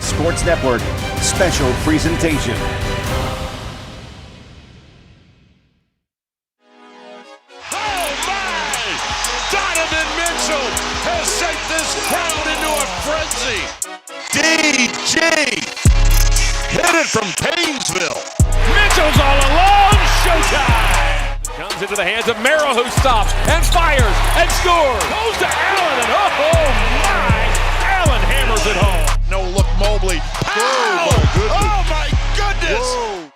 Sports Network special presentation. Has sent this crowd into a frenzy. DJ hit it from Paynesville. Mitchell's all alone. Showtime. Comes into the hands of Merrill, who stops and fires and scores. Goes to Allen, and oh my! Allen hammers it home. No look, Mobley. Pow! Oh my goodness! Whoa.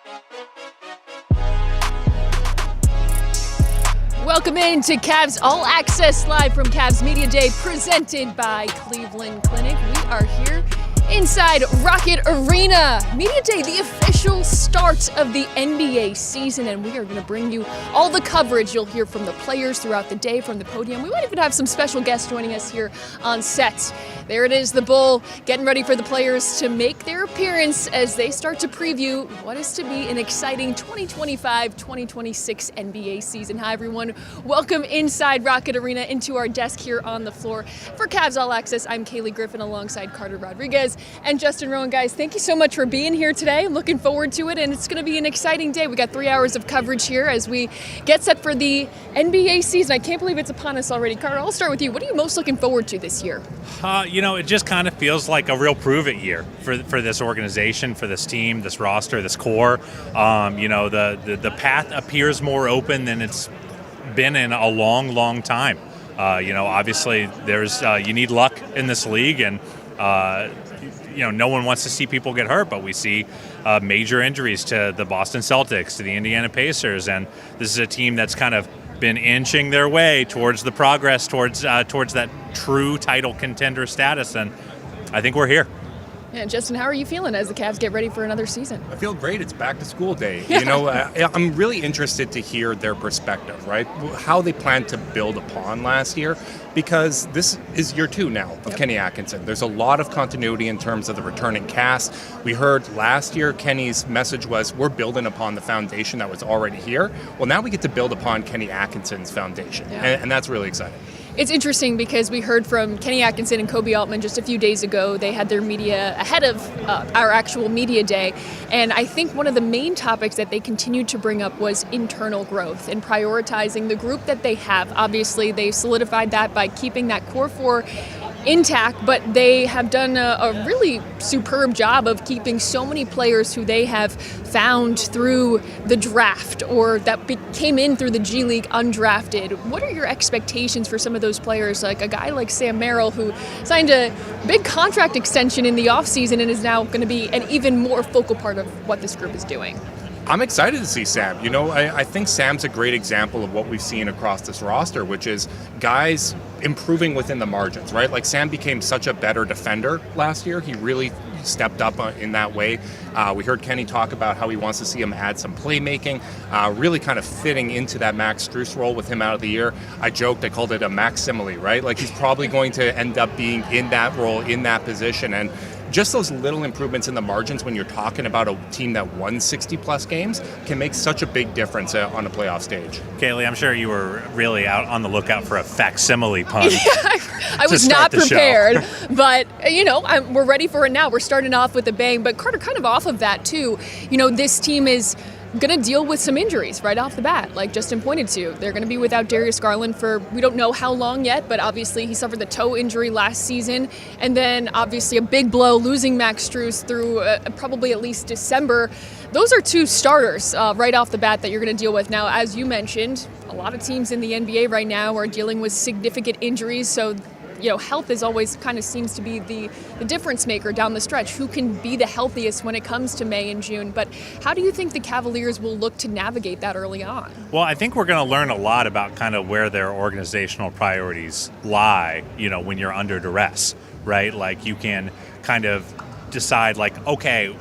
Welcome in to Cavs All-Access live from Cavs Media Day presented by Cleveland Clinic. We are here inside Rocket Arena. Media Day, the official start of the NBA season, and we are going to bring you all the coverage. You'll hear from the players throughout the day from the podium. We might even have some special guests joining us here on set. There it is, the Bull, getting ready for the players to make their appearance as they start to preview what is to be an exciting 2025-2026 NBA season. Hi, everyone. Welcome inside Rocket Arena into our desk here on the floor. For Cavs All Access, I'm Cayleigh Griffin alongside Carter Rodriguez and Justin Rowan. Guys, thank you so much for being here today. I'm looking forward to it, and it's going to be an exciting day. We got 3 hours of coverage here as we get set for the NBA season. I can't believe it's upon us already. Carter, I'll start with you. What are you most looking forward to this year? It just kind of feels like a real prove-it year for this organization, for this team, this roster, this core. The path appears more open than it's been in a long, long time. Obviously, there's you need luck in this league, and no one wants to see people get hurt, but we see major injuries to the Boston Celtics, to the Indiana Pacers, and this is a team that's kind of been inching their way towards the progress, towards that true title contender status, and I think we're here. Yeah, Justin, how are you feeling as the Cavs get ready for another season? I feel great. It's back to school day. I'm really interested to hear their perspective, right? How they plan to build upon last year, because this is year 2 now of Kenny Atkinson. There's a lot of continuity in terms of the returning cast. We heard last year Kenny's message was, we're building upon the foundation that was already here. Well, now we get to build upon Kenny Atkinson's foundation, and that's really exciting. It's interesting because we heard from Kenny Atkinson and Kobe Altman just a few days ago. They had their media ahead of our actual media day. And I think one of the main topics that they continued to bring up was internal growth and prioritizing the group that they have. Obviously, they solidified that by keeping that core 4 intact, but they have done a really superb job of keeping so many players who they have found through the draft or that came in through the G League undrafted. What are your expectations for some of those players, like a guy like Sam Merrill, who signed a big contract extension in the offseason and is now going to be an even more focal part of what this group is doing? I'm excited to see Sam. I think Sam's a great example of what we've seen across this roster, which is guys improving within the margins, right? Like Sam became such a better defender last year. He really stepped up in that way. We heard Kenny talk about how he wants to see him add some playmaking, really kind of fitting into that Max Strus role with him out of the year. I joked, I called it a Max simile, right? Like he's probably going to end up being in that role, in that position, and just those little improvements in the margins when you're talking about a team that won 60-plus games can make such a big difference on a playoff stage. Cayleigh, I'm sure you were really out on the lookout for a facsimile pun. I was not prepared, but, we're ready for it now. We're starting off with a bang, but Carter, kind of off of that, too, this team is going to deal with some injuries right off the bat, like Justin pointed to. They're going to be without Darius Garland for, we don't know how long yet, but obviously he suffered the toe injury last season. And then obviously a big blow, losing Max Strus through probably at least December. Those are 2 starters right off the bat that you're going to deal with. Now, as you mentioned, a lot of teams in the NBA right now are dealing with significant injuries, so health is always kind of seems to be the difference maker down the stretch. Who can be the healthiest when it comes to May and June? But how do you think the Cavaliers will look to navigate that early on? Well, I think we're going to learn a lot about kind of where their organizational priorities lie, when you're under duress, right? Like you can kind of decide like, okay,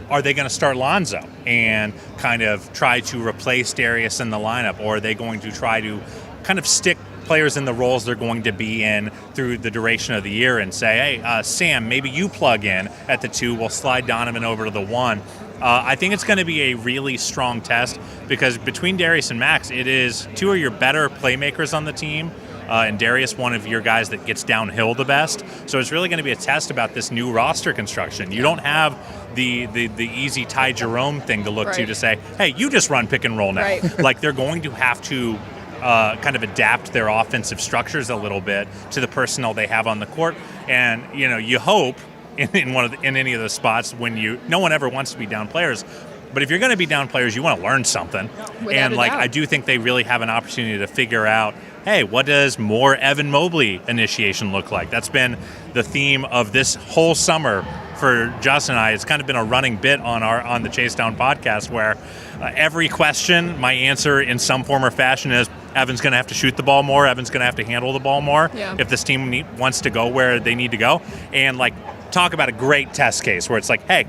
are they going to start Lonzo and kind of try to replace Darius in the lineup? Or are they going to try to kind of stick players in the roles they're going to be in through the duration of the year and say, hey, Sam, maybe you plug in at the 2, we'll slide Donovan over to the 1. I think it's going to be a really strong test because between Darius and Max, it is 2 of your better playmakers on the team and Darius, one of your guys that gets downhill the best. So it's really going to be a test about this new roster construction. You don't have the easy Ty Jerome thing to look to say, hey, you just run pick and roll now. Right. Like, they're going to have to kind of adapt their offensive structures a little bit to the personnel they have on the court. And, you hope in any of those spots when no one ever wants to be down players. But if you're going to be down players, you want to learn something. Without a doubt. I do think they really have an opportunity to figure out, hey, what does more Evan Mobley initiation look like? That's been the theme of this whole summer for Justin and I. It's kind of been a running bit on the Chase Down podcast where every question, my answer in some form or fashion is Evan's going to have to shoot the ball more. Evan's going to have to handle the ball more if this team wants to go where they need to go. And talk about a great test case where it's like, hey,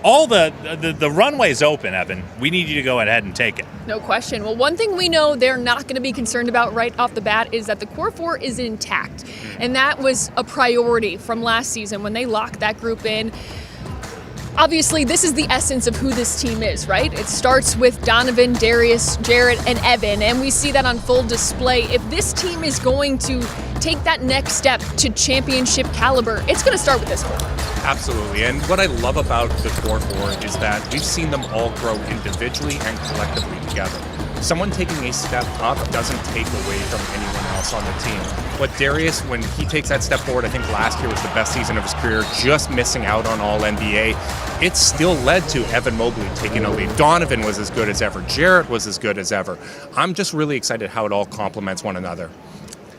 all the runway's open, Evan. We need you to go ahead and take it. No question. Well, one thing we know they're not going to be concerned about right off the bat is that the core four is intact. And that was a priority from last season when they locked that group in. Obviously, this is the essence of who this team is, right? It starts with Donovan, Darius, Jarrett, and Evan, and we see that on full display. If this team is going to take that next step to championship caliber, it's going to start with this core. Absolutely. And what I love about the core four is that we've seen them all grow individually and collectively together. Someone taking a step up doesn't take away from anyone else on the team. But Darius, when he takes that step forward, I think last year was the best season of his career, just missing out on All-NBA. It still led to Evan Mobley taking a lead. Donovan was as good as ever. Jarrett was as good as ever. I'm just really excited how it all complements one another.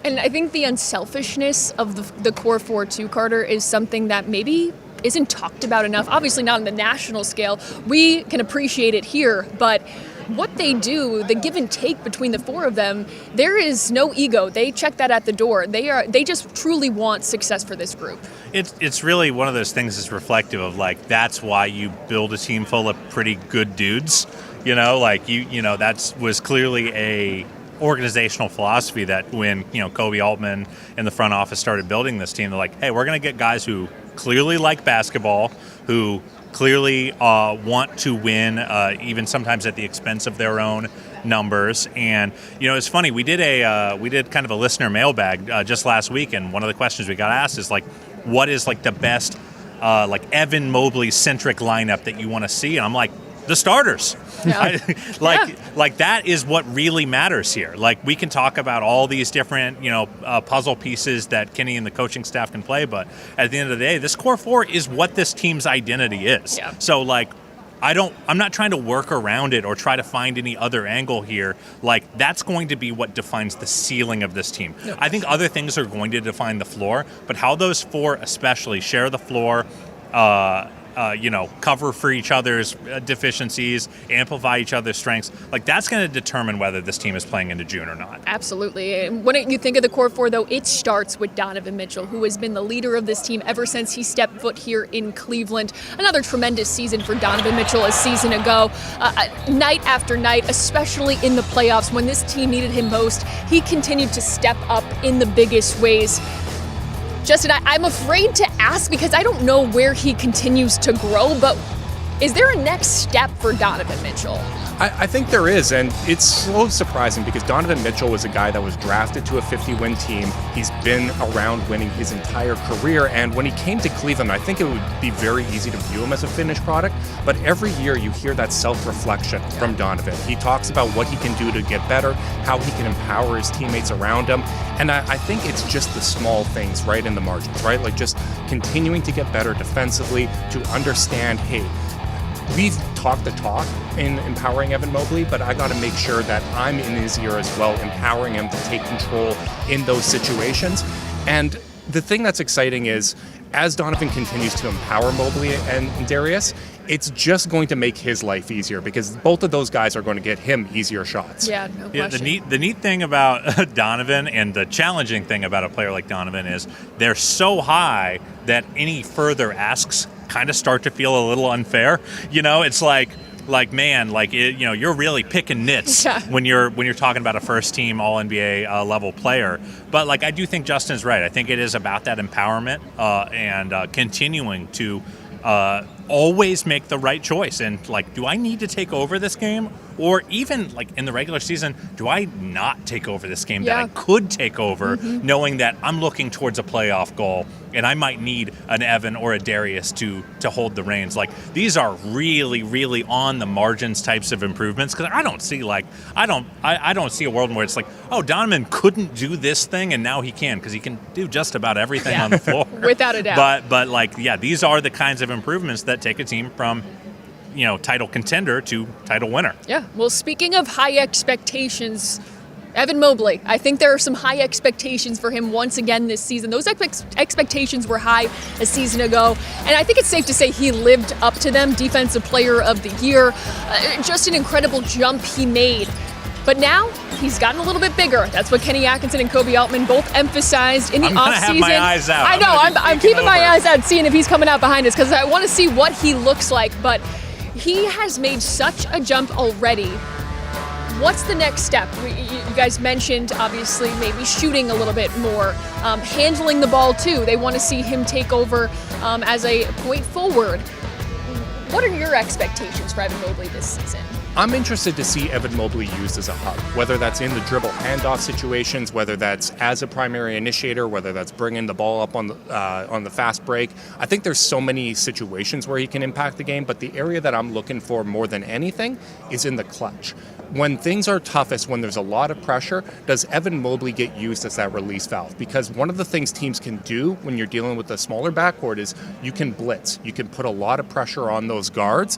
And I think the unselfishness of the core four too, Carter, is something that maybe isn't talked about enough. Obviously not on the national scale. We can appreciate it here, but what they do, the give and take between the four of them, there is no ego. They check that at the door. They just truly want success for this group. It's really one of those things that's reflective of that's why you build a team full of pretty good dudes. That was clearly a organizational philosophy that when Kobe Altman and the front office started building this team, they're like, hey, we're going to get guys who clearly like basketball, who clearly want to win, even sometimes at the expense of their own numbers. And it's funny, we did kind of a listener mailbag just last week, and one of the questions we got asked is what is the best Evan Mobley centric lineup that you want to see? And I'm like, the starters. Yeah. That is what really matters here. We can talk about all these different, puzzle pieces that Kenny and the coaching staff can play, but at the end of the day, this core four is what this team's identity is. Yeah. So I'm not trying to work around it or try to find any other angle here. That's going to be what defines the ceiling of this team. No. I think other things are going to define the floor, but how those four especially share the floor, cover for each other's deficiencies, amplify each other's strengths. That's going to determine whether this team is playing into June or not. Absolutely. And when you think of the core four, though, it starts with Donovan Mitchell, who has been the leader of this team ever since he stepped foot here in Cleveland. Another tremendous season for Donovan Mitchell a season ago. Night after night, especially in the playoffs, when this team needed him most, he continued to step up in the biggest ways. Justin, I'm afraid to ask because I don't know where he continues to grow, but is there a next step for Donovan Mitchell? I think there is, and it's so surprising because Donovan Mitchell was a guy that was drafted to a 50-win team. He's been around winning his entire career, and when he came to Cleveland, I think it would be very easy to view him as a finished product, but every year you hear that self-reflection from Donovan. He talks about what he can do to get better, how he can empower his teammates around him, and I think it's just the small things right in the margins, right? Just continuing to get better defensively, to understand, hey, we've talked the talk in empowering Evan Mobley, but I got to make sure that I'm in his ear as well, empowering him to take control in those situations. And the thing that's exciting is, as Donovan continues to empower Mobley and Darius, it's just going to make his life easier because both of those guys are going to get him easier shots. Yeah, no question. The neat thing about Donovan and the challenging thing about a player like Donovan is they're so high that any further asks kind of start to feel a little unfair. It's you're really picking nits when you're talking about a first team All-NBA level player. But I do think Justin's right. I think it is about that empowerment and continuing to always make the right choice. And do I need to take over this game Or even like in the regular season, do I not take over this game Yeah. that I could take over, knowing that I'm looking towards a playoff goal and I might need an Evan or a Darius to hold the reins? Like, these are really, really on the margins types of improvements, because I don't see I don't see a world where it's like, oh, Donovan couldn't do this thing and now he can, because he can do just about everything on the floor. Without a doubt. But like, yeah, these are the kinds of improvements that take a team from, title contender to title winner. Yeah. Well, speaking of high expectations, Evan Mobley, I think there are some high expectations for him once again this season. Those expectations were high a season ago, and I think it's safe to say he lived up to them. Defensive Player of the Year, just an incredible jump he made. But now he's gotten a little bit bigger. That's what Kenny Atkinson and Kobe Altman both emphasized in the I'm gonna offseason. have my eyes out. I know. I'm keeping my over. eyes out, seeing if he's coming out behind us, because I want to see what he looks like. But he has made such a jump already. What's the next step? You guys mentioned, obviously, maybe shooting a little bit more, handling the ball too. They want to see him take over as a point forward. What are your expectations for Evan Mobley this season? I'm interested to see Evan Mobley used as a hub, whether that's in the dribble handoff situations, whether that's as a primary initiator, whether that's bringing the ball up on the fast break. I think there's so many situations where he can impact the game, but the area that I'm looking for more than anything is in the clutch. When things are toughest, when there's a lot of pressure, does Evan Mobley get used as that release valve? Because one of the things teams can do when you're dealing with a smaller backcourt is you can blitz. You can put a lot of pressure on those guards.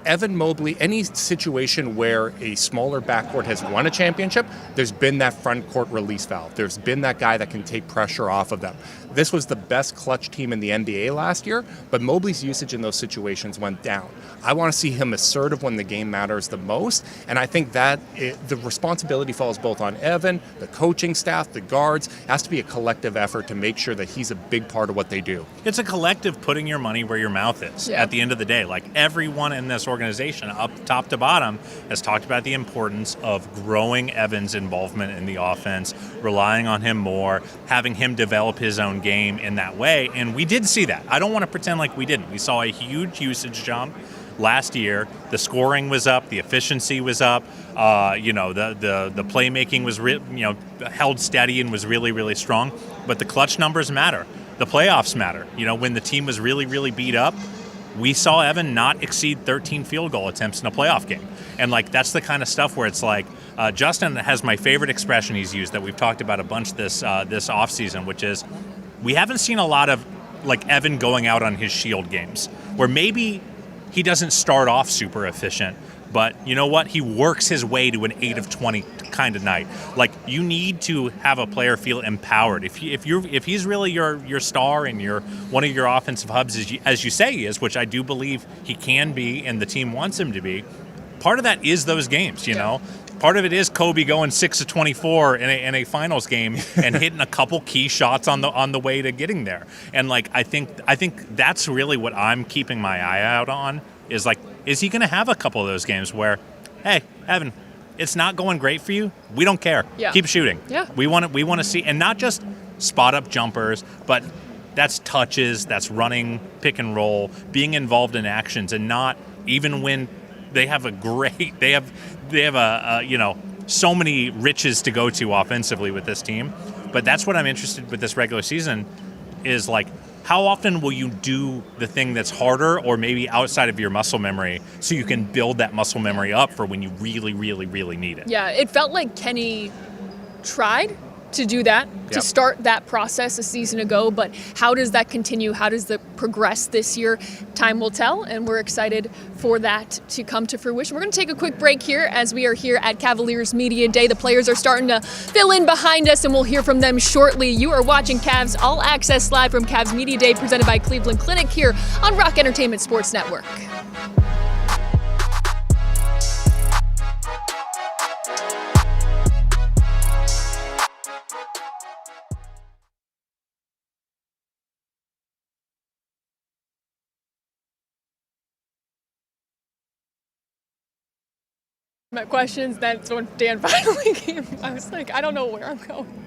Evan Mobley, any situation where a smaller backcourt has won a championship, there's been that front court release valve. There's been that guy that can take pressure off of them. This was the best clutch team in the NBA last year, but Mobley's usage in those situations went down. I want to see him assertive when the game matters the most, and I think that the responsibility falls both on Evan, the coaching staff, the guards. It has to be a collective effort to make sure that he's a big part of what they do. It's a collective putting your money where your mouth is at the end of the day. Like, everyone in this organization, up top to bottom, has talked about the importance of growing Evan's involvement in the offense, relying on him more, having him develop his own game in that way. And we did see that. I don't want to pretend like we didn't. We saw a huge usage jump last year. The scoring was up, the efficiency was up, the playmaking was held steady and was really, really strong. But the clutch numbers matter. The playoffs matter. When the team was really, really beat up, we saw Evan not exceed 13 field goal attempts in a playoff game. And that's the kind of stuff where it's like, Justin has my favorite expression he's used that we've talked about a bunch this offseason, which is, we haven't seen a lot of Evan going out on his shield games, where maybe he doesn't start off super efficient, but you know what? He works his way to an 8 of 20 kind of night. You need to have a player feel empowered. If he's really your star and one of your offensive hubs, as you say he is, which I do believe he can be and the team wants him to be, part of that is those games, you know? Part of it is Kobe going 6 of 24 in a finals game and hitting a couple key shots on the way to getting there. And I think that's really what I'm keeping my eye out on, is he going to have a couple of those games where, hey, Evan, it's not going great for you. We don't care. Yeah. Keep shooting. Yeah. We want to see, and not just spot up jumpers, but that's touches, that's running, pick and roll, being involved in actions, and not even when they have so many riches to go to offensively with this team. But that's what I'm interested with this regular season is how often will you do the thing that's harder or maybe outside of your muscle memory so you can build that muscle memory up for when you really, really, really need it. Yeah, it felt like Kenny tried to do that, to start that process a season ago, but how does that continue? How does that progress this year? Time will tell, and we're excited for that to come to fruition. We're going to take a quick break here as we are here at Cavaliers Media Day. The players are starting to fill in behind us, and we'll hear from them shortly. You are watching Cavs All-Access live from Cavs Media Day, presented by Cleveland Clinic here on Rock Entertainment Sports Network. My questions, that's when Dan finally came. I was like, I don't know where I'm going.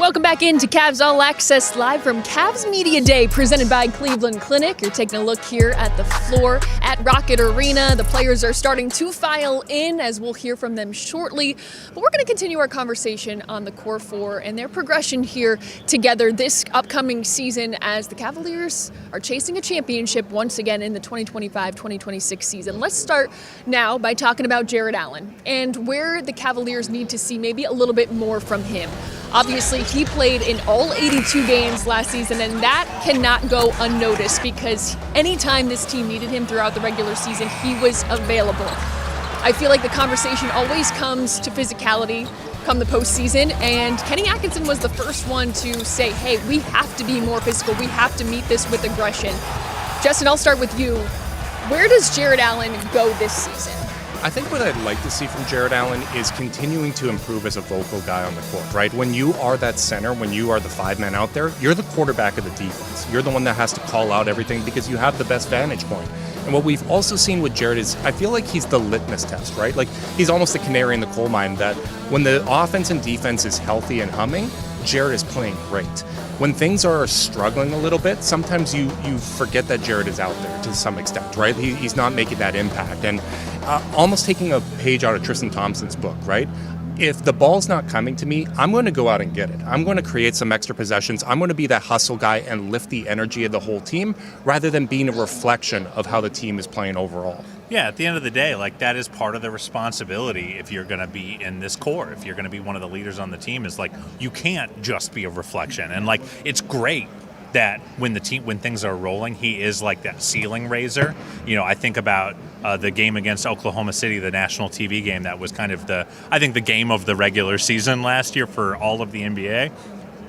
Welcome back into Cavs All-Access live from Cavs Media Day presented by Cleveland Clinic. You're taking a look here at the floor at Rocket Arena. The players are starting to file in, as we'll hear from them shortly. But we're going to continue our conversation on the core four and their progression here together this upcoming season as the Cavaliers are chasing a championship once again in the 2025-2026 season. Let's start now by talking about Jarrett Allen and where the Cavaliers need to see maybe a little bit more from him. Obviously, he played in all 82 games last season, and that cannot go unnoticed because anytime this team needed him throughout the regular season, he was available. I feel like the conversation always comes to physicality come the postseason, and Kenny Atkinson was the first one to say, hey, we have to be more physical. We have to meet this with aggression. Justin, I'll start with you. Where does Jarrett Allen go this season? I think what I'd like to see from Jarrett Allen is continuing to improve as a vocal guy on the court, right? When you are that center, when you are the five man out there, you're the quarterback of the defense. You're the one that has to call out everything because you have the best vantage point. And what we've also seen with Jarrett is I feel like he's the litmus test, right? Like he's almost the canary in the coal mine that when the offense and defense is healthy and humming, Jarrett is playing great. When things are struggling a little bit, sometimes you forget that Jarrett is out there to some extent, right? He's not making that impact. And almost taking a page out of Tristan Thompson's book, right? If the ball's not coming to me, I'm going to go out and get it. I'm going to create some extra possessions. I'm going to be that hustle guy and lift the energy of the whole team rather than being a reflection of how the team is playing overall. Yeah, at the end of the day, like that is part of the responsibility if you're going to be in this core, if you're going to be one of the leaders on the team, is like you can't just be a reflection. And like it's great that when things are rolling, he is like that ceiling raiser. You know, I think about the game against Oklahoma City, the national TV game that was kind of the game of the regular season last year for all of the NBA.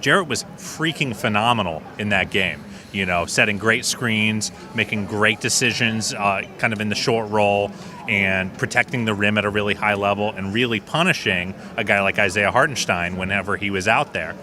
Jarrett was freaking phenomenal in that game. You know, setting great screens, making great decisions kind of in the short roll, and protecting the rim at a really high level, and really punishing a guy like Isaiah Hartenstein whenever he was out there.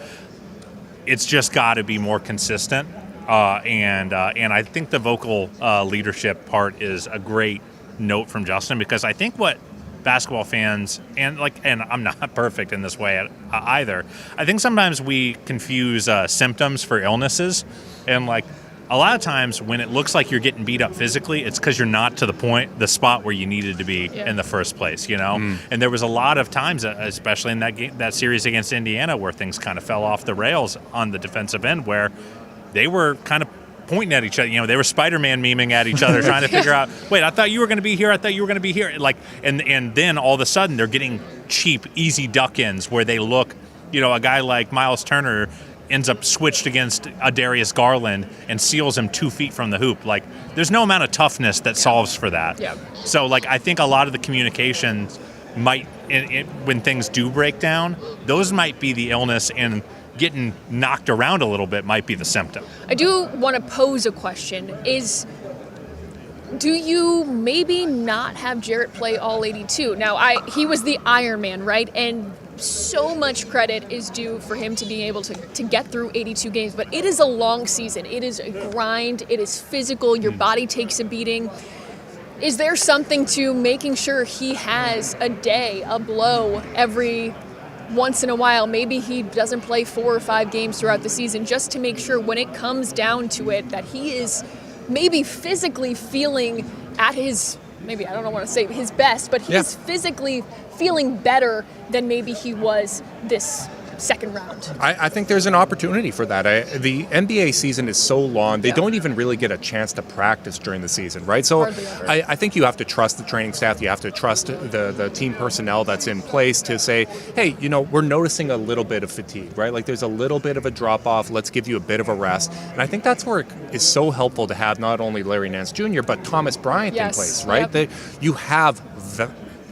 It's just got to be more consistent, and I think the vocal leadership part is a great note from Justin, because I think what basketball fans and I'm not perfect in this way either. I think sometimes we confuse symptoms for illnesses, and like a lot of times when it looks like you're getting beat up physically, it's because you're not to the spot where you needed to be in the first place, you know? And there was a lot of times, especially in that series against Indiana, where things kind of fell off the rails on the defensive end, where they were kind of pointing at each other. You know, they were Spider-Man memeing at each other, trying to figure out, wait, I thought you were going to be here. I thought you were going to be here. Like, and then all of a sudden they're getting cheap, easy duck-ins where they look, you know, a guy like Miles Turner ends up switched against a Darius Garland and seals him 2 feet from the hoop. Like, there's no amount of toughness that solves for that. Yeah. So, like, I think a lot of the communication might, when things do break down, those might be the illness, and getting knocked around a little bit might be the symptom. I do want to pose a question. Do you maybe not have Jarrett play all 82? Now, he was the Iron Man, right? And so much credit is due for him to being able to get through 82 games, but it is a long season. It is a grind. It is physical. Your body takes a beating. Is there something to making sure he has a day, a blow every once in a while? Maybe he doesn't play 4 or 5 games throughout the season, just to make sure when it comes down to it that he is maybe physically feeling at his, maybe I don't want to say his best, but he's physically feeling better than maybe he was this second round. I think there's an opportunity for that. The NBA season is so long, they don't even really get a chance to practice during the season, right? So I think you have to trust the training staff. You have to trust the team personnel that's in place to say, hey, you know, we're noticing a little bit of fatigue, right? Like there's a little bit of a drop off. Let's give you a bit of a rest. And I think that's where it is so helpful to have not only Larry Nance Jr., but Thomas Bryant in place, right? That you have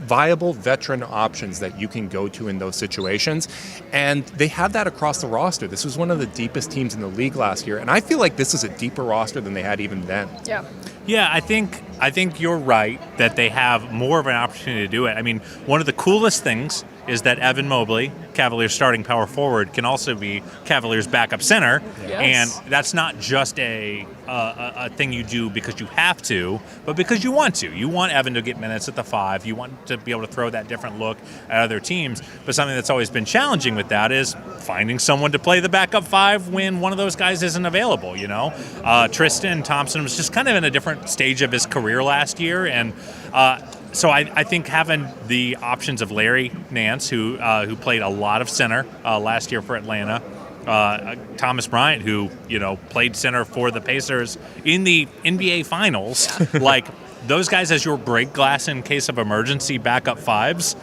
viable veteran options that you can go to in those situations. And they have that across the roster. This was one of the deepest teams in the league last year. And I feel like this is a deeper roster than they had even then. Yeah. Yeah, I think you're right that they have more of an opportunity to do it. I mean, one of the coolest things is that Evan Mobley, Cavaliers starting power forward, can also be Cavaliers backup center. Yes. And that's not just a thing you do because you have to, but because you want to. You want Evan to get minutes at the 5. You want to be able to throw that different look at other teams. But something that's always been challenging with that is finding someone to play the backup 5 when one of those guys isn't available, Tristan Thompson was just kind of in a different stage of his career last year, and so I think having the options of Larry Nance, who played a lot of center last year for Atlanta, Thomas Bryant, who played center for the Pacers in the NBA Finals, like those guys as your break glass in case of emergency backup 5s,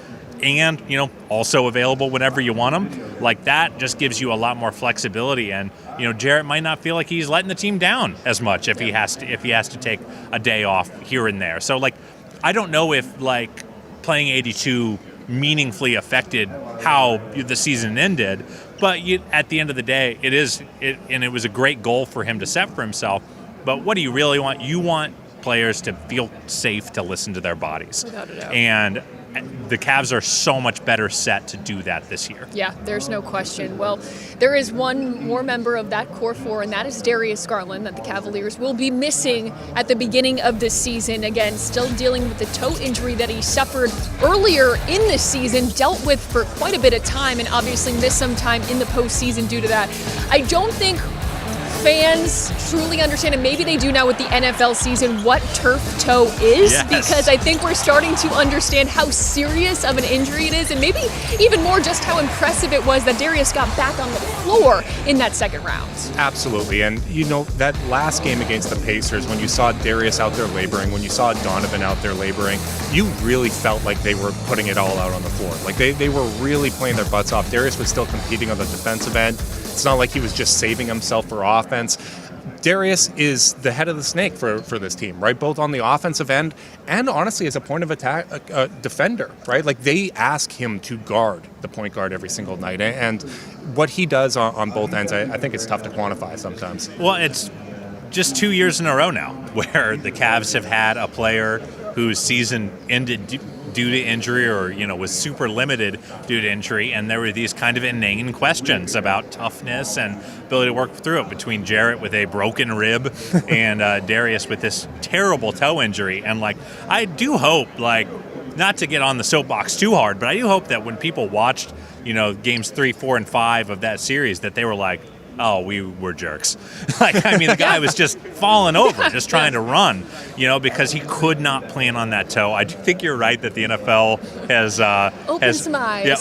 and also available whenever you want them. Like that just gives you a lot more flexibility, and Jarrett might not feel like he's letting the team down as much if he has to take a day off here and there. So I don't know if playing 82 meaningfully affected how the season ended, but at the end of the day, it was a great goal for him to set for himself. But what do you really want? You want players to feel safe to listen to their bodies. Without a doubt. And the Cavs are so much better set to do that this year. Yeah, there's no question. Well, there is one more member of that core 4, and that is Darius Garland, that the Cavaliers will be missing at the beginning of this season. Again, still dealing with the toe injury that he suffered earlier in the season, dealt with for quite a bit of time, and obviously missed some time in the postseason due to that. I don't think fans truly understand, and maybe they do now with the NFL season, what turf toe is, because I think we're starting to understand how serious of an injury it is, and maybe even more just how impressive it was that Darius got back on the floor in that second round. Absolutely, and that last game against the Pacers, when you saw Darius out there laboring, when you saw Donovan out there laboring, you really felt like they were putting it all out on the floor. Like they were really playing their butts off. Darius was still competing on the defensive end. It's not like he was just saving himself for offense. Darius is the head of the snake for this team, right? Both on the offensive end and honestly as a point of attack defender, right? Like they ask him to guard the point guard every single night. And what he does on both ends, I think it's tough to quantify sometimes. Well, it's just 2 years in a row now where the Cavs have had a player whose season ended due to injury or, was super limited due to injury. And there were these kind of inane questions about toughness and ability to work through it between Jarrett with a broken rib and Darius with this terrible toe injury. And, I do hope, not to get on the soapbox too hard, but I do hope that when people watched, games 3, 4, and 5 of that series, that they were like, oh, we were jerks. The guy was just falling over, just trying to run, because he could not plan on that toe. I do think you're right that the NFL has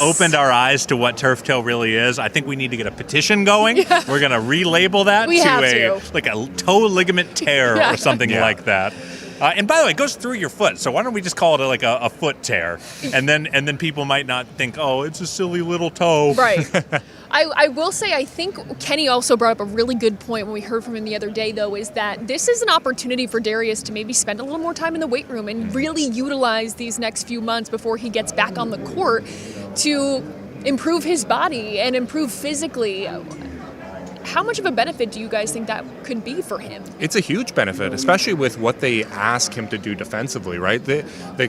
opened our eyes to what turf toe really is. I think we need to get a petition going. Yeah. We're going to relabel that a toe ligament tear or something like that. And by the way, it goes through your foot, so why don't we just call it a foot tear? And then people might not think, oh, it's a silly little toe. Right. I will say, I think Kenny also brought up a really good point when we heard from him the other day, though, is that this is an opportunity for Darius to maybe spend a little more time in the weight room and really utilize these next few months before he gets back on the court to improve his body and improve physically. How much of a benefit do you guys think that could be for him? It's a huge benefit, especially with what they ask him to do defensively, right? The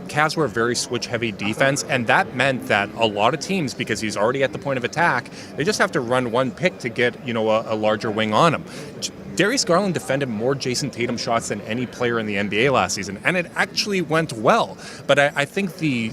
Cavs were a very switch-heavy defense, and that meant that a lot of teams, because he's already at the point of attack, they just have to run one pick to get, a larger wing on him. Darius Garland defended more Jason Tatum shots than any player in the NBA last season, and it actually went well. But I think the,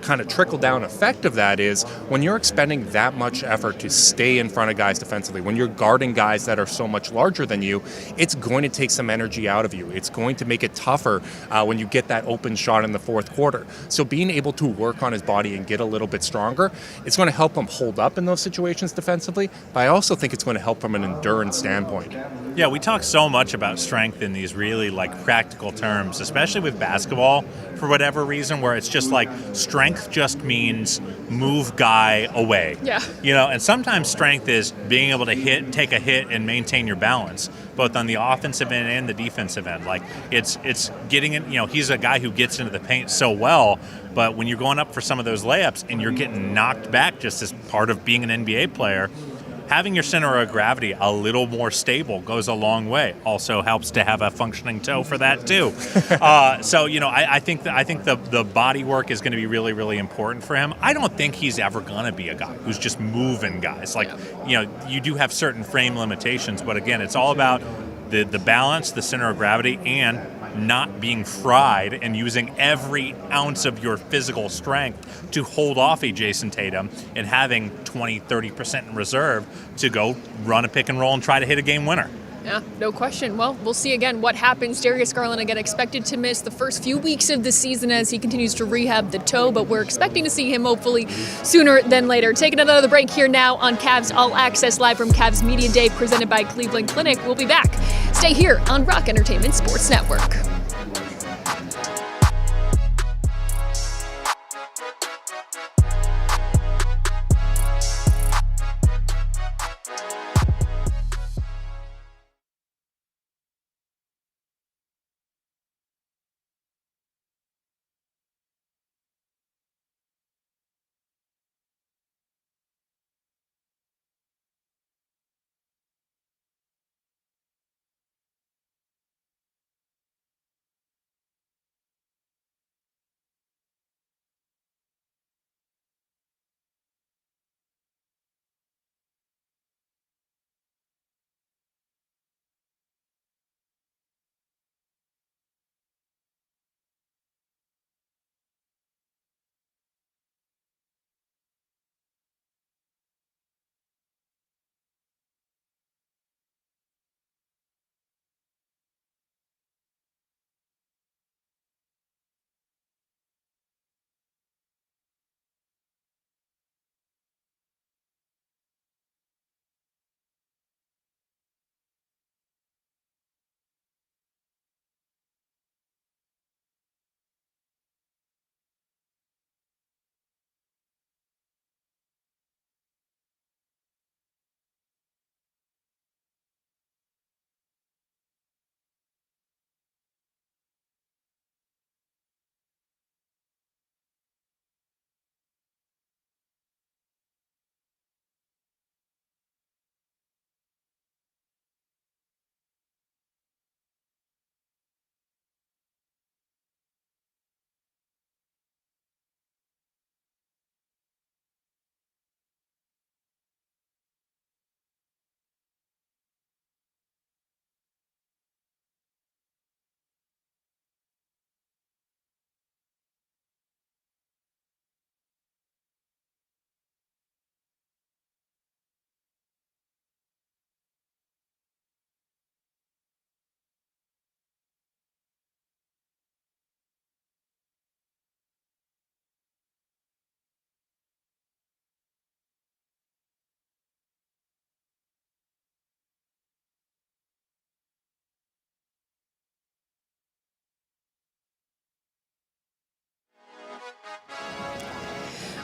kind of trickle-down effect of that is when you're expending that much effort to stay in front of guys defensively, when you're guarding guys that are so much larger than you, it's going to take some energy out of you. It's going to make it tougher when you get that open shot in the fourth quarter. So being able to work on his body and get a little bit stronger, it's going to help him hold up in those situations defensively, but I also think it's going to help from an endurance standpoint. Yeah, we talk so much about strength in these really practical terms, especially with basketball for whatever reason, where it's just strength just means move guy away. Yeah. And sometimes strength is being able to take a hit and maintain your balance, both on the offensive end and the defensive end. It's getting in, he's a guy who gets into the paint so well, but when you're going up for some of those layups and you're getting knocked back just as part of being an NBA player, having your center of gravity a little more stable goes a long way. Also helps to have a functioning toe for that too. So I think the body work is going to be really, really important for him. I don't think he's ever going to be a guy who's just moving guys. You do have certain frame limitations, but again, it's all about the balance, the center of gravity, and not being fried and using every ounce of your physical strength to hold off a Jason Tatum and having 20-30% in reserve to go run a pick and roll and try to hit a game winner. Yeah, no question. Well, we'll see again what happens. Darius Garland again expected to miss the first few weeks of the season as he continues to rehab the toe, but we're expecting to see him hopefully sooner than later. Taking another break here now on Cavs All Access live from Cavs Media Day presented by Cleveland Clinic. We'll be back. Stay here on Rock Entertainment Sports Network.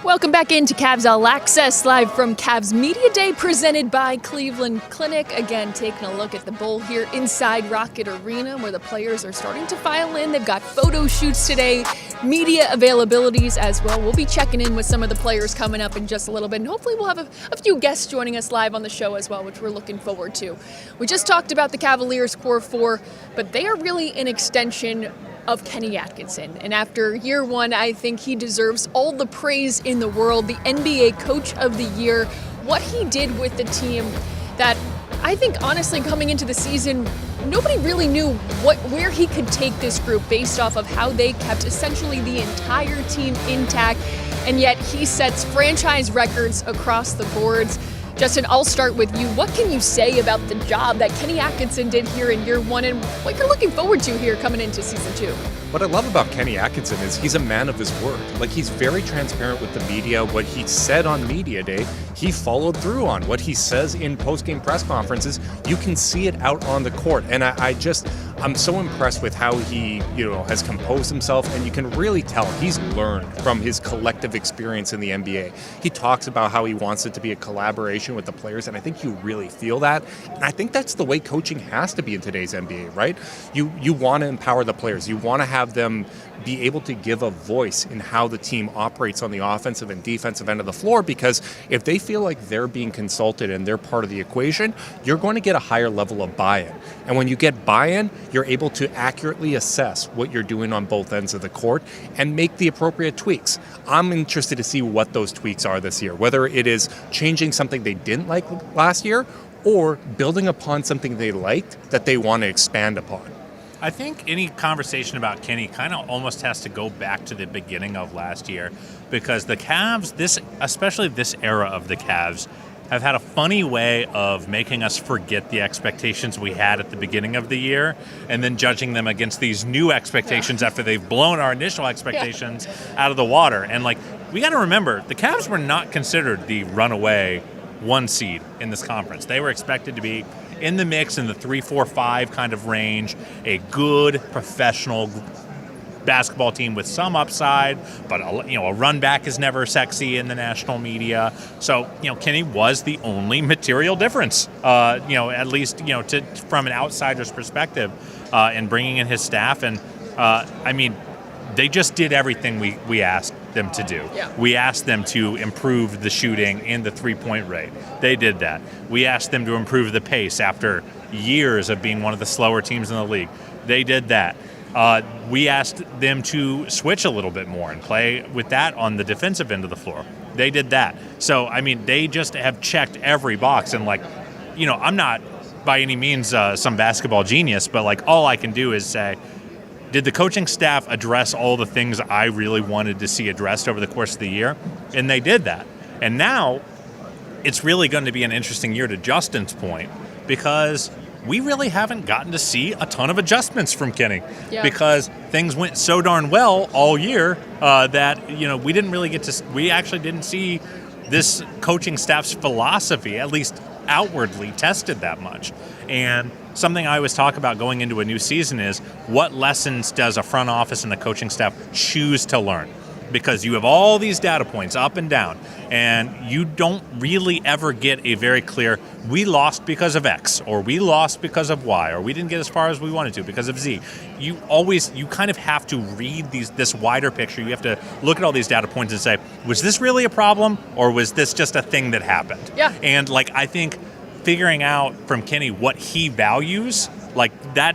Welcome back into Cavs All Access, live from Cavs Media Day, presented by Cleveland Clinic. Again, taking a look at the bowl here inside Rocket Arena, where the players are starting to file in. They've got photo shoots today, media availabilities as well. We'll be checking in with some of the players coming up in just a little bit, and hopefully we'll have a few guests joining us live on the show as well, which we're looking forward to. We just talked about the Cavaliers core four, but they are really an extension of Kenny Atkinson. And after year one, I think he deserves all the praise in the world. The NBA Coach of the Year, what he did with the team that I think honestly coming into the season, nobody really knew where he could take this group based off of how they kept essentially the entire team intact. And yet he sets franchise records across the boards. Justin, I'll start with you. What can you say about the job that Kenny Atkinson did here in year one and what you're looking forward to here coming into season two? What I love about Kenny Atkinson is he's a man of his word. Like, he's very transparent with the media. What he said on media day, he followed through on. What he says in post-game press conferences, you can see it out on the court. And I I'm so impressed with how he, has composed himself, and you can really tell he's learned from his collective experience in the NBA. He talks about how he wants it to be a collaboration with the players, and I think you really feel that. And I think that's the way coaching has to be in today's NBA, right? You want to empower the players. You want to have them be able to give a voice in how the team operates on the offensive and defensive end of the floor, because if they feel like they're being consulted and they're part of the equation, you're going to get a higher level of buy-in. And when you get buy-in, you're able to accurately assess what you're doing on both ends of the court and make the appropriate tweaks. I'm interested to see what those tweaks are this year, whether it is changing something they didn't like last year or building upon something they liked that they want to expand upon. I think any conversation about Kenny kind of almost has to go back to the beginning of last year, because the Cavs, especially this era of the Cavs, have had a funny way of making us forget the expectations we had at the beginning of the year and then judging them against these new expectations after they've blown our initial expectations out of the water. And we got to remember, the Cavs were not considered the runaway 1 seed in this conference. They were expected to be in the mix in the 3-4-5 kind of range, a good professional basketball team with some upside, but a run back is never sexy in the national media. So Kenny was the only material difference, at least from an outsider's perspective, in bringing in his staff. And they just did everything we asked them to do. Yeah. We asked them to improve the shooting and the three-point rate. They did that. We asked them to improve the pace after years of being one of the slower teams in the league. They did that. We asked them to switch a little bit more and play with that on the defensive end of the floor. They did that. So, they just have checked every box. And, I'm not by any means some basketball genius, but, all I can do is say, did the coaching staff address all the things I really wanted to see addressed over the course of the year? And they did that. And now it's really going to be an interesting year, to Justin's point, because we really haven't gotten to see a ton of adjustments from Kenny, because things went so darn well all year that we didn't really we actually didn't see this coaching staff's philosophy, at least outwardly, tested that much. And something I always talk about going into a new season is, what lessons does a front office and a coaching staff choose to learn? Because you have all these data points up and down, and you don't really ever get a very clear, we lost because of X, or we lost because of Y, or we didn't get as far as we wanted to because of Z. You kind of have to read this wider picture. You have to look at all these data points and say, was this really a problem, or was this just a thing that happened? Yeah. And I think figuring out from Kenny what he values, that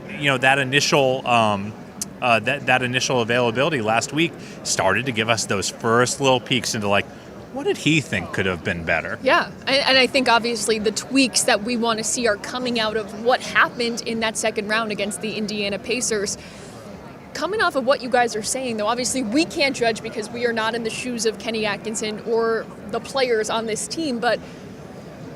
initial that initial availability last week started to give us those first little peeks into what did he think could have been better? Yeah, and I think obviously the tweaks that we want to see are coming out of what happened in that second round against the Indiana Pacers. Coming off of what you guys are saying, though, obviously we can't judge because we are not in the shoes of Kenny Atkinson or the players on this team, but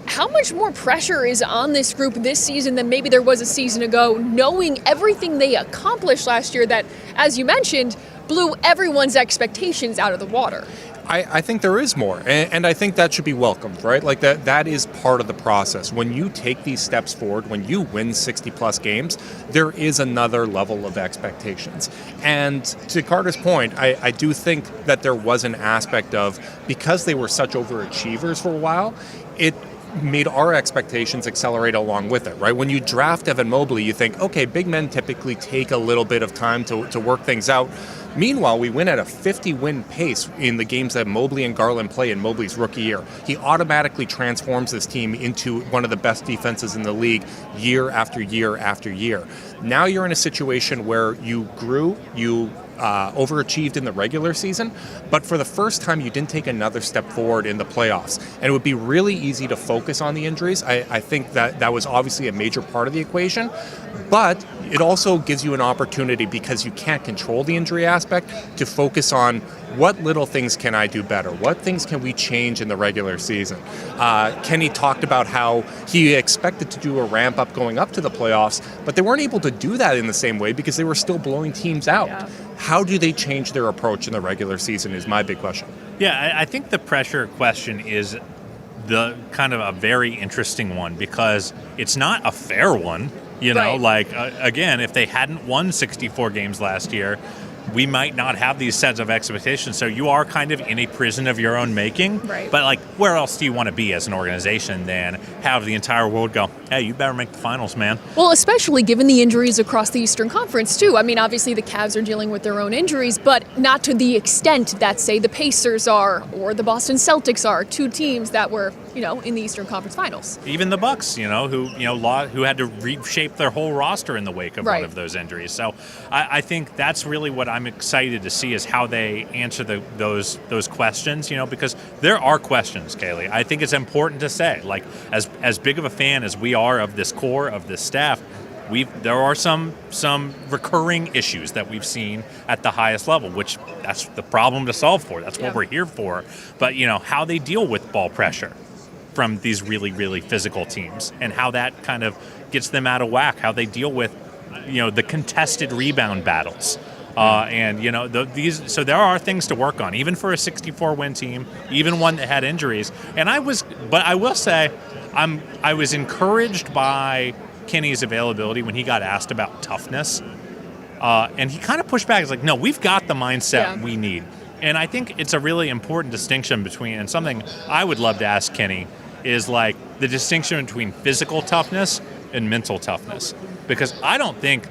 how much more pressure is on this group this season than maybe there was a season ago, knowing everything they accomplished last year that, as you mentioned, blew everyone's expectations out of the water? I think there is more, and I think that should be welcomed, right? That is part of the process. When you take these steps forward, when you win 60-plus games, there is another level of expectations. And to Carter's point, I do think that there was an aspect of, because they were such overachievers for a while, it made our expectations accelerate along with it, right? When you draft Evan Mobley, you think, okay, big men typically take a little bit of time to work things out. Meanwhile, we win at a 50-win pace in the games that Mobley and Garland play in Mobley's rookie year. He automatically transforms this team into one of the best defenses in the league year after year after year. Now you're in a situation where you grew, you overachieved in the regular season, but for the first time you didn't take another step forward in the playoffs. And it would be really easy to focus on the injuries. I think that was obviously a major part of the equation, but it also gives you an opportunity, because you can't control the injury aspect, to focus on what little things can I do better? What things can we change in the regular season? Kenny talked about how he expected to do a ramp up going up to the playoffs, but they weren't able to do that in the same way because they were still blowing teams out. Yeah. How do they change their approach in the regular season is my big question. Yeah, I think the pressure question is the kind of a very interesting one, because it's not a fair one. You know, Right. again, if they hadn't won 64 games last year, we might not have these sets of expectations. So you are kind of in a prison of your own making. Right. But, like, where else do you want to be as an organization than have the entire world go, hey, you better make the finals, man? Well, especially given the injuries across the Eastern Conference, too. I mean, obviously the Cavs are dealing with their own injuries, but not to the extent that, say, the Pacers are or the Boston Celtics are, two teams that were, in the Eastern Conference Finals. Even the Bucks, who had to reshape their whole roster in the wake of Right. one of those injuries. So I think that's really what I'm excited to see is how they answer those questions, because there are questions, Cayleigh. I think it's important to say, like, as big of a fan as we are of this core, of this staff, there are some recurring issues that we've seen at the highest level, which that's the problem to solve for. That's what we're here for. But, how they deal with ball pressure from these really, really physical teams and how that kind of gets them out of whack, how they deal with, the contested rebound battles. So there are things to work on, even for a 64-win team, even one that had injuries. But I will say, I was encouraged by Kenny's availability when he got asked about toughness, and he kind of pushed back. He's like, "No, we've got the mindset we need." And I think it's a really important distinction between, and something I would love to ask Kenny is like the distinction between physical toughness and mental toughness, because I don't think.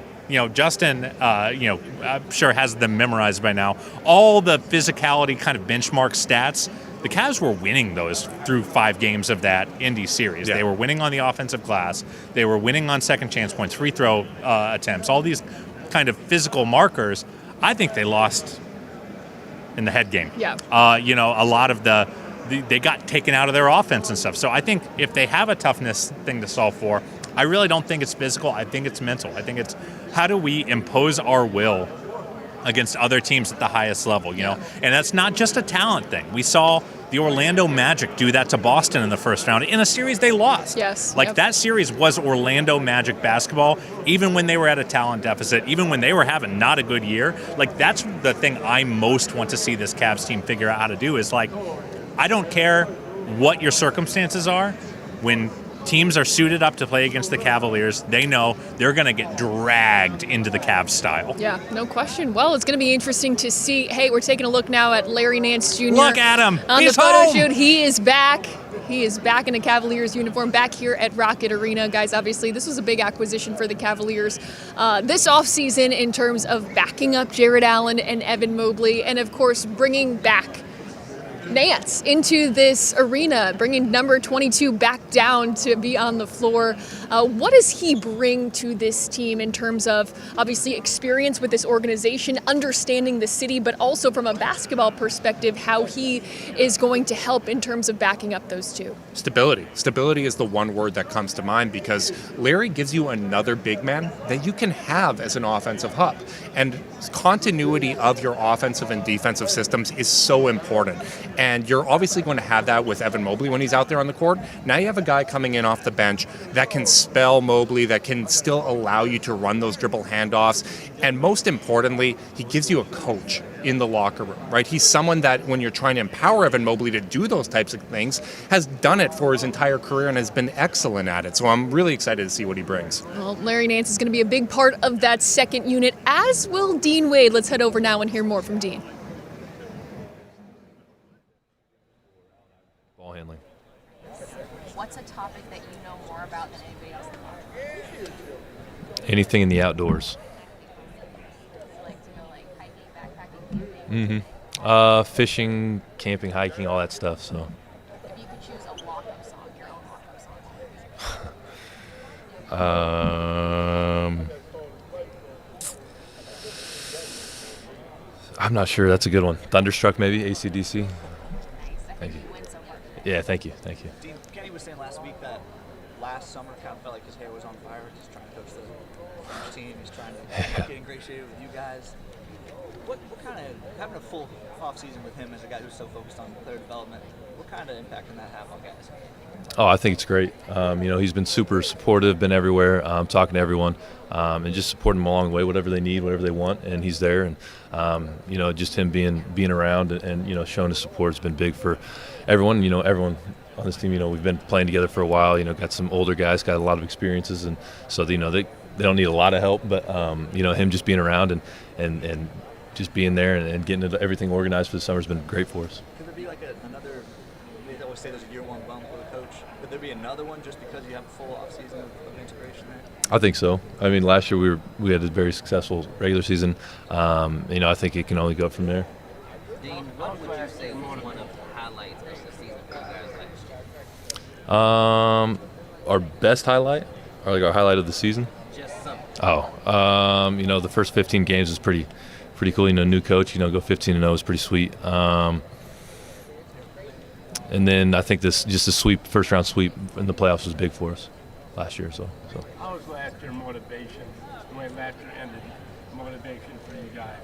Justin, I'm sure has them memorized by now. All the physicality kind of benchmark stats, the Cavs were winning those through 5 games of that Indy series. Yeah. They were winning on the offensive glass. They were winning on second chance points, free throw attempts, all these kind of physical markers. I think they lost in the head game. Yeah. A lot of they got taken out of their offense and stuff. So I think if they have a toughness thing to solve for, I really don't think it's physical. I think it's mental. I think it's how do we impose our will against other teams at the highest level, And that's not just a talent thing. We saw the Orlando Magic do that to Boston in the first round in a series they lost. Yes. That series was Orlando Magic basketball, even when they were at a talent deficit, even when they were having not a good year. That's the thing I most want to see this Cavs team figure out how to do is, I don't care what your circumstances are. When teams are suited up to play against the Cavaliers, they know they're going to get dragged into the Cavs style. Yeah, no question. Well, it's going to be interesting to see. Hey, we're taking a look now at Larry Nance Jr. Look at him. On He's the photo home. shoot. He is back. He is back in a Cavaliers uniform, back here at Rocket Arena. Guys, obviously, this was a big acquisition for the Cavaliers this offseason in terms of backing up Jared Allen and Evan Mobley, and, of course, bringing back Nance into this arena, bringing number 22 back down to be on the floor. What does he bring to this team in terms of, obviously, experience with this organization, understanding the city, but also from a basketball perspective, how he is going to help in terms of backing up those two? Stability. Stability is the one word that comes to mind because Larry gives you another big man that you can have as an offensive hub. And continuity of your offensive and defensive systems is so important. And you're obviously going to have that with Evan Mobley when he's out there on the court. Now you have a guy coming in off the bench that can spell Mobley, that can still allow you to run those dribble handoffs. And most importantly, he gives you a coach in the locker room, right? He's someone that when you're trying to empower Evan Mobley to do those types of things, has done it for his entire career and has been excellent at it. So I'm really excited to see what he brings. Well, Larry Nance is going to be a big part of that second unit, as will Dean Wade. Let's head over now and hear more from Dean. Ball handling. What's a topic that you know more about than anybody else in the market? Anything in the outdoors. You like to go hiking, backpacking, camping? Fishing, camping, hiking, all that stuff. So. If you could choose a walk-up song, your own walk-up song. I'm not sure. That's a good one. Thunderstruck, maybe. AC/DC. Nice. Thank you. You win so far. Yeah, thank you. Dean, Kenny was saying last week that last summer kind of felt like his hair was on fire. He's trying to coach the team. He's trying to get in great shape with you guys. What kind of, having a full off season with him as a guy who's so focused on player development, what kind of impact can that have on guys? Oh, I think it's great. He's been super supportive, been everywhere, talking to everyone, and just supporting them along the way, whatever they need, whatever they want, and he's there. And just him being around and showing his support has been big for everyone. Everyone on this team, we've been playing together for a while. Got some older guys, got a lot of experiences, and so they don't need a lot of help, but him just being around and just being there and getting everything organized for the summer has been great for us. Could there be like another? They always say there's a year-one bump for the coach. Could there be another one just because you have a full offseason of integration there? I think so. I mean, last year we had a very successful regular season. I think it can only go from there. Dean, what would you say was one of the highlights of the season for you guys last year? Our best highlight, or like our highlight of the season? Just something. The first 15 games was pretty cool. New coach, go 15-0 is pretty sweet. And then I think just a first round sweep in the playoffs was big for us last year. So. How was last year motivation? The way last year ended, motivation for you guys?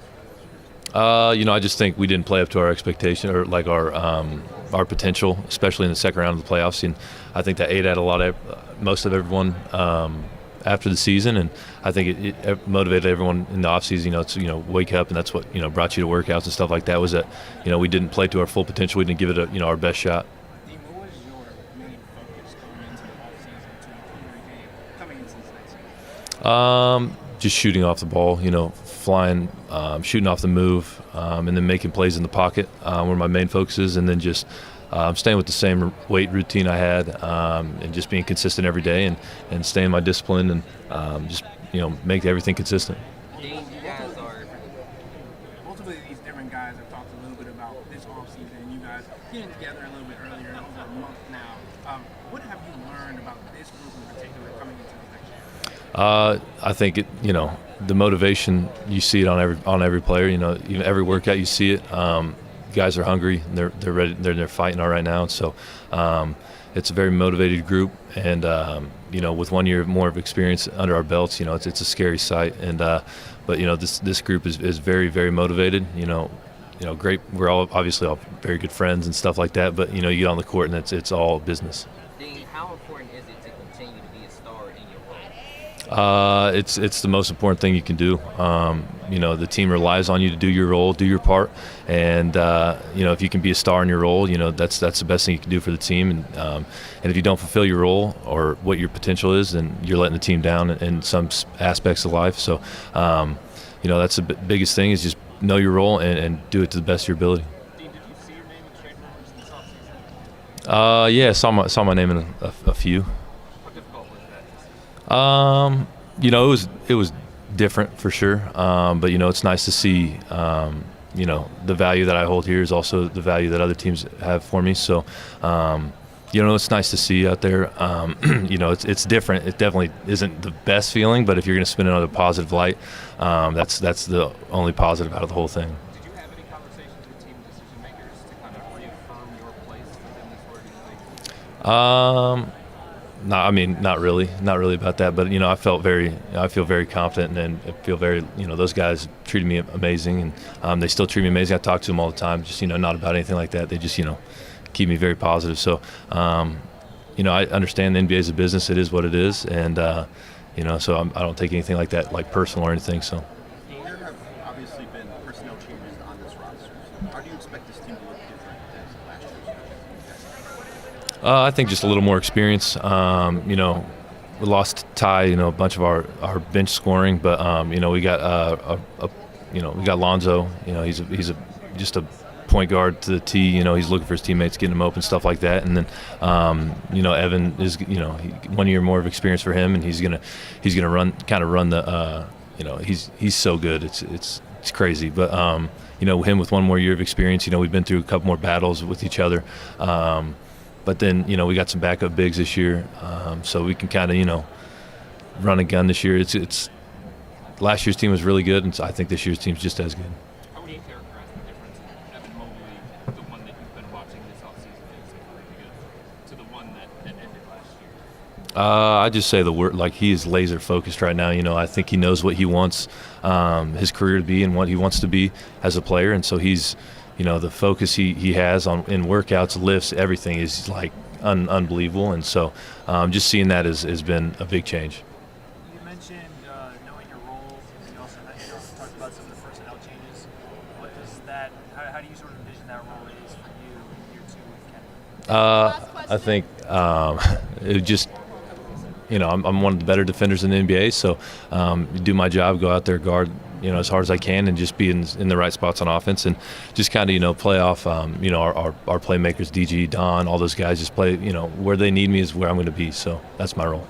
I just think we didn't play up to our expectation or like our potential, especially in the second round of the playoffs. And I think that ate at most of everyone after the season, and I think it motivated everyone in the offseason. Wake up, and that's what brought you to workouts and stuff like that. Was that we didn't play to our full potential. We didn't give it our best shot. What was your main focus going into the offseason to improve your game coming into this next season? Just shooting off the ball, flying, shooting off the move, and then making plays in the pocket were my main focuses, and then just staying with the same weight routine I had, and just being consistent every day, and staying my discipline, and just make everything consistent. Dean, you guys are Multiple of these different guys have talked a little bit about this offseason, and you guys getting together a little bit earlier, over a month now. What have you learned about this group in particular coming into the next year? I think the motivation, you see it on every player. Even every workout you see it. Guys are hungry, and they're ready. They're fighting all right now. So it's a very motivated group, and with 1 year more of experience under our belts, it's a scary sight. And but this group is very, very motivated. Great. We're obviously all very good friends and stuff like that. But you get on the court, and it's all business. Dean, how important is it to continue to be a star in your role? It's the most important thing you can do. The team relies on you to do your role, do your part, and if you can be a star in your role, that's the best thing you can do for the team. And if you don't fulfill your role or what your potential is, then you're letting the team down in some aspects of life. So, that's the biggest thing is just know your role and do it to the best of your ability. Dean, did you see your name in trade rumors in this offseason? Yeah, saw my name in a few. How difficult was that? It was different for sure, but it's nice to see the value that I hold here is also the value that other teams have for me. So it's nice to see out there. It's different. It definitely isn't the best feeling, but if you're going to spin another positive light, that's the only positive out of the whole thing. Did you have any conversations with team decision makers to kind of reaffirm your place within this organization? Not really about that. But I feel very confident, and I feel very, those guys treated me amazing, and they still treat me amazing. I talk to them all the time, just not about anything like that. They just keep me very positive. So I understand the NBA is a business. It is what it is, and so I don't take anything like that like personal or anything. So. There have obviously been personnel changes on this roster. So how do you expect this team to look different than last year's? I think just a little more experience. We lost Ty, a bunch of our bench scoring, but we got we got Lonzo. He's just a point guard to the T. He's looking for his teammates, getting them open, stuff like that. And then Evan is 1 year more of experience for him, and he's gonna run the he's so good. It's crazy, but him with 1 more year of experience. We've been through a couple more battles with each other. But then, we got some backup bigs this year, so we can kind of, run a gun this year. It's last year's team was really good, and so I think this year's team's just as good. How would you characterize the difference in Evan Mobley, the one that you've been watching this offseason, to the one that ended last year? I just say he is laser focused right now. I think he knows what he wants his career to be and what he wants to be as a player, and so he's. The focus he has in workouts, lifts, everything is like unbelievable. And so just seeing that has been a big change. You mentioned knowing your role. You also talked about some of the personnel changes. What does that? How do you sort of envision that role is for you in year 2 with Kevin? I think it just I'm one of the better defenders in the NBA. So do my job, go out there, guard, as hard as I can, and just be in the right spots on offense, and just kind of, play off, our playmakers, DG, Don, all those guys. Just play, where they need me is where I'm going to be. So that's my role.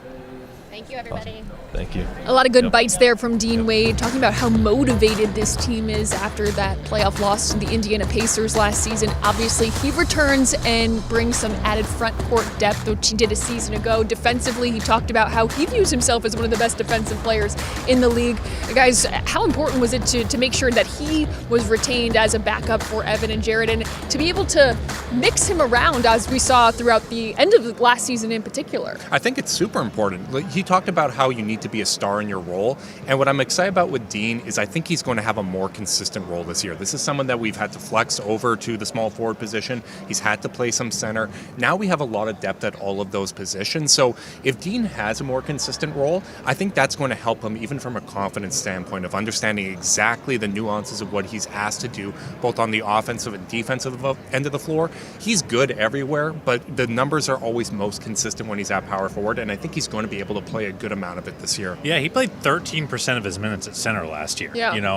Thank you, everybody. Awesome. Thank you. A lot of good bites there from Dean Wade, talking about how motivated this team is after that playoff loss to the Indiana Pacers last season. Obviously, he returns and brings some added front court depth, which he did a season ago. Defensively, he talked about how he views himself as one of the best defensive players in the league. Guys, how important was it to make sure that he was retained as a backup for Evan and Jared, and to be able to mix him around as we saw throughout the end of the last season in particular? I think it's super important. He talked about how you need to be a star in your role. And what I'm excited about with Dean is I think he's going to have a more consistent role this year. This is someone that we've had to flex over to the small forward position. He's had to play some center. Now we have a lot of depth at all of those positions. So if Dean has a more consistent role, I think that's going to help him even from a confidence standpoint of understanding exactly the nuances of what he's asked to do, both on the offensive and defensive end of the floor. He's good everywhere, but the numbers are always most consistent when he's at power forward, and I think he's going to be able to play a good amount of it this year. Yeah, he played 13% of his minutes at center last year,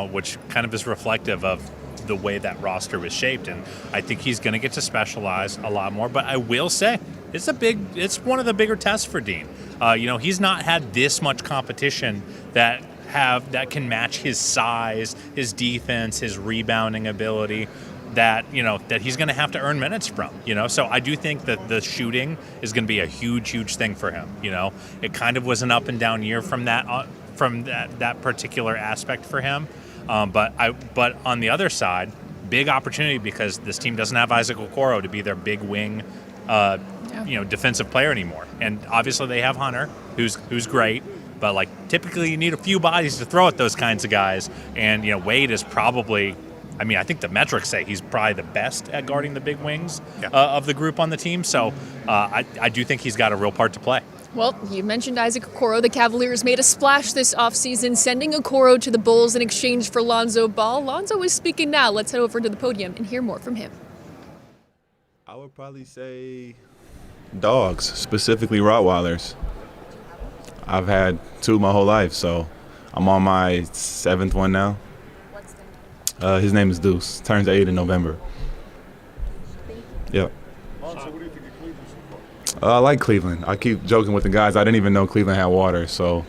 which kind of is reflective of the way that roster was shaped. And I think he's going to get to specialize a lot more. But I will say, it's one of the bigger tests for Dean. He's not had this much competition that can match his size, his defense, his rebounding ability, that he's going to have to earn minutes from. So I do think that the shooting is going to be a huge thing for him. It kind of was an up and down year from that particular aspect for him. But on the other side, big opportunity because this team doesn't have Isaac Okoro to be their big wing, defensive player anymore. And obviously they have Hunter, who's great. But typically you need a few bodies to throw at those kinds of guys. And Wade is probably. I think the metrics say he's probably the best at guarding the big wings of the group on the team. So I do think he's got a real part to play. Well, you mentioned Isaac Okoro. The Cavaliers made a splash this offseason, sending Okoro to the Bulls in exchange for Lonzo Ball. Lonzo is speaking now. Let's head over to the podium and hear more from him. I would probably say dogs, specifically Rottweilers. I've had 2 my whole life, so I'm on my 7th one now. His name is Deuce. Turns 8 in November. Yep. Lonzo, what do you think of Cleveland so far? I like Cleveland. I keep joking with the guys. I didn't even know Cleveland had water, so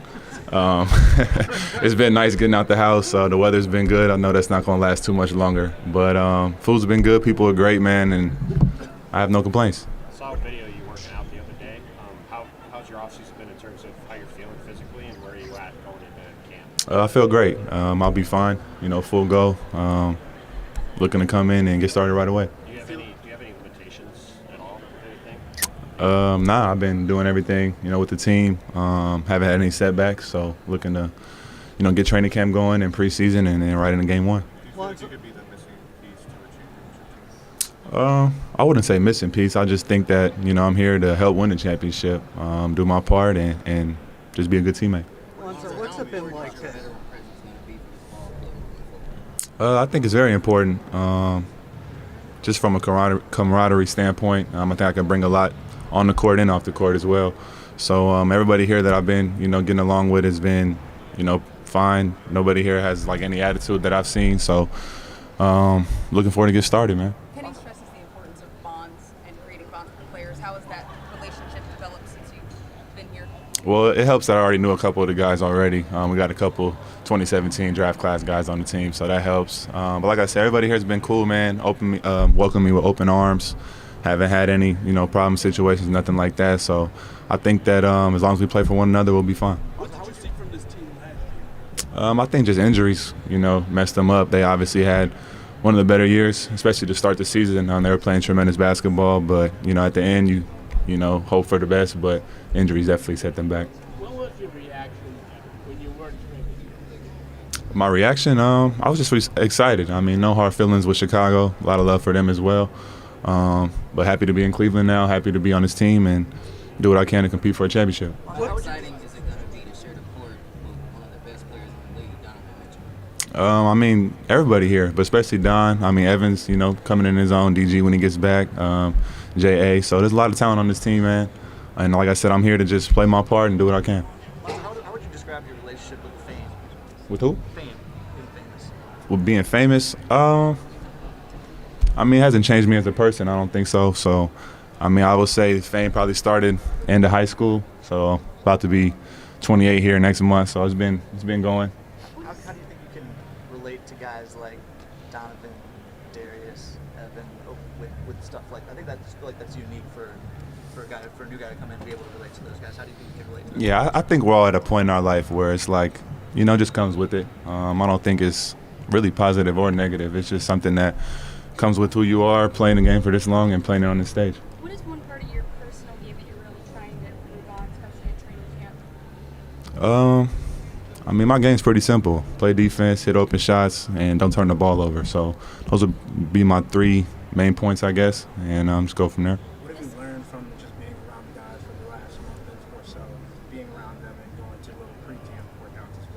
it's been nice getting out the house. The weather's been good. I know that's not going to last too much longer, but food's been good. People are great, man, and I have no complaints. I saw a video you working out the other day. How's your offseason been in terms of how you're feeling physically, and where are you at going into camp? I feel great. I'll be fine. Full go. Looking to come in and get started right away. Do you have any limitations at all? Anything? Nah, I've been doing everything, with the team. Haven't had any setbacks, so looking to, get training camp going in preseason and then right into game 1. Do you feel like you could be the missing piece to a championship team? I wouldn't say missing piece. I just think that, I'm here to help win the championship, do my part, and just be a good teammate. What's it been like to I think it's very important, just from a camaraderie standpoint. I think I can bring a lot on the court and off the court as well. So everybody here that I've been, getting along with has been, fine. Nobody here has any attitude that I've seen. So looking forward to get started, man. Penny stresses the importance of bonds and creating bonds with players. How has that relationship developed since you've been here? Well, it helps that I already knew a couple of the guys already. We got a couple 2017 draft class guys on the team, so that helps. But like I said, everybody here has been cool, man. Welcomed me with open arms. Haven't had any, problem situations, nothing like that. So I think that as long as we play for one another, we'll be fine. What did you see from this team last year? I think just injuries, messed them up. They obviously had one of the better years, especially to start the season. They were playing tremendous basketball, but, at the end, you hope for the best, but injuries definitely set them back. What was your reaction when you weren't training? My reaction, I was just excited. No hard feelings with Chicago. A lot of love for them as well. But happy to be in Cleveland now, happy to be on this team and do what I can to compete for a championship. How exciting is it going to be to share the court with one of the best players in the league, Donovan Mitchell? Everybody here, but especially Don. Evans, coming in his own, DG when he gets back, J.A. So there's a lot of talent on this team, man. And like I said, I'm here to just play my part and do what I can. How would you describe your relationship with fame? With who? Fame, being famous. With being famous, I mean, it hasn't changed me as a person. I don't think so. So, I mean, I would say fame probably started end of high school. So, about to be 28 here next month. So it's been going. How do you think you can relate to guys like Donovan, Darius, Evan, with stuff like I think I just feel like that's unique for a new guy to come in and be able to relate to those guys. How do you think you can relate to them? Yeah, I think we're all at a point in our life where it's like, just comes with it. I don't think it's really positive or negative. It's just something that comes with who you are, playing the game for this long and playing it on this stage. What is one part of your personal game that you're really trying to improve on, especially at training camp? I mean, my game's pretty simple. Play defense, hit open shots, and don't turn the ball over. So those would be my 3 main points, I guess, and just go from there. What have you learned from just being around the guys for the last month or so, being around them and going to little pre-camp workouts as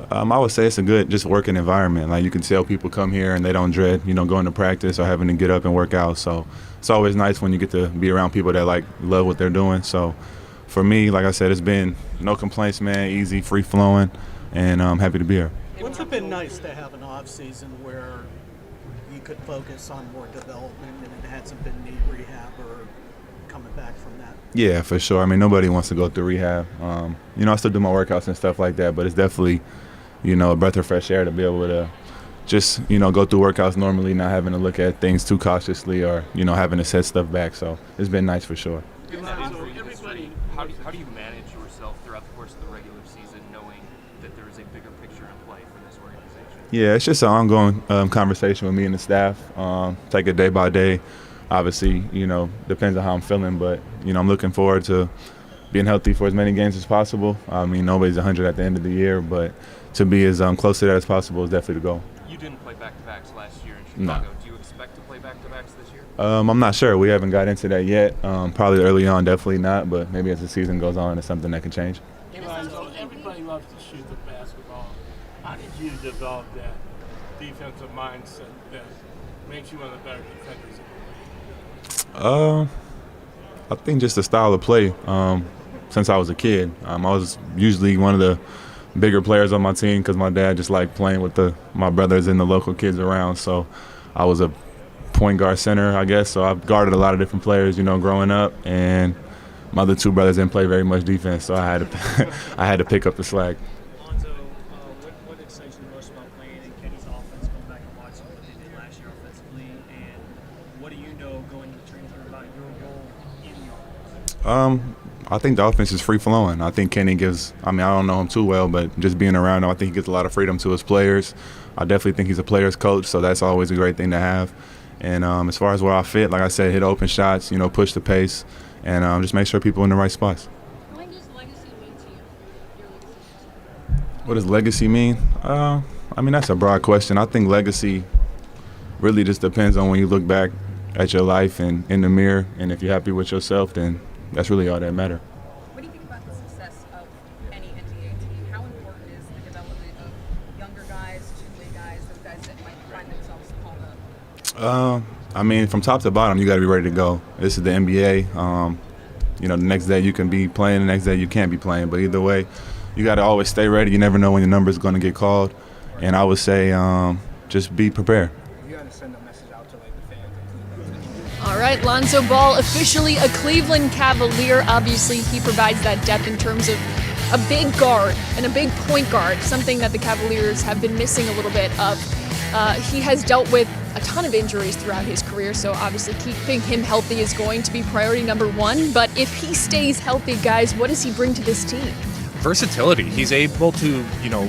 well? I would say it's a good just working environment. Like you can tell people come here and they don't dread, going to practice or having to get up and work out. So it's always nice when you get to be around people that love what they're doing. So for me, like I said, it's been no complaints, man. Easy, free flowing, and I'm happy to be here. Wouldn't it have been nice to have an off season where you could focus on more development and it hasn't been knee rehab or coming back from that? Yeah, for sure. I mean, nobody wants to go through rehab. I still do my workouts and stuff like that, but it's definitely, a breath of fresh air to be able to just, go through workouts normally, not having to look at things too cautiously or, having to set stuff back. So it's been nice for sure. How do you manage yourself throughout the course of the regular season, knowing that there is a bigger picture in play for this organization? Yeah, it's just an ongoing conversation with me and the staff. Take it day by day. Obviously, depends on how I'm feeling, but, I'm looking forward to being healthy for as many games as possible. I mean, nobody's 100 at the end of the year, but to be as close to that as possible is definitely the goal. You didn't play back-to-backs last year in Chicago. No. Do you expect to play back-to-backs this year? I'm not sure. We haven't got into that yet. Probably early on, definitely not, but maybe as the season goes on, it's something that can change. So everybody loves to shoot the basketball. How did you develop that defensive mindset that makes you one of the better defenders in the league? I think just the style of play. Since I was a kid, I was usually one of the bigger players on my team because my dad just liked playing with my brothers and the local kids around. So I was a point guard center, I guess. So I've guarded a lot of different players, growing up. And my other 2 brothers didn't play very much defense, so I had to pick up the slack. Lonzo, what excites you most about playing in Kenny's offense, going back and watching what they did last year offensively, and what do you know going into training camp about your role in the offense? I think the offense is free flowing. I think Kenny I don't know him too well, but just being around him, I think he gives a lot of freedom to his players. I definitely think he's a player's coach, so that's always a great thing to have. And as far as where I fit, like I said, hit open shots, push the pace, and just make sure people are in the right spots. What does legacy mean to you? Your legacy? What does legacy mean? That's a broad question. I think legacy really just depends on when you look back at your life and in the mirror, and if you're happy with yourself, then that's really all that matters. What do you think about the success of any NBA team? How important is the development of younger guys, two-way guys, those guys that might find themselves called up? From top to bottom, you got to be ready to go. This is the NBA. The next day you can be playing, the next day you can't be playing. But either way, you got to always stay ready. You never know when your number is going to get called. And I would say just be prepared. You got to send a message out to the fans. All right, Lonzo Ball, officially a Cleveland Cavalier. Obviously, he provides that depth in terms of a big guard and a big point guard, something that the Cavaliers have been missing a little bit of. He has dealt with a ton of injuries throughout his career, so obviously keeping him healthy is going to be priority number 1. But if he stays healthy, guys, what does he bring to this team? Versatility. He's able to,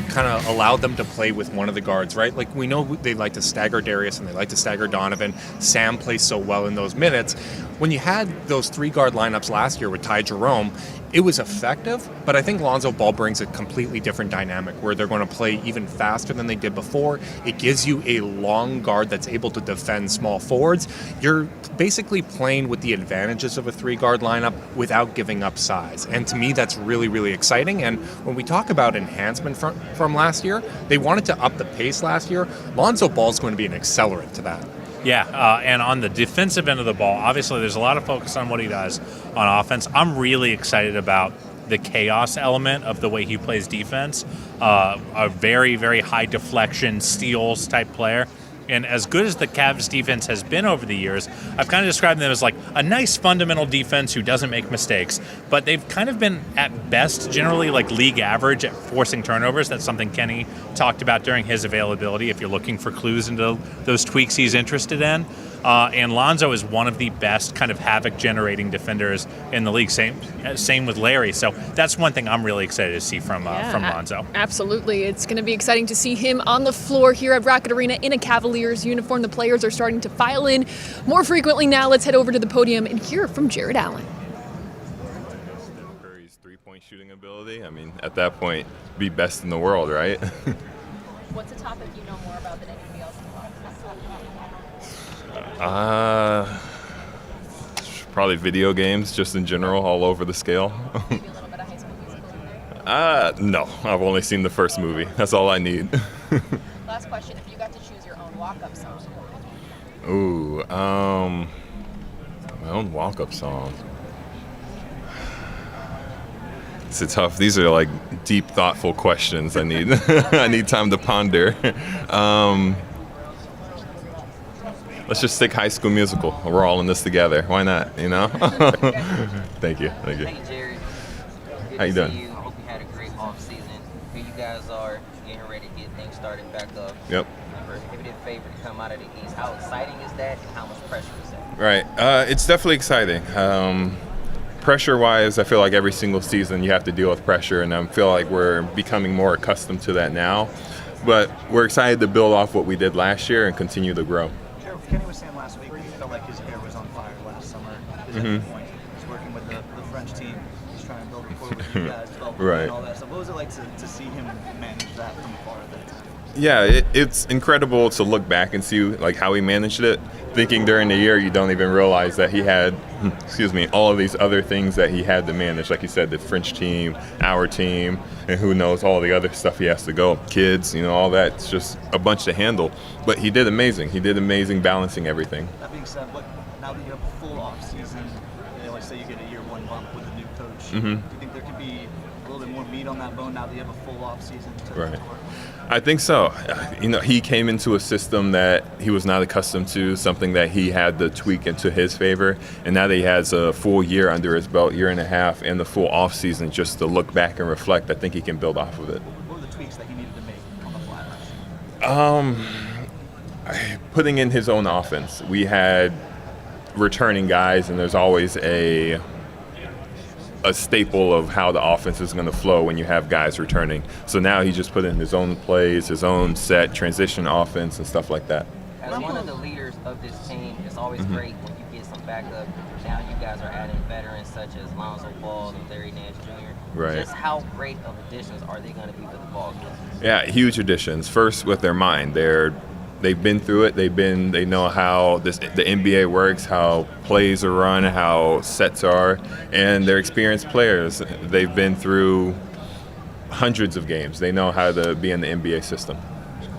kind of allow them to play with one of the guards, right? Like, we know they like to stagger Darius and they like to stagger Donovan. Sam plays so well in those minutes. When you had those 3-guard lineups last year with Ty Jerome, it was effective, but I think Lonzo Ball brings a completely different dynamic where they're going to play even faster than they did before. It gives you a long guard that's able to defend small forwards. You're basically playing with the advantages of a 3-guard lineup without giving up size. And to me, that's really, really exciting. And when we talk about enhancement from last year, they wanted to up the pace last year. Lonzo Ball is going to be an accelerant to that. Yeah, and on the defensive end of the ball, obviously there's a lot of focus on what he does on offense. I'm really excited about the chaos element of the way he plays defense. A very, very high deflection, steals type player. And as good as the Cavs defense has been over the years, I've kind of described them as like a nice fundamental defense who doesn't make mistakes. But they've kind of been, at best, generally like league average at forcing turnovers. That's something Kenny talked about during his availability, if you're looking for clues into those tweaks he's interested in. And Lonzo is one of the best kind of havoc-generating defenders in the league. Same with Larry. So that's one thing I'm really excited to see from Lonzo. Absolutely. It's going to be exciting to see him on the floor here at Rocket Arena in a Cavaliers uniform. The players are starting to file in more frequently now. Let's head over to the podium and hear from Jared Allen. Steph Curry's three-point shooting ability. I mean, at that point, be best in the world, right? What's a topic you know more about than anybody else? Probably video games, just in general, all over the scale. Maybe a little bit of High School Musical? No, I've only seen the first movie. That's all I need. Last question: if you got to choose your own walk-up song, Ooh, my own walk-up song. It's tough. These are like deep, thoughtful questions. I need I need time to ponder. Let's just stick High School Musical. We're all in this together. Why not? You know. Thank you. Thank you. Hey, Jared. Good How you to see doing? you. I hope you had a great off season. Here you guys are getting ready to get things started back up. Yep. Prohibitive favor to come out of the East. How exciting is that, and how much pressure is that? Right. It's definitely exciting. Pressure-wise, I feel like every single season you have to deal with pressure, and I feel like we're becoming more accustomed to that now. But we're excited to build off what we did last year and continue to grow. Kenny was saying last week he felt like his hair was on fire last summer. His point. He's working with the French team. He's trying to build rapport with you guys, develop Right. and all that stuff. What was it like to see him manage that from afar at that time? Yeah, it's incredible to look back and see like how he managed it. Thinking during the year, you don't even realize that he had, all of these other things that he had to manage. Like you said, the French team, our team, and who knows all the other stuff he has to go. Kids, all that. It's just a bunch to handle. But he did amazing. He did amazing balancing everything. That being said, now that you have a full off season, let's say you get a year one bump with a new coach. Do you think there could be a little bit more meat on that bone now that you have a full off season to work? I think so. He came into a system that he was not accustomed to, something that he had to tweak into his favor. And now that he has a full year under his belt, year and a half, and the full off season just to look back and reflect, I think he can build off of it. What were the tweaks that he needed to make on the fly? Putting in his own offense. We had returning guys, and there's always a staple of how the offense is going to flow when you have guys returning. So now he just put in his own plays, his own set, transition offense, and stuff like that. As one of the leaders of this team, it's always great when you get some backup. Now you guys are adding veterans such as Lonzo Ball and Larry Nance Jr. Right. Just how great of additions are they going to be for the ball club? Yeah, huge additions. First, with their mind, they've been through it. They know how the NBA works, how plays are run, how sets are, and they're experienced players. They've been through hundreds of games. They know how to be in the NBA system.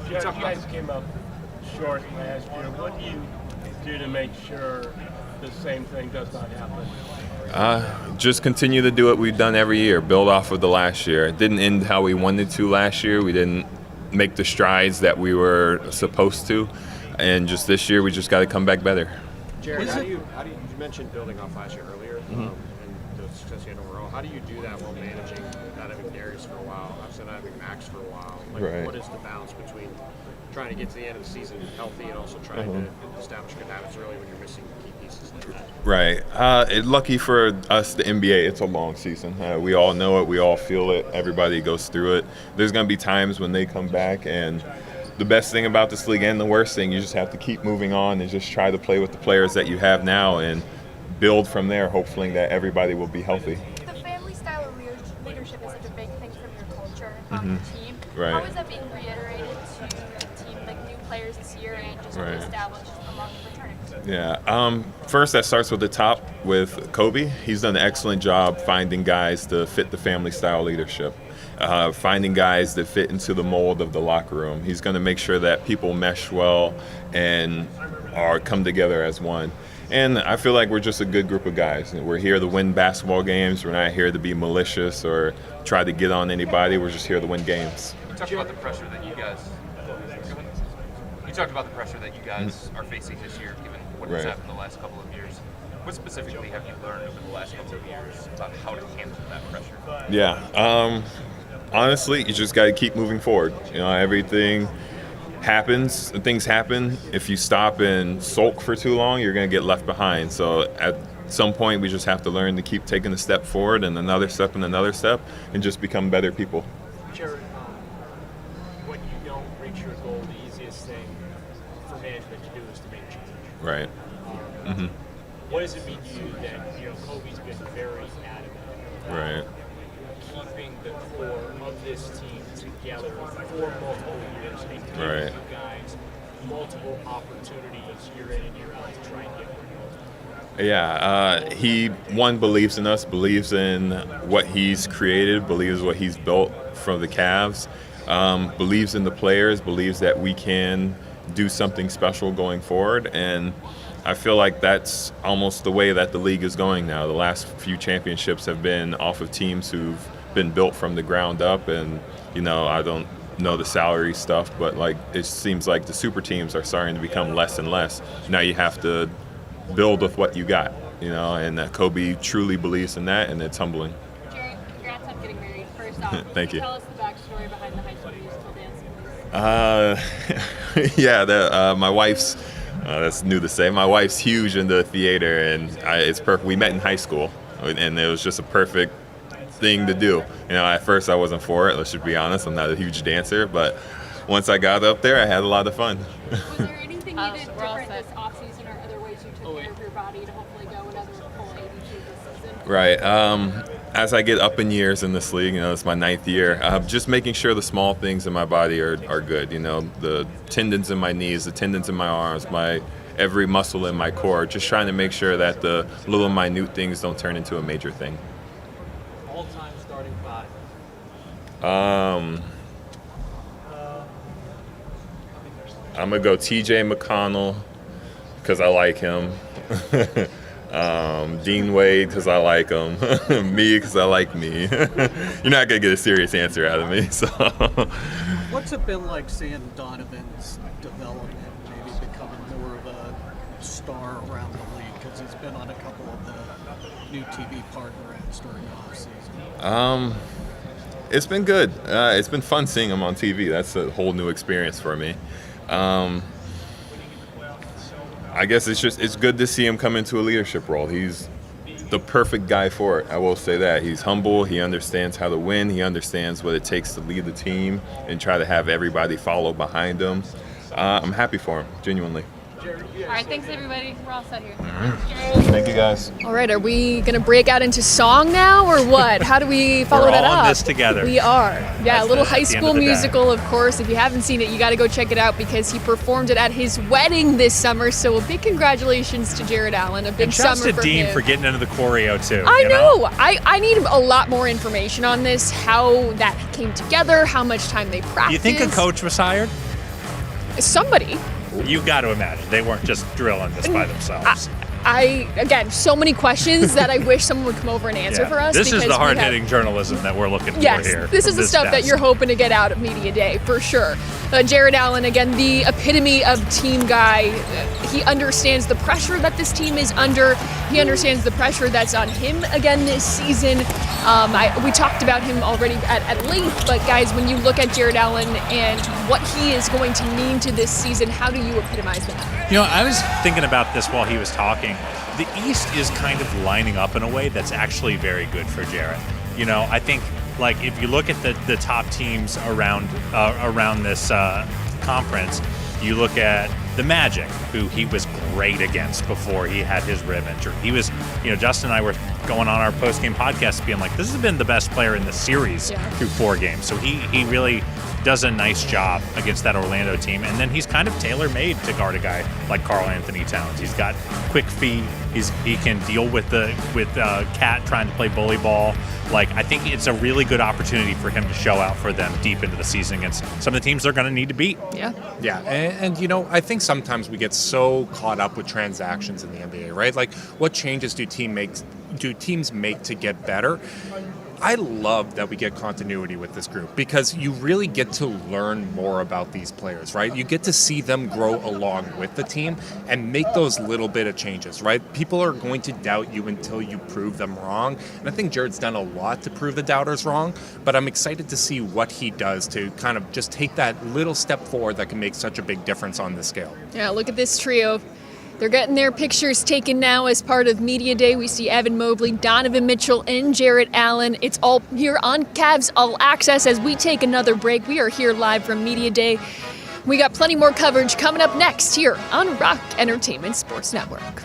You guys came up short last year. What do you do to make sure the same thing does not happen? Just continue to do what we've done every year. Build off of the last year. It didn't end how we wanted to last year. We didn't make the strides that we were supposed to, and just this year we just got to come back better. Jared, how do you mentioned building off last year earlier and the success you had overall. How do you do that while managing not having Darius for a while, obviously not having Max for a while? Right. What is the balance between trying to get to the end of the season healthy and also trying to establish good habits early when you're missing key pieces like that? Right. Lucky for us, the NBA, it's a long season. We all know it. We all feel it. Everybody goes through it. There's going to be times when they come back, and the best thing about this league and the worst thing, you just have to keep moving on and just try to play with the players that you have now and build from there, hopefully that everybody will be healthy. The family style of leadership is such a big thing from your culture on the team. Right. How is that being reiterated to the team, like new players this year and just reestablished among the returning? Yeah. First, that starts with the top with Kobe. He's done an excellent job finding guys to fit the family style leadership. Finding guys that fit into the mold of the locker room. He's going to make sure that people mesh well and are come together as one. And I feel like we're just a good group of guys. We're here to win basketball games. We're not here to be malicious or try to get on anybody. We're just here to win games. You talked about the pressure that you guys. Are facing this year, given what has happened the last couple of years. What specifically have you learned over the last couple of years about how to handle that pressure? Yeah. Honestly, you just got to keep moving forward. You know, everything happens, things happen. If you stop and sulk for too long, you're going to get left behind. So at some point, we just have to learn to keep taking a step forward and another step and another step and just become better people. Jared, when you don't reach your goal, the easiest thing for management to do is to make change. Right. What does it mean to you that, you know, Kobe's been very adamant Right. keeping the core of this team together for multiple years and giving Right. you guys multiple opportunities year in and year out to try and get where you want? Yeah, he believes in us, believes in what he's created, believes what he's built for the Cavs, believes in the players, believes that we can do something special going forward, and I feel like that's almost the way that the league is going now. The last few championships have been off of teams who've been built from the ground up, and you know, I don't know the salary stuff, but like it seems like the super teams are starting to become less and less. Now you have to build with what you got, you know, and Kobe truly believes in that, and it's humbling. Jared, congrats on getting married. First off, Thank you. Tell us the backstory behind the High School Musical dance. Yeah, my wife's, that's new to say, my wife's huge into theater, and it's perfect. We met in high school, and it was just a perfect thing to do. You know, at first I wasn't for it, let's just be honest. I'm not a huge dancer, but once I got up there, I had a lot of fun. Was there anything you did different this offseason or other ways you took care of your body to hopefully go another full 82 this season? Right. As I get up in years in this league, you know, it's my 9th year, just making sure the small things in my body are good. You know, the tendons in my knees, the tendons in my arms, every muscle in my core, just trying to make sure that the little minute things don't turn into a major thing. All-time starting five. I'm going to go TJ McConnell because I like him. Dean Wade because I like him. Me because I like me. You're not going to get a serious answer out of me. So, what's it been like seeing Donovan's development, maybe becoming more of a star around the league? Because he's been on a couple of the new TV partner ads during the offseason. It's been good. It's been fun seeing him on TV. That's a whole new experience for me. I guess it's good to see him come into a leadership role. He's the perfect guy for it. I will say that. He's humble. He understands how to win. He understands what it takes to lead the team and try to have everybody follow behind him. I'm happy for him, genuinely. All right, thanks everybody. We're all set here. Thank you, guys. All right, are we going to break out into song now or what? How do we follow that up? We're all in this together. We are. Yeah, a little High School Musical, day. of course. If you haven't seen it, you got to go check it out because he performed it at his wedding this summer. So a big congratulations to Jared Allen. A big and summer to Dean him. for getting into the choreo, too. I know. I need a lot more information on this, how that came together, how much time they practiced. You think a coach was hired? Somebody. You've got to imagine. They weren't just drilling this by themselves. Again, so many questions that I wish someone would come over and answer for us. This is the because hard-hitting journalism that we're looking for here. Yes, this is the stuff that you're hoping to get out of Media Day, for sure. Jared Allen, again, the epitome of team guy. He understands the pressure that this team is under. He understands the pressure that's on him again this season. We talked about him already at length, but guys, when you look at Jared Allen and what he is going to mean to this season, how do you epitomize that? You know, I was thinking about this while he was talking. The East is kind of lining up in a way that's actually very good for Jared. You know, I think, like, if you look at the top teams around this conference, you look at the Magic, who he was great against before he had his rib injury. He was, you know, Justin and I were going on our post-game podcast being like, this has been the best player in the series through 4 games. So he really does a nice job against that Orlando team. And then he's kind of tailor-made to guard a guy like Karl Anthony Towns. He's got quick feet. He can deal with Cat trying to play bully ball. Like, I think it's a really good opportunity for him to show out for them deep into the season against some of the teams they're going to need to beat. Yeah. Yeah, and you know, I think sometimes we get so caught up with transactions in the NBA, right? Like, what changes do teams make to get better? I love that we get continuity with this group because you really get to learn more about these players, right? You get to see them grow along with the team and make those little bit of changes, right? People are going to doubt you until you prove them wrong. And I think Jared's done a lot to prove the doubters wrong, but I'm excited to see what he does to kind of just take that little step forward that can make such a big difference on the scale. Yeah, look at this trio. They're getting their pictures taken now as part of Media Day. We see Evan Mobley, Donovan Mitchell, and Jarrett Allen. It's all here on Cavs All-Access as we take another break. We are here live from Media Day. We got plenty more coverage coming up next here on Rock Entertainment Sports Network.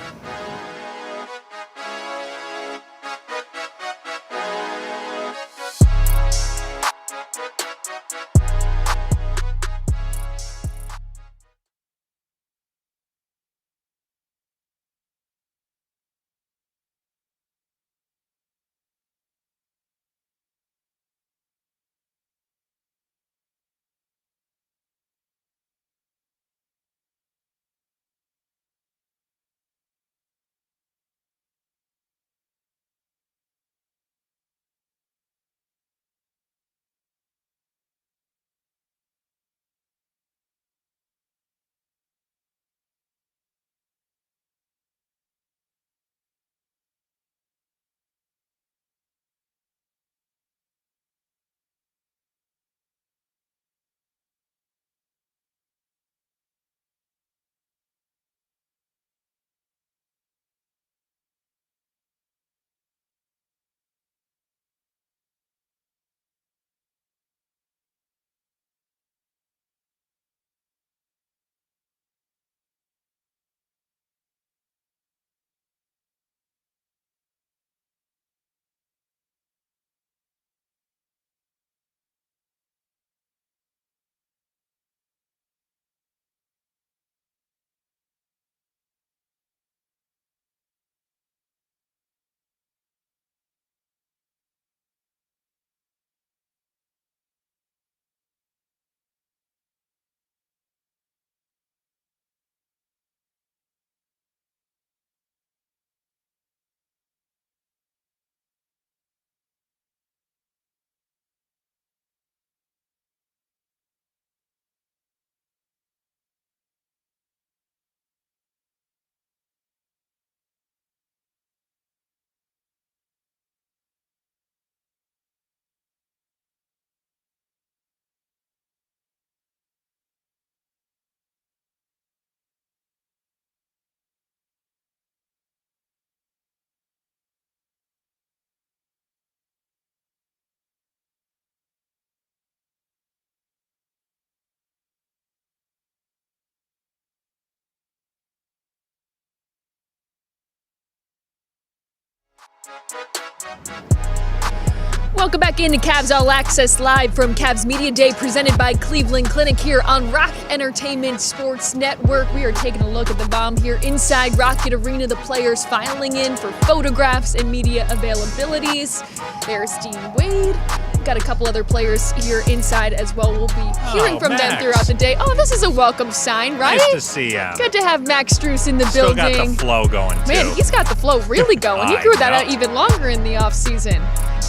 Welcome back into Cavs All-Access live from Cavs Media Day presented by Cleveland Clinic here on Rock Entertainment Sports Network. We are taking a look at the bomb here inside Rocket Arena. The players filing in for photographs and media availabilities. There's Dean Wade. We've got a couple other players here inside as well. We'll be hearing from them throughout the day. Oh, this is a welcome sign, right? Nice to see ya. Good to have Max Strus in the Still building. got the flow going, too. Man, he's got the flow really going. He I grew that know. out even longer in the offseason.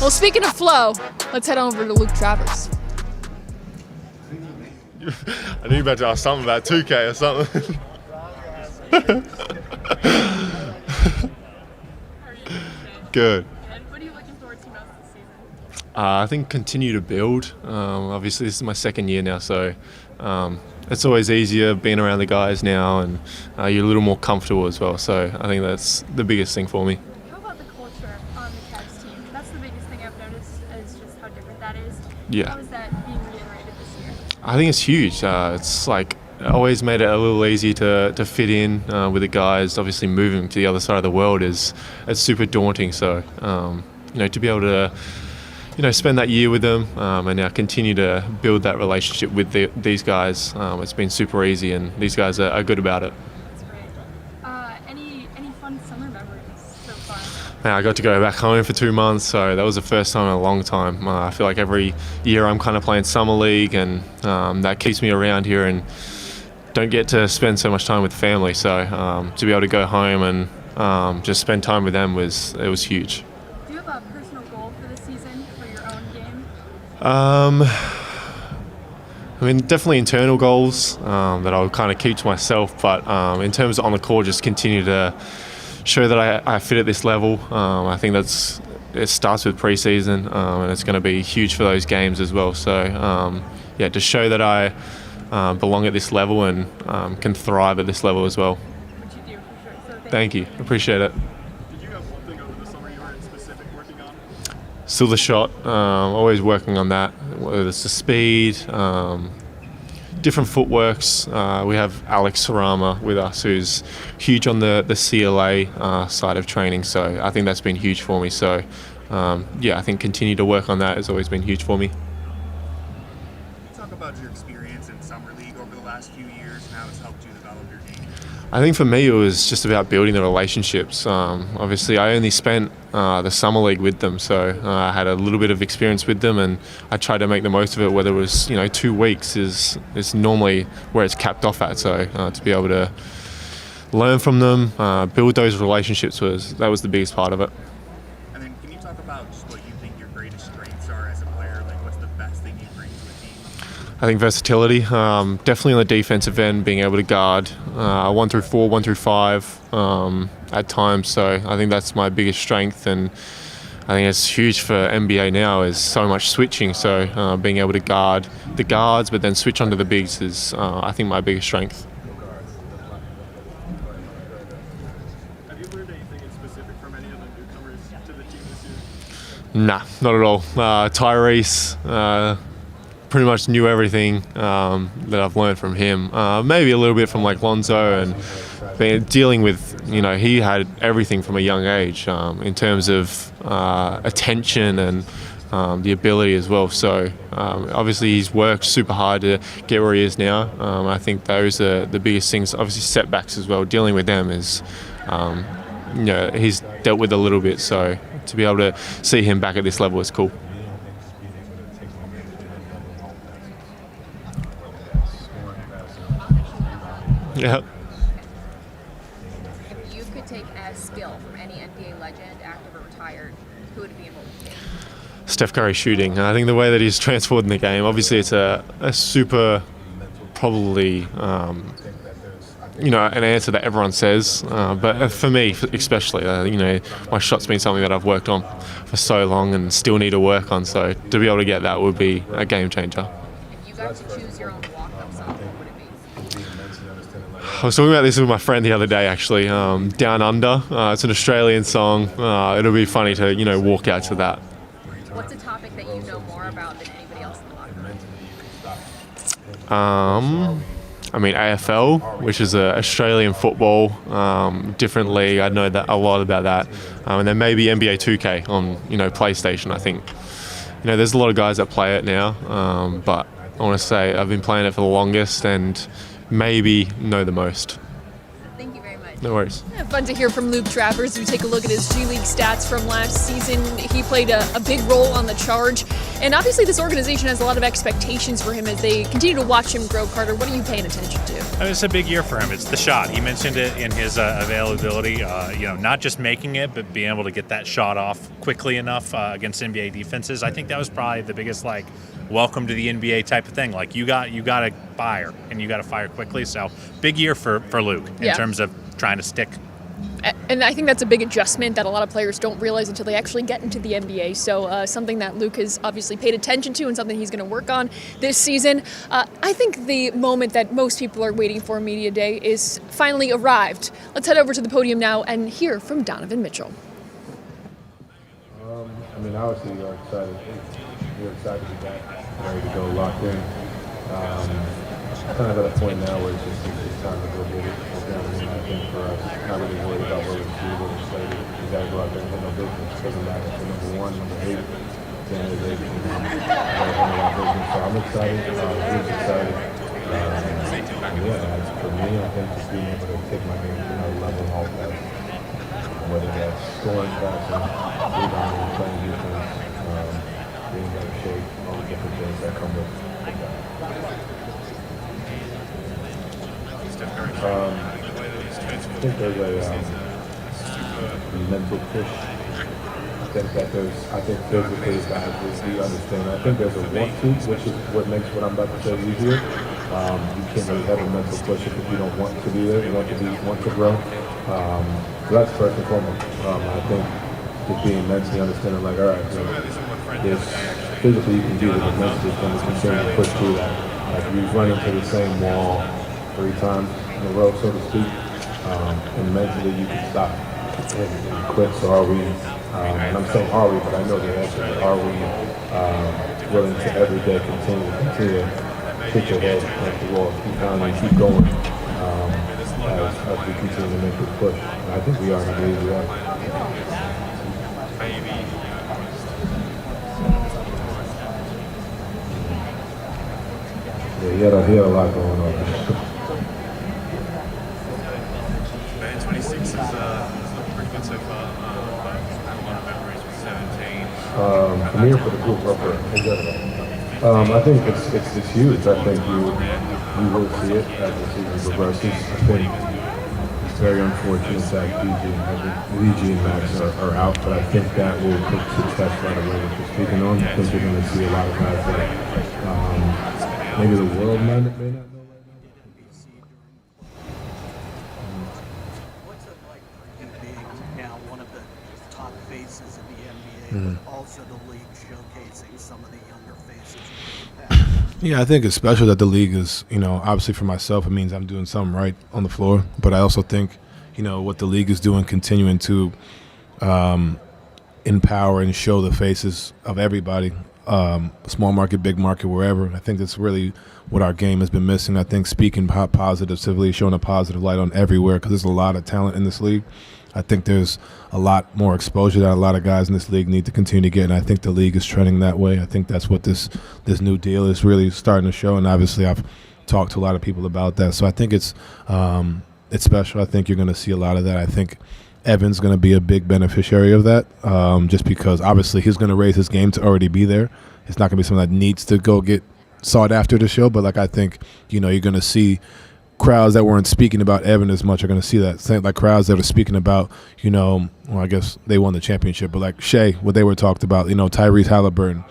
Well, speaking of flow, let's head over to Luke Travers. I knew you better ask something about 2K or something. Good. What are you looking forward to most this season? I think continue to build. Obviously, this is my second year now, so it's always easier being around the guys now, and you're a little more comfortable as well. So I think that's the biggest thing for me. How about the culture on the Cavs team? That's the biggest thing I've noticed is just how different that is. Yeah. How is that being reiterated this year? I think it's huge. It's like always made it a little easy to fit in with the guys. Obviously, moving to the other side of the world it's super daunting. So to be able to spend that year with them and now continue to build that relationship with these guys. It's been super easy, and these guys are good about it. Any fun summer memories so far? I got to go back home for 2 months, so that was the first time in a long time. I feel like every year I'm kind of playing summer league, and that keeps me around here and don't get to spend so much time with family. So to be able to go home and just spend time with them was huge. Do you have a personal goal for this season for your own game? I mean, definitely internal goals that I'll kind of keep to myself, but in terms of on the court, just continue to show that I fit at this level. I think it starts with preseason, and it's going to be huge for those games as well. So to show that I belong at this level and can thrive at this level as well. Which you do, for sure. So Thank you. Appreciate it. Did you have one thing over the summer you were in specific working on? Still the shot, always working on that, whether it's the speed, different footworks. We have Alex Sarama with us, who's huge on the CLA side of training, so I think that's been huge for me. So I think continue to work on that has always been huge for me. Talk about your experience in summer league over the last few years and how it's helped you develop your game. I think for me it was just about building the relationships. Obviously I only spent the summer league with them, so I had a little bit of experience with them, and I tried to make the most of it. Whether it was 2 weeks is normally where it's capped off at. So to be able to learn from them, build those relationships was the biggest part of it. And then can you talk about just what you think your greatest strengths are as a player? Like what's the best thing you bring to a team? I think versatility, definitely on the defensive end, being able to guard 1 through 4, 1 through 5 at times. So I think that's my biggest strength, and I think it's huge for NBA now is so much switching. So being able to guard the guards but then switch onto the bigs is I think my biggest strength. Have you learned anything in specific from any of the newcomers to the team this year? Nah, not at all. Tyrese pretty much knew everything that I've learned from him. Maybe a little bit from like Lonzo, and dealing with, he had everything from a young age in terms of attention and the ability as well. So obviously he's worked super hard to get where he is now. I think those are the biggest things. Obviously setbacks as well. Dealing with them is, he's dealt with a little bit. So to be able to see him back at this level is cool. Yeah. If you could take a skill from any NBA legend, active or retired, who would it be and what would you take? Steph Curry shooting. I think the way that he's transformed in the game, obviously it's a super, probably, an answer that everyone says. But for me, especially, my shot's been something that I've worked on for so long and still need to work on. So to be able to get that would be a game changer. If you got to choose your own walk-up song, what would it be? I was talking about this with my friend the other day, actually. Down Under. It's an Australian song. It'll be funny to, walk out to that. What's a topic that you know more about than anybody else in the locker room? AFL, which is Australian football, different league. I know that a lot about that. And then maybe NBA 2K on, PlayStation, I think. There's a lot of guys that play it now, but I want to say I've been playing it for the longest and maybe know the most. Thank you very much. No worries. Yeah, fun to hear from Luke Travers. We take a look at his G League stats from last season. He played a big role on the charge. And obviously this organization has a lot of expectations for him as they continue to watch him grow. Carter, what are you paying attention to? It's a big year for him. It's the shot. He mentioned it in his availability. Not just making it, but being able to get that shot off quickly enough against NBA defenses. I think that was probably the biggest, welcome to the NBA type of thing. You got to fire, and you got to fire quickly. So big year for Luke in terms of trying to stick. And I think that's a big adjustment that a lot of players don't realize until they actually get into the NBA. So something that Luke has obviously paid attention to and something he's going to work on this season. I think the moment that most people are waiting for Media Day is finally arrived. Let's head over to the podium now and hear from Donovan Mitchell. Obviously we're excited. We're excited to be back, ready to go, locked in. Kind of at a point now where it's time to go get it. I think for us, not really worried about what we do, what we say. We got to go out there and hit no business. It doesn't matter if we're number 1, number 8, organization, one of our business. So I'm excited. He's excited. Yeah, for me, I think just being able to take my game to another level in all facets, whether that's scoring, passing, rebounding, playing defense, being in better shape, all the different things that come with that. I think there's a mental push. I think physically guys we understand. I think there's a want to, which is what makes what I'm about to say easier. You can't really have a mental push if you don't want to be there, you want to grow. So that's first and foremost. I think just being mentally understanding, like, all right, there's physically you can do it, but mentally going to continue to push through that. Like you run into the same wall 3 times in a row, so to speak, and mentally you can stop and quit. So are we? And I'm saying are we, but I know the answer. But are we willing to every day continue to hit your head at the wall, keep pounding, keep going as we continue to make this push? And I think we are. I believe we are. Yeah, he had a lot going on. Man, 26 is looking pretty good so far. But had a lot of memories with 17. I'm here for the group in general. I think it's huge. I think you will see it as the season progresses. I think it's very unfortunate that DG and Max are out, but I think that will put to test right away what you're speaking on. I think you're going to see a lot of guys that maybe the world may not know right now. What's it like for you being now one of the top faces in the NBA, but also the league showcasing some of the younger faces? Yeah, I think it's special that the league is, obviously for myself, it means I'm doing something right on the floor. But I also think, what the league is doing, continuing to empower and show the faces of everybody, small market, big market, wherever. I think that's really what our game has been missing. I think speaking positively, showing a positive light on everywhere, because there's a lot of talent in this league. I think there's a lot more exposure that a lot of guys in this league need to continue to get, and I think the league is trending that way. I think that's what this new deal is really starting to show, and obviously I've talked to a lot of people about that. So I think it's special. I think you're going to see a lot of that. I think Evan's going to be a big beneficiary of that, just because obviously he's going to raise his game to already be there. It's not going to be something that needs to go get sought after the show, but I think you're going to see crowds that weren't speaking about Evan as much are going to see that. Same like crowds that are speaking about, well, I guess they won the championship, but like Shea, what they were talked about, Tyrese Halliburton,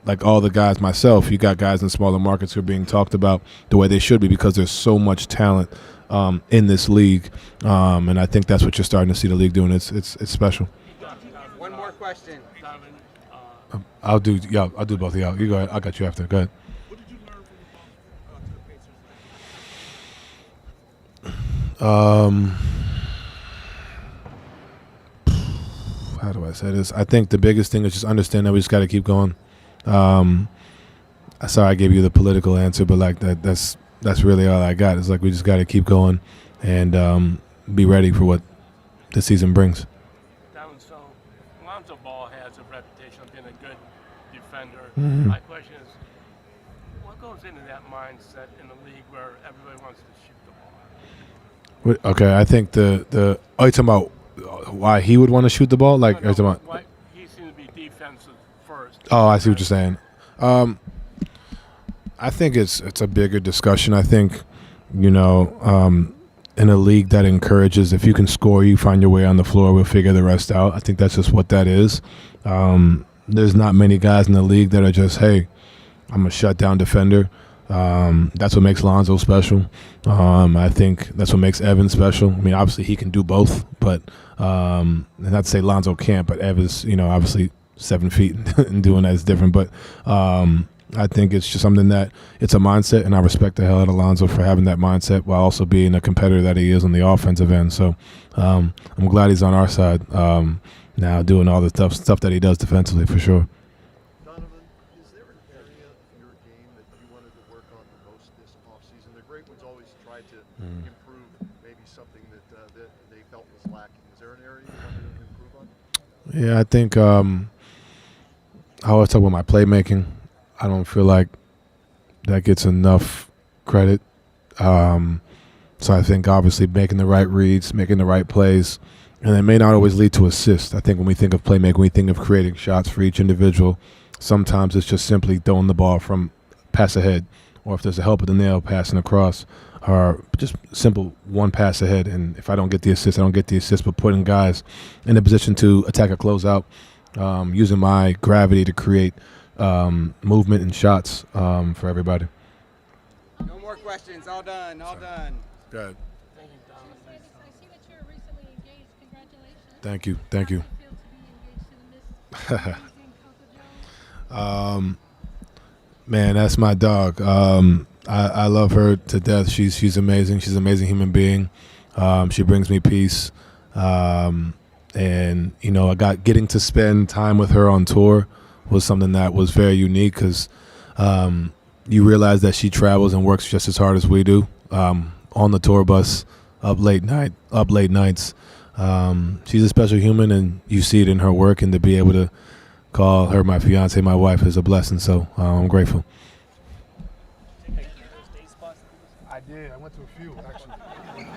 like all the guys, myself, you got guys in smaller markets who are being talked about the way they should be, because there's so much talent in this league, and I think that's what you're starting to see the league doing. It's special. One more question. I'll do both of y'all. You go ahead. I got you after. Go ahead. How do I say this? I think the biggest thing is just understand that we just got to keep going. Sorry I gave you the political answer, but that's really all I got. It's like we just got to keep going and be ready for what the season brings. So Lonzo Ball has a reputation of being a good defender. Mm-hmm. My question is, what goes into that mindset in the league where everybody wants to shoot the ball? Okay, I think the are you talking about why he would want to shoot the ball? Like, no, about, why he seems to be defensive first. Oh, I see what you're saying. I think it's a bigger discussion. I think, in a league that encourages, if you can score, you find your way on the floor, we'll figure the rest out. I think that's just what that is. There's not many guys in the league that are just, hey, I'm a shutdown defender. That's what makes Lonzo special. I think that's what makes Evan special. I mean, obviously he can do both, but not to say Lonzo can't, but Evan's, obviously 7 feet and doing that is different. But I think it's just something that it's a mindset, and I respect the hell out of Lonzo for having that mindset while also being a competitor that he is on the offensive end. So I'm glad he's on our side now, doing all the stuff that he does defensively for sure. Yeah, I think I always talk about my playmaking. I don't feel like that gets enough credit. So I think obviously making the right reads, making the right plays, and it may not always lead to assists. I think when we think of playmaking, we think of creating shots for each individual. Sometimes it's just simply throwing the ball from pass ahead, or if there's a help at the nail, passing across, or just simple one pass ahead. And if I don't get the assist, I don't get the assist, but putting guys in a position to attack a closeout, using my gravity to create movement and shots for everybody. No more questions. All done. All done. Good. Thank you. Thank you. Man, that's my dog. I love her to death. She's amazing. She's an amazing human being. She brings me peace. And getting to spend time with her on tour was something that was very unique because you realize that she travels and works just as hard as we do. On the tour bus, up late nights. She's a special human, and you see it in her work, and to be able to call her my fiance, my wife, is a blessing. So I'm grateful. I did. I went to a few, actually.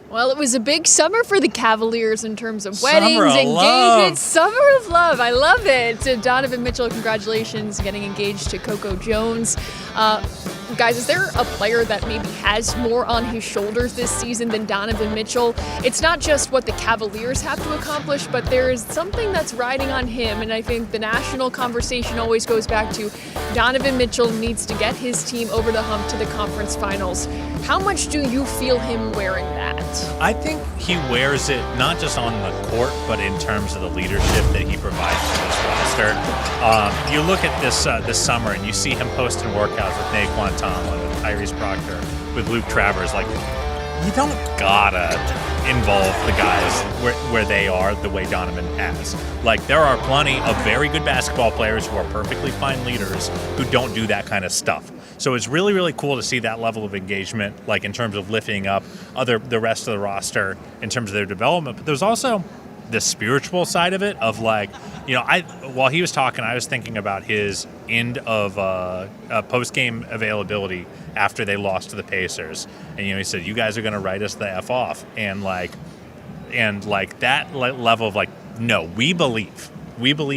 Well, it was a big summer for the Cavaliers in terms of Summer weddings, of engagements, love. summer of love. I love it. To Donovan Mitchell, congratulations, getting engaged to Coco Jones. Guys, is there a player that maybe has more on his shoulders this season than Donovan Mitchell? It's not just what the Cavaliers have to accomplish, but there is something that's riding on him, and I think the national conversation always goes back to Donovan Mitchell needs to get his team over the hump to the conference finals. How much do you feel him wearing that? I think he wears it not just on the court, but in terms of the leadership that he provides to this roster. You look at this summer and you see him posting workouts with Naquan Tomlin, with Tyrese Proctor, with Luke Travers. Like, you don't gotta involve the guys where they are the way Donovan has. Like, there are plenty of very good basketball players who are perfectly fine leaders who don't do that kind of stuff. So it's really, really cool to see that level of engagement, like in terms of lifting up the rest of the roster in terms of their development. But there's also the spiritual side of it, of like, while he was talking, I was thinking about his end of post-game availability after they lost to the Pacers. And, he said, you guys are going to write us the F off. And that level of like, no, we believe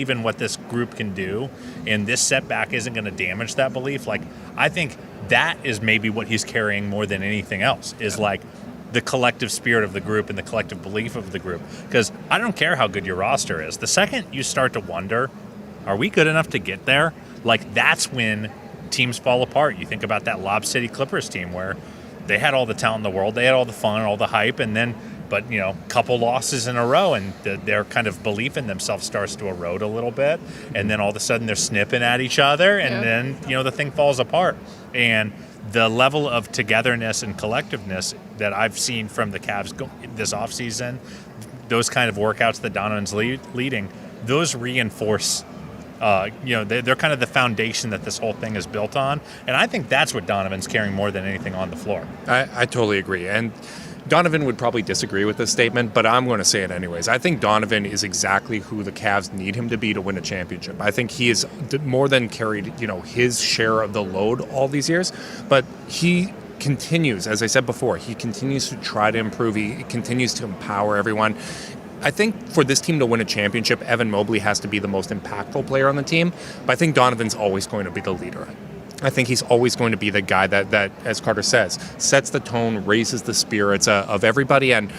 in what this group can do, and this setback isn't going to damage that belief. Like, I think that is maybe what he's carrying more than anything else, is like the collective spirit of the group and the collective belief of the group. Because I don't care how good your roster is. The second you start to wonder, are we good enough to get there? Like, that's when teams fall apart. You think about that Lob City Clippers team where they had all the talent in the world, they had all the fun, all the hype, and then couple losses in a row, and their kind of belief in themselves starts to erode a little bit, and then all of a sudden they're snipping at each other, and then the thing falls apart. And the level of togetherness and collectiveness that I've seen from the Cavs this offseason, those kind of workouts that Donovan's leading, those reinforce they're kind of the foundation that this whole thing is built on, and I think that's what Donovan's carrying more than anything on the floor. I totally agree, and Donovan would probably disagree with this statement, but I'm going to say it anyways. I think Donovan is exactly who the Cavs need him to be to win a championship. I think he has more than carried, his share of the load all these years, but he continues, as I said before, he continues to try to improve. He continues to empower everyone. I think for this team to win a championship, Evan Mobley has to be the most impactful player on the team, but I think Donovan's always going to be the leader. I think he's always going to be the guy that, as Carter says, sets the tone, raises the spirits of everybody. And,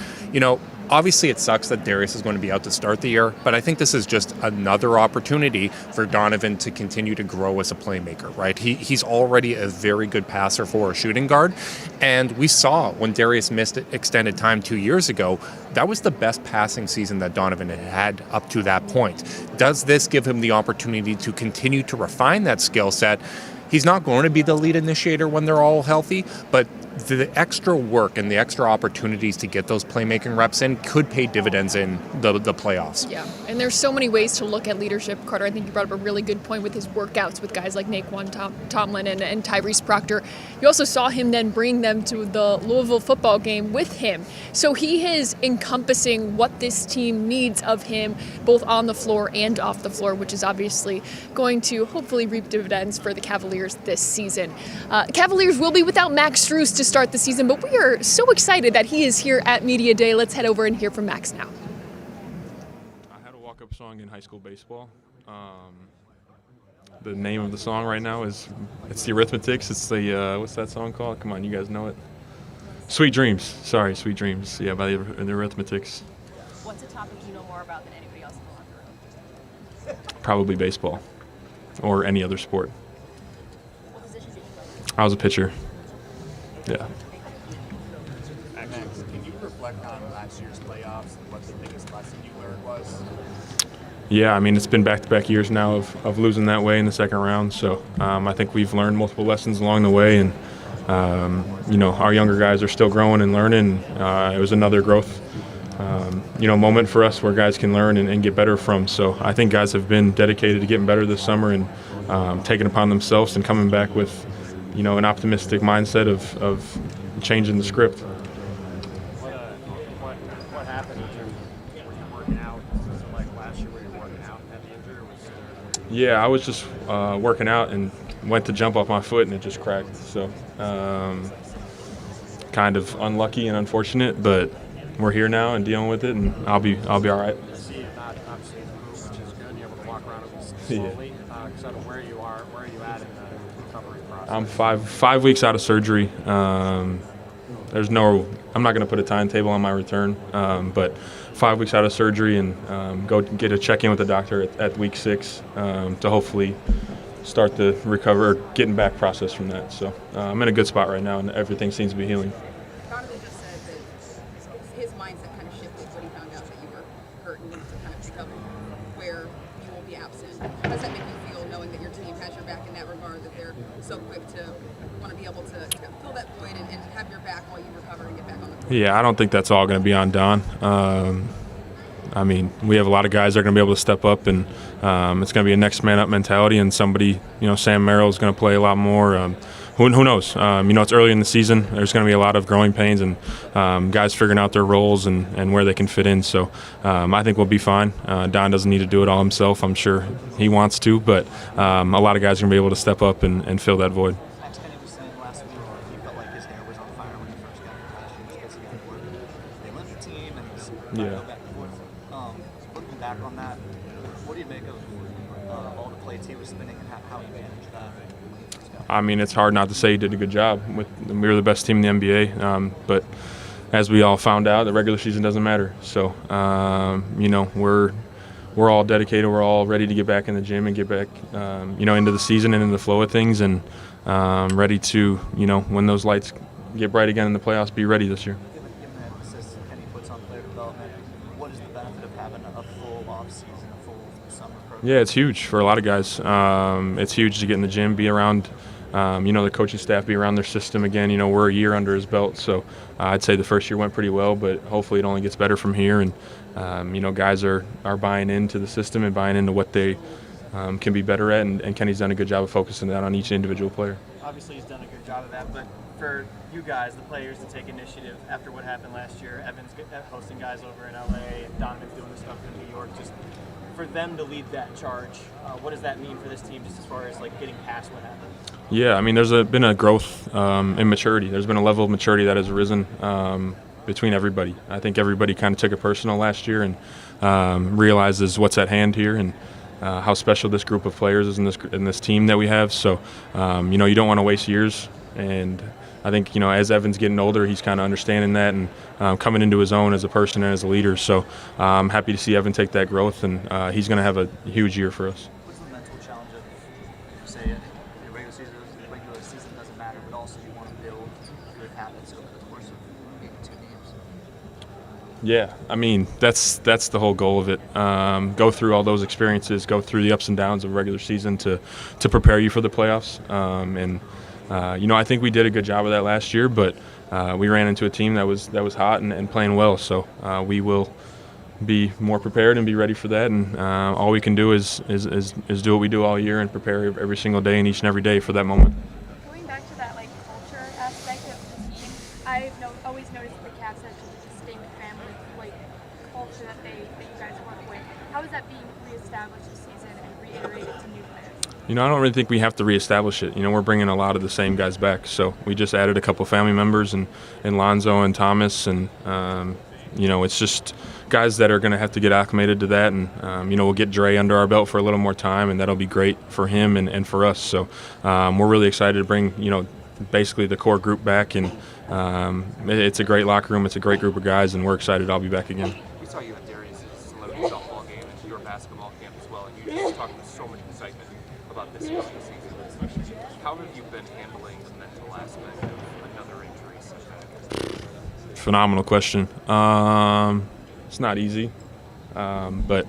obviously it sucks that Darius is going to be out to start the year, but I think this is just another opportunity for Donovan to continue to grow as a playmaker, right? He's already a very good passer for a shooting guard. And we saw when Darius missed extended time 2 years ago, that was the best passing season that Donovan had up to that point. Does this give him the opportunity to continue to refine that skill set? He's not going to be the lead initiator when they're all healthy, but the extra work and the extra opportunities to get those playmaking reps in could pay dividends in the playoffs. Yeah, and there's so many ways to look at leadership. Carter, I think you brought up a really good point with his workouts with guys like Naquan Tomlin and Tyrese Proctor. You also saw him then bring them to the Louisville football game with him. So he is encompassing what this team needs of him, both on the floor and off the floor, which is obviously going to hopefully reap dividends for the Cavaliers this season. Cavaliers will be without Max Strus to start the season, but we are so excited that he is here at Media Day. Let's head over and hear from Max now. I had a walk-up song in high school baseball. The name of the song right now it's the Arithmetics. It's the, what's that song called? Come on, you guys know it. Sweet Dreams. Sorry, Sweet Dreams. Yeah, by the Arithmetics. What's a topic you know more about than anybody else in the locker room? Probably baseball or any other sport. What position did you play? I was a pitcher. Yeah. Max, can you reflect on last year's playoffs and what the biggest lesson you learned was? Yeah, I mean, it's been back-to-back years now of losing that way in the second round. So I think we've learned multiple lessons along the way. And, our younger guys are still growing and learning. It was another growth, moment for us where guys can learn and get better from. So I think guys have been dedicated to getting better this summer and taking it upon themselves and coming back with, an optimistic mindset of changing the script. What happened? Were you working out? Was it like last year where you were working out and had the injury? Yeah, I was just working out and went to jump off my foot and it just cracked. So kind of unlucky and unfortunate, but we're here now and dealing with it, and I'll be all right. See it not obviously in the move, which is good. You're able to walk around slowly. So where are you at in the recovery process? I'm five weeks out of surgery. I'm not going to put a timetable on my return, but 5 weeks out of surgery and go get a check-in with the doctor at week 6 to hopefully start the getting back process from that. So I'm in a good spot right now, and everything seems to be healing. Donovan just said that his mindset kind of shifted when he found out that you were hurt and needed to kind of pick up where you will be absent. How does that make you feel, knowing that your team has your back in that regard, that they're so quick to want to be able to fill that void and have your back while you recover and get back on the court? Yeah, I don't think that's all going to be on Don. I mean, we have a lot of guys that are going to be able to step up, and it's going to be a next man up mentality, and somebody, Sam Merrill is going to play a lot more. Who knows? It's early in the season. There's going to be a lot of growing pains and guys figuring out their roles and where they can fit in. So I think we'll be fine. Don doesn't need to do it all himself. I'm sure he wants to, but a lot of guys are going to be able to step up and fill that void. Kenny was saying last week he felt like his hair was on fire when he first got here last year because he had worked the Olympic team and was Yeah. back and forth. Looking back on that, what do you make of all the plates he was spinning and how he managed that when he first got here? I mean, it's hard not to say he did a good job. We were the best team in the NBA, but as we all found out, the regular season doesn't matter. So, we're all dedicated. We're all ready to get back in the gym and get back, into the season and in the flow of things, and ready to, when those lights get bright again in the playoffs, be ready this year. Given the emphasis Kenny puts on player development, what is the benefit of having a full off-season, a full summer program? Yeah, it's huge for a lot of guys. It's huge to get in the gym, be around, the coaching staff, be around their system again. We're a year under his belt, so I'd say the first year went pretty well, but hopefully it only gets better from here. And, guys are buying into the system and buying into what they can be better at, and Kenny's done a good job of focusing that on each individual player. Obviously he's done a good job of that, but for you guys, the players, to take initiative after what happened last year, Evan's hosting guys over in LA and Donovan's doing the stuff in New York, just for them to lead that charge, what does that mean for this team just as far as like getting past what happened? Yeah, I mean, there's been a growth in maturity. There's been a level of maturity that has arisen between everybody. I think everybody kind of took it personal last year and realizes what's at hand here and how special this group of players is in this team that we have. So, you don't want to waste years. And I think, as Evan's getting older, he's kind of understanding that and coming into his own as a person and as a leader. So I'm happy to see Evan take that growth, and he's going to have a huge year for us. What's the mental challenge of, say, the regular season doesn't matter, but also you want to build good habits over the course of 82 games? Yeah, I mean, that's the whole goal of it. Go through all those experiences, go through the ups and downs of regular season to prepare you for the playoffs. And I think we did a good job of that last year, but we ran into a team that was hot and playing well. So we will be more prepared and be ready for that. And all we can do is do what we do all year and prepare every single day and each and every day for that moment. Going back to that culture aspect of the team, I've always noticed the Cavs have such a distinct family culture that you guys work with. How is that being reestablished this season and reiterated to new players? I don't really think we have to reestablish it. We're bringing a lot of the same guys back. So we just added a couple family members and Lonzo and Thomas, and it's just guys that are going to have to get acclimated to that. And we'll get Dre under our belt for a little more time, and that'll be great for him and for us. So we're really excited to bring basically the core group back, and it's a great locker room. It's a great group of guys, and we're excited I'll be back again. We saw you at Darius' celebrity softball game and your basketball camp as well, and you just talked with so much excitement about this year's season. How have you been handling the mental aspect of another injury setback? Phenomenal question. It's not easy, but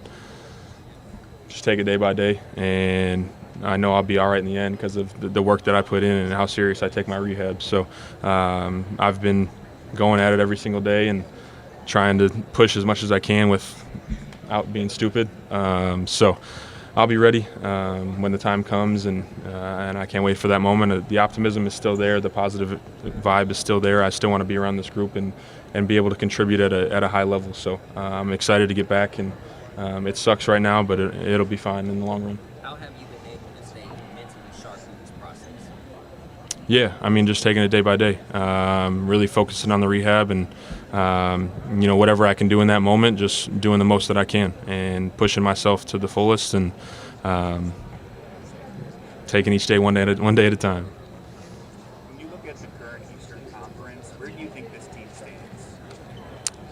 just take it day by day, and I know I'll be all right in the end because of the work that I put in and how serious I take my rehab. So I've been going at it every single day and trying to push as much as I can without being stupid. So I'll be ready when the time comes, and I can't wait for that moment. The optimism is still there. The positive vibe is still there. I still want to be around this group and be able to contribute at a high level. So I'm excited to get back, and it sucks right now, but it'll be fine in the long run. How have you been able to stay mentally sharp in this process? Yeah, just taking it day by day, really focusing on the rehab, and whatever I can do in that moment, just doing the most that I can and pushing myself to the fullest, and taking each day one day at a time. When you look at the current Eastern Conference, where do you think this team stands?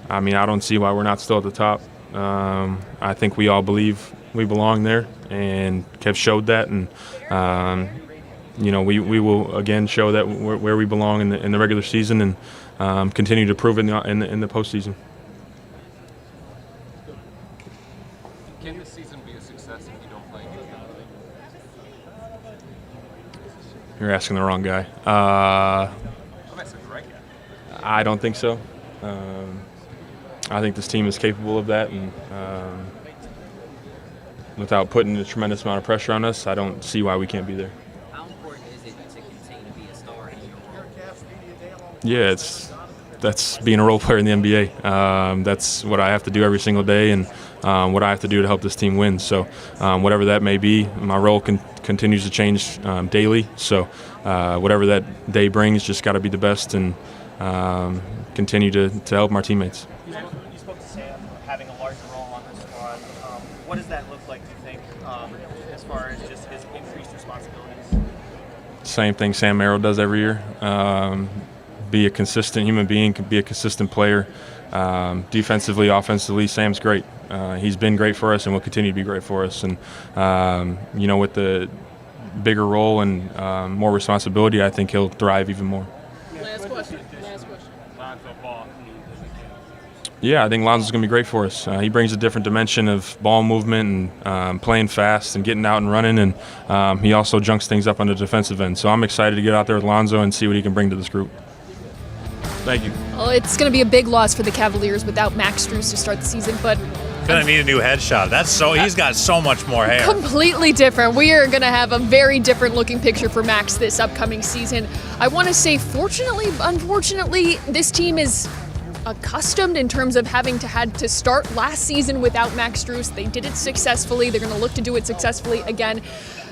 I don't see why we're not still at the top. I think we all believe we belong there, and have showed that, and we will again show that where we belong in the regular season, and continue to prove it in the postseason. Can this season be a success if you don't play again? You're asking the wrong guy. I'm asking the right guy. I don't think so. I think this team is capable of that, and without putting a tremendous amount of pressure on us, I don't see why we can't be there. How important is it to continue to be a star in your role? Yeah, that's being a role player in the NBA. That's what I have to do every single day, and what I have to do to help this team win. So whatever that may be, my role continues to change daily. So whatever that day brings, just got to be the best, and continue to help my teammates. You spoke to Sam having a larger role on this squad. What does that look like, do you think, as far as just his increased responsibilities? Same thing Sam Merrill does every year. Be a consistent human being, be a consistent player. Defensively, offensively, Sam's great. He's been great for us and will continue to be great for us. And, with the bigger role and more responsibility, I think he'll thrive even more. Last question. Lonzo Ball. Yeah, I think Lonzo's going to be great for us. He brings a different dimension of ball movement and playing fast and getting out and running, and he also junks things up on the defensive end. So I'm excited to get out there with Lonzo and see what he can bring to this group. Thank you. Well, it's going to be a big loss for the Cavaliers without Max Strus to start the season, but Gonna need a new headshot. He's got so much more hair. completely different. We are going to have a very different looking picture for Max this upcoming season. I want to say, fortunately, unfortunately, this team is accustomed in terms of having had to start last season without Max Strus. They did it successfully. They're going to look to do it successfully again.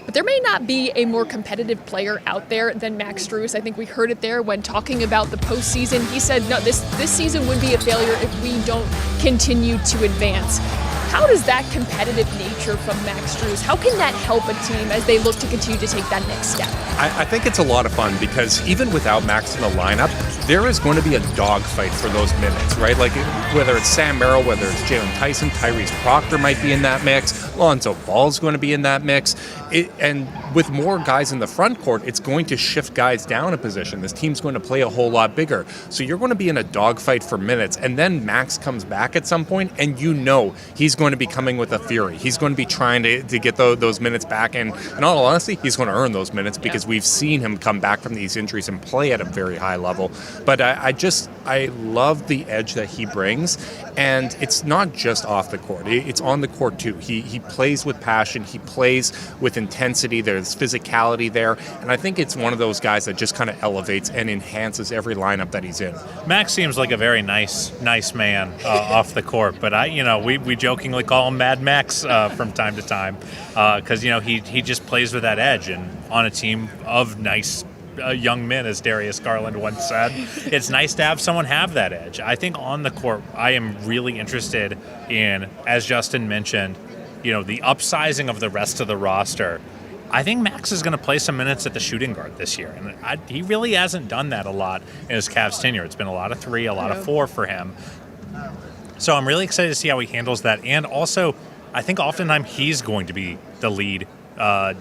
But there may not be a more competitive player out there than Max Strus. I think we heard it there when talking about the postseason. He said, no, this season would be a failure if we don't continue to advance. How does that competitive nature from Max Strus, how can that help a team as they look to continue to take that next step? I think it's a lot of fun because even without Max in the lineup, there is going to be a dogfight for those minutes, right? Like whether it's Sam Merrill, whether it's Jaylen Tyson, Tyrese Proctor might be in that mix, Lonzo Ball is going to be in that mix. and with more guys in the front court, it's going to shift guys down a position. This team's going to play a whole lot bigger. So you're going to be in a dogfight for minutes, and then Max comes back at some point, and you know he's going to be coming with a fury. He's going to be trying to get those minutes back, and in all honesty, he's going to earn those minutes because we've seen him come back from these injuries and play at a very high level. But I love the edge that he brings, and it's not just off the court. It's on the court too. He plays with passion. He plays with intensity. There's physicality there, and I think it's one of those guys that just kind of elevates and enhances every lineup that he's in. Max seems like a very nice man off the court, but we jokingly call him Mad Max from time to time because he just plays with that edge, and on a team of nice young men, as Darius Garland once said, it's nice to have someone have that edge. I think on the court, I am really interested in, as Justin mentioned, the upsizing of the rest of the roster. I think Max is going to play some minutes at the shooting guard this year, and he really hasn't done that a lot in his Cavs tenure. It's been a lot of 3, a lot of 4 for him. So I'm really excited to see how he handles that, and also I think oftentimes he's going to be the lead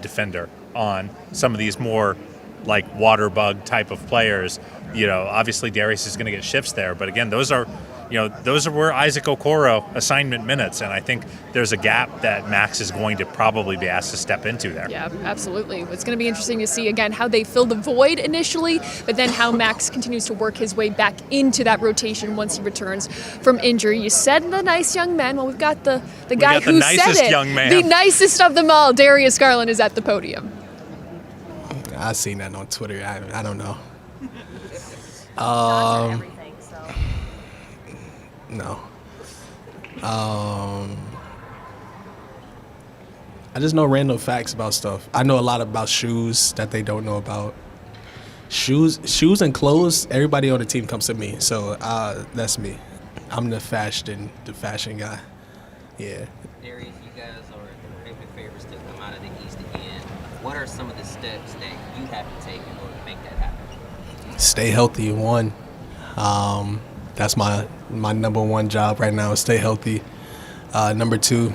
defender on some of these more like water bug type of players. Obviously Darius is going to get shifts there, but again, those are where Isaac Okoro assignment minutes, and I think there's a gap that Max is going to probably be asked to step into there. Yeah, absolutely. It's going to be interesting to see, again, how they fill the void initially, but then how Max continues to work his way back into that rotation once he returns from injury. You said the nice young man. Well, we've got the guy who said it. Young man. The nicest of them all, Darius Garland, is at the podium. I seen that on Twitter. I don't know. No. I just know random facts about stuff. I know a lot about shoes that they don't know about. Shoes and clothes, everybody on the team comes to me. So that's me. I'm the fashion guy. Yeah. Darius, you guys are heavy favorites to come out of the East again. What are some of the steps that you have to take in order to make that happen? Stay healthy, one. That's my number one job right now, is stay healthy. Number 2,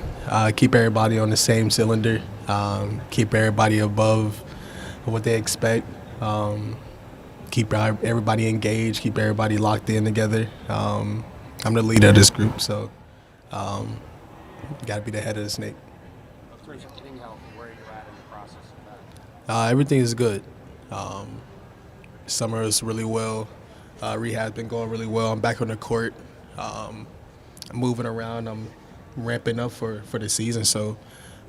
keep everybody on the same cylinder. Keep everybody above what they expect. Keep everybody engaged. Keep everybody locked in together. I'm the leader of this group, so got to be the head of the snake. Everything is good. Summer is really well. Rehab's been going really well. I'm back on the court. I'm moving around. I'm ramping up for the season. So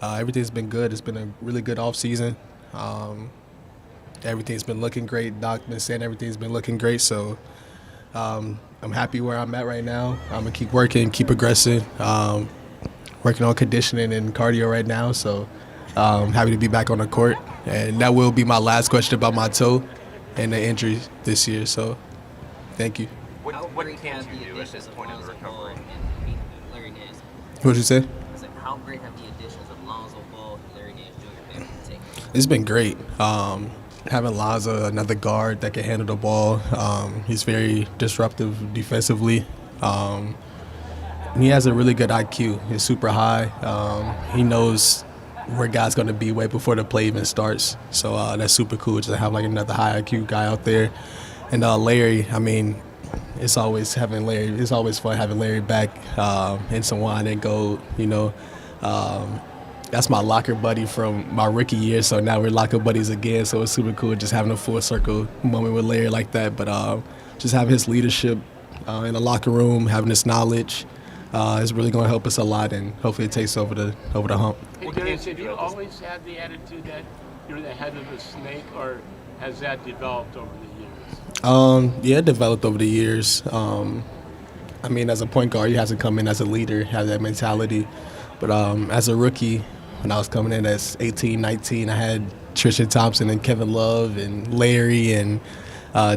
everything's been good. It's been a really good off season. Everything's been looking great. Doc been saying everything's been looking great. So I'm happy where I'm at right now. I'm gonna keep working, keep progressing. Working on conditioning and cardio right now. So I'm happy to be back on the court. And that will be my last question about my toe and the injury this year. So thank you. What can you do at this point in the recovery? What'd you say? How great have the additions of Lonzo Ball and Larry Nance Jr. been to take? It's been great. Having Lonzo, another guard that can handle the ball. He's very disruptive defensively. He has a really good IQ. He's super high. He knows where guys going to be way before the play even starts. So that's super cool just to have like another high IQ guy out there. And Larry, I mean, it's always having Larry. It's always fun having Larry back in some wine and gold. That's my locker buddy from my rookie year. So now we're locker buddies again. So it's super cool just having a full circle moment with Larry like that. But just having his leadership in the locker room, having his knowledge, is really going to help us a lot. And hopefully it takes over the hump. Hey, Darius, have you always had the attitude that you're the head of the snake, or has that developed over the years? Yeah, it developed over the years. I mean, as a point guard, you have to come in as a leader, have that mentality. But as a rookie, when I was coming in as 18, 19, I had Tristan Thompson and Kevin Love and Larry and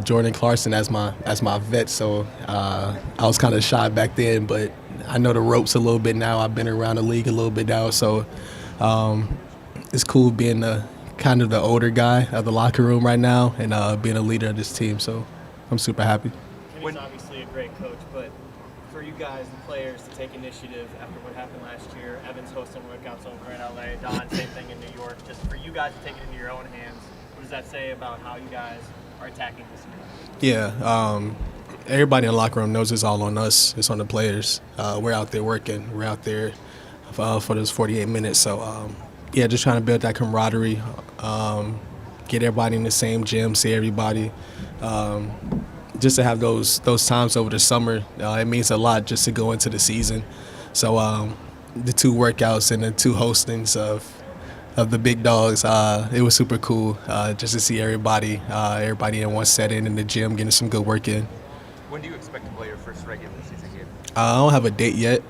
Jordan Clarkson as my vet. So I was kind of shy back then, but I know the ropes a little bit now. I've been around the league a little bit now, so it's cool being the kind of the older guy of the locker room right now and being a leader of this team. So I'm super happy. Kenny's obviously a great coach, but for you guys, the players, to take initiative after what happened last year? Evans hosting workouts over in LA, Don, same thing in New York. Just for you guys to take it into your own hands, what does that say about how you guys are attacking this year? Yeah, everybody in the locker room knows it's all on us. It's on the players. We're out there working. We're out there for those 48 minutes. So, yeah, just trying to build that camaraderie, get everybody in the same gym, see everybody. Just to have those times over the summer, it means a lot just to go into the season. So the 2 workouts and the 2 hostings of the big dogs, it was super cool just to see everybody in one setting in the gym getting some good work in. When do you expect to play your first regular season game? I don't have a date yet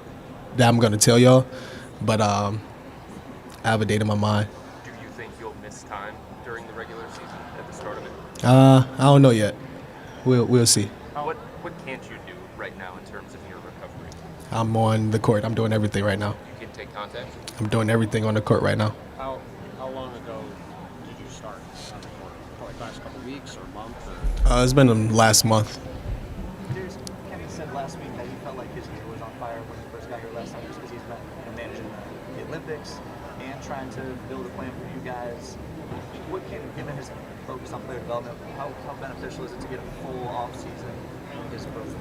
that I'm going to tell y'all, but I have a date in my mind. Do you think you'll miss time during the regular season at the start of it? I don't know yet. We'll see. What can't you do right now in terms of your recovery? I'm on the court. I'm doing everything right now. You can take contact? I'm doing everything on the court right now. How long ago did you start on the court? Like last couple weeks or month? It's been the last month. Kenny said last week that he felt like his year was on fire when he first got here last time, just because he's been managing the Olympics and trying to build a plan for you guys. What can, given his focus on player development, how beneficial is it to get a full off season in his growth?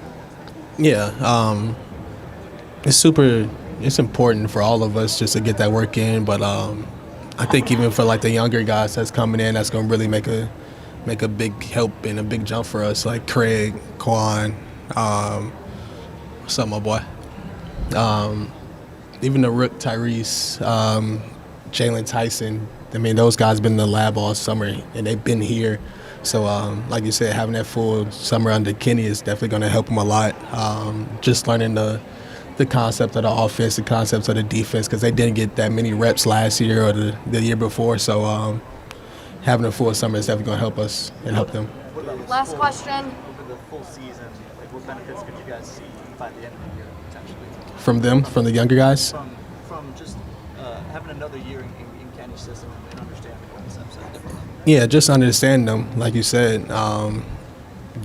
Yeah, it's important for all of us just to get that work in, but I think even for like the younger guys that's coming in, that's going to really make a big help and a big jump for us, like Craig, Quan, what's up, my boy? Even the Rook, Tyrese, Jaylen Tyson. I mean, those guys been in the lab all summer, and they've been here. So, like you said, having that full summer under Kenny is definitely going to help them a lot. Just learning the concept of the offense, the concepts of the defense, because they didn't get that many reps last year or the year before. So, having a full summer is definitely going to help us and help them. Last question. Over the full season, like what benefits could you guys see by the end of the year potentially? From them, from the younger guys? From just having another year in Kenny's system and understanding the concepts at a different level. Yeah, just understanding them, like you said,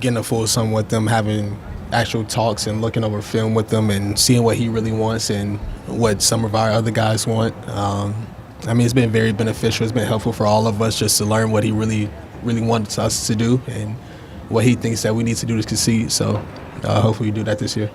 getting a full summer with them, having actual talks and looking over film with them and seeing what he really wants and what some of our other guys want. I mean, it's been very beneficial. It's been helpful for all of us just to learn what he really wants us to do and what he thinks that we need to do to succeed. So hopefully we do that this year.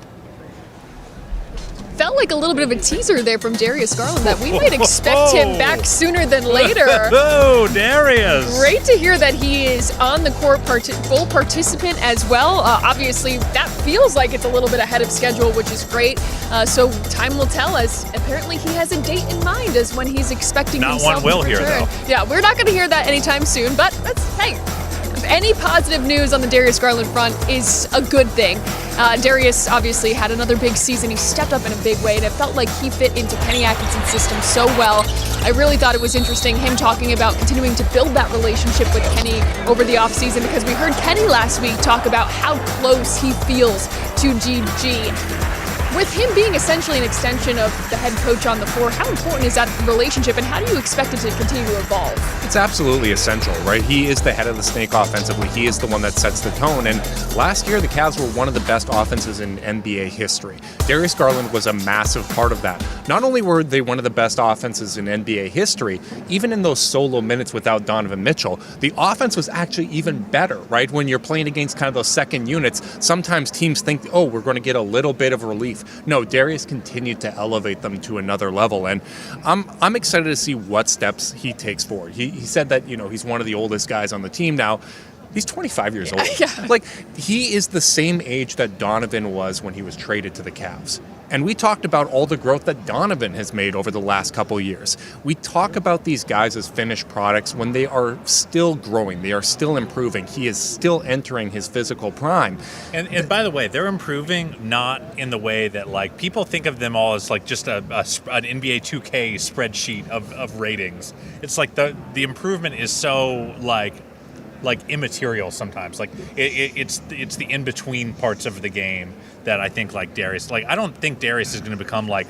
Felt like a little bit of a teaser there from Darius Garland that we might expect him back sooner than later. Oh, Darius! Great to hear that he is on the court, full participant as well. Obviously, that feels like it's a little bit ahead of schedule, which is great. So time will tell, as apparently he has a date in mind as when he's expecting himself to return. Not one will hear, though. Yeah, we're not going to hear that anytime soon, but hey. Any positive news on the Darius Garland front is a good thing. Darius obviously had another big season. He stepped up in a big way, and it felt like he fit into Kenny Atkinson's system so well. I really thought it was interesting him talking about continuing to build that relationship with Kenny over the offseason, because we heard Kenny last week talk about how close he feels to GG. With him being essentially an extension of the head coach on the floor, how important is that relationship, and how do you expect it to continue to evolve? It's absolutely essential, right? He is the head of the snake offensively. He is the one that sets the tone. And last year, the Cavs were one of the best offenses in NBA history. Darius Garland was a massive part of that. Not only were they one of the best offenses in NBA history, even in those solo minutes without Donovan Mitchell, the offense was actually even better, right? When you're playing against kind of those second units, sometimes teams think, oh, we're going to get a little bit of relief. No, Darius continued to elevate them to another level, and I'm excited to see what steps he takes forward. He said that, he's one of the oldest guys on the team now. He's 25 years old. Yeah. Like, he is the same age that Donovan was when he was traded to the Cavs. And we talked about all the growth that Donovan has made over the last couple of years. We talk about these guys as finished products when they are still growing. They are still improving. He is still entering his physical prime. And by the way, they're improving not in the way that, like, people think of them all as, like, just an NBA 2K spreadsheet of ratings. It's like the improvement is so, like immaterial sometimes. Like it's the in-between parts of the game that I think, like, Darius, like, I don't think Darius is going to become like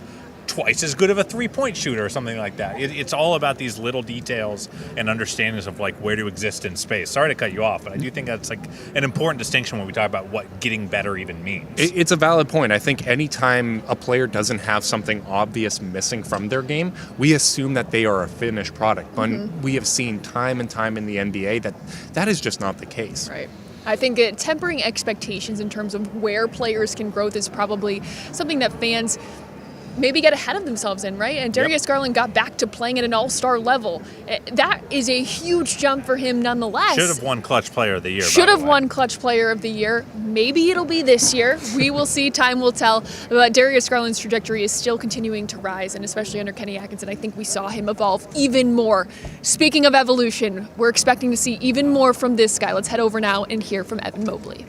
twice as good of a three-point shooter or something like that. It's all about these little details and understandings of like where to exist in space. Sorry to cut you off, but I do think that's like an important distinction when we talk about what getting better even means. It's a valid point. I think anytime a player doesn't have something obvious missing from their game, we assume that they are a finished product. But we have seen time and time in the NBA that is just not the case. Right. I think tempering expectations in terms of where players can grow is probably something that fans maybe get ahead of themselves in, right? And Darius Garland got back to playing at an all-star level. That is a huge jump for him nonetheless. Should have won Clutch Player of the Year. Should have won Clutch Player of the Year. Maybe it'll be this year. We will see. Time will tell. But Darius Garland's trajectory is still continuing to rise, and especially under Kenny Atkinson, I think we saw him evolve even more. Speaking of evolution, we're expecting to see even more from this guy. Let's head over now and hear from Evan Mobley.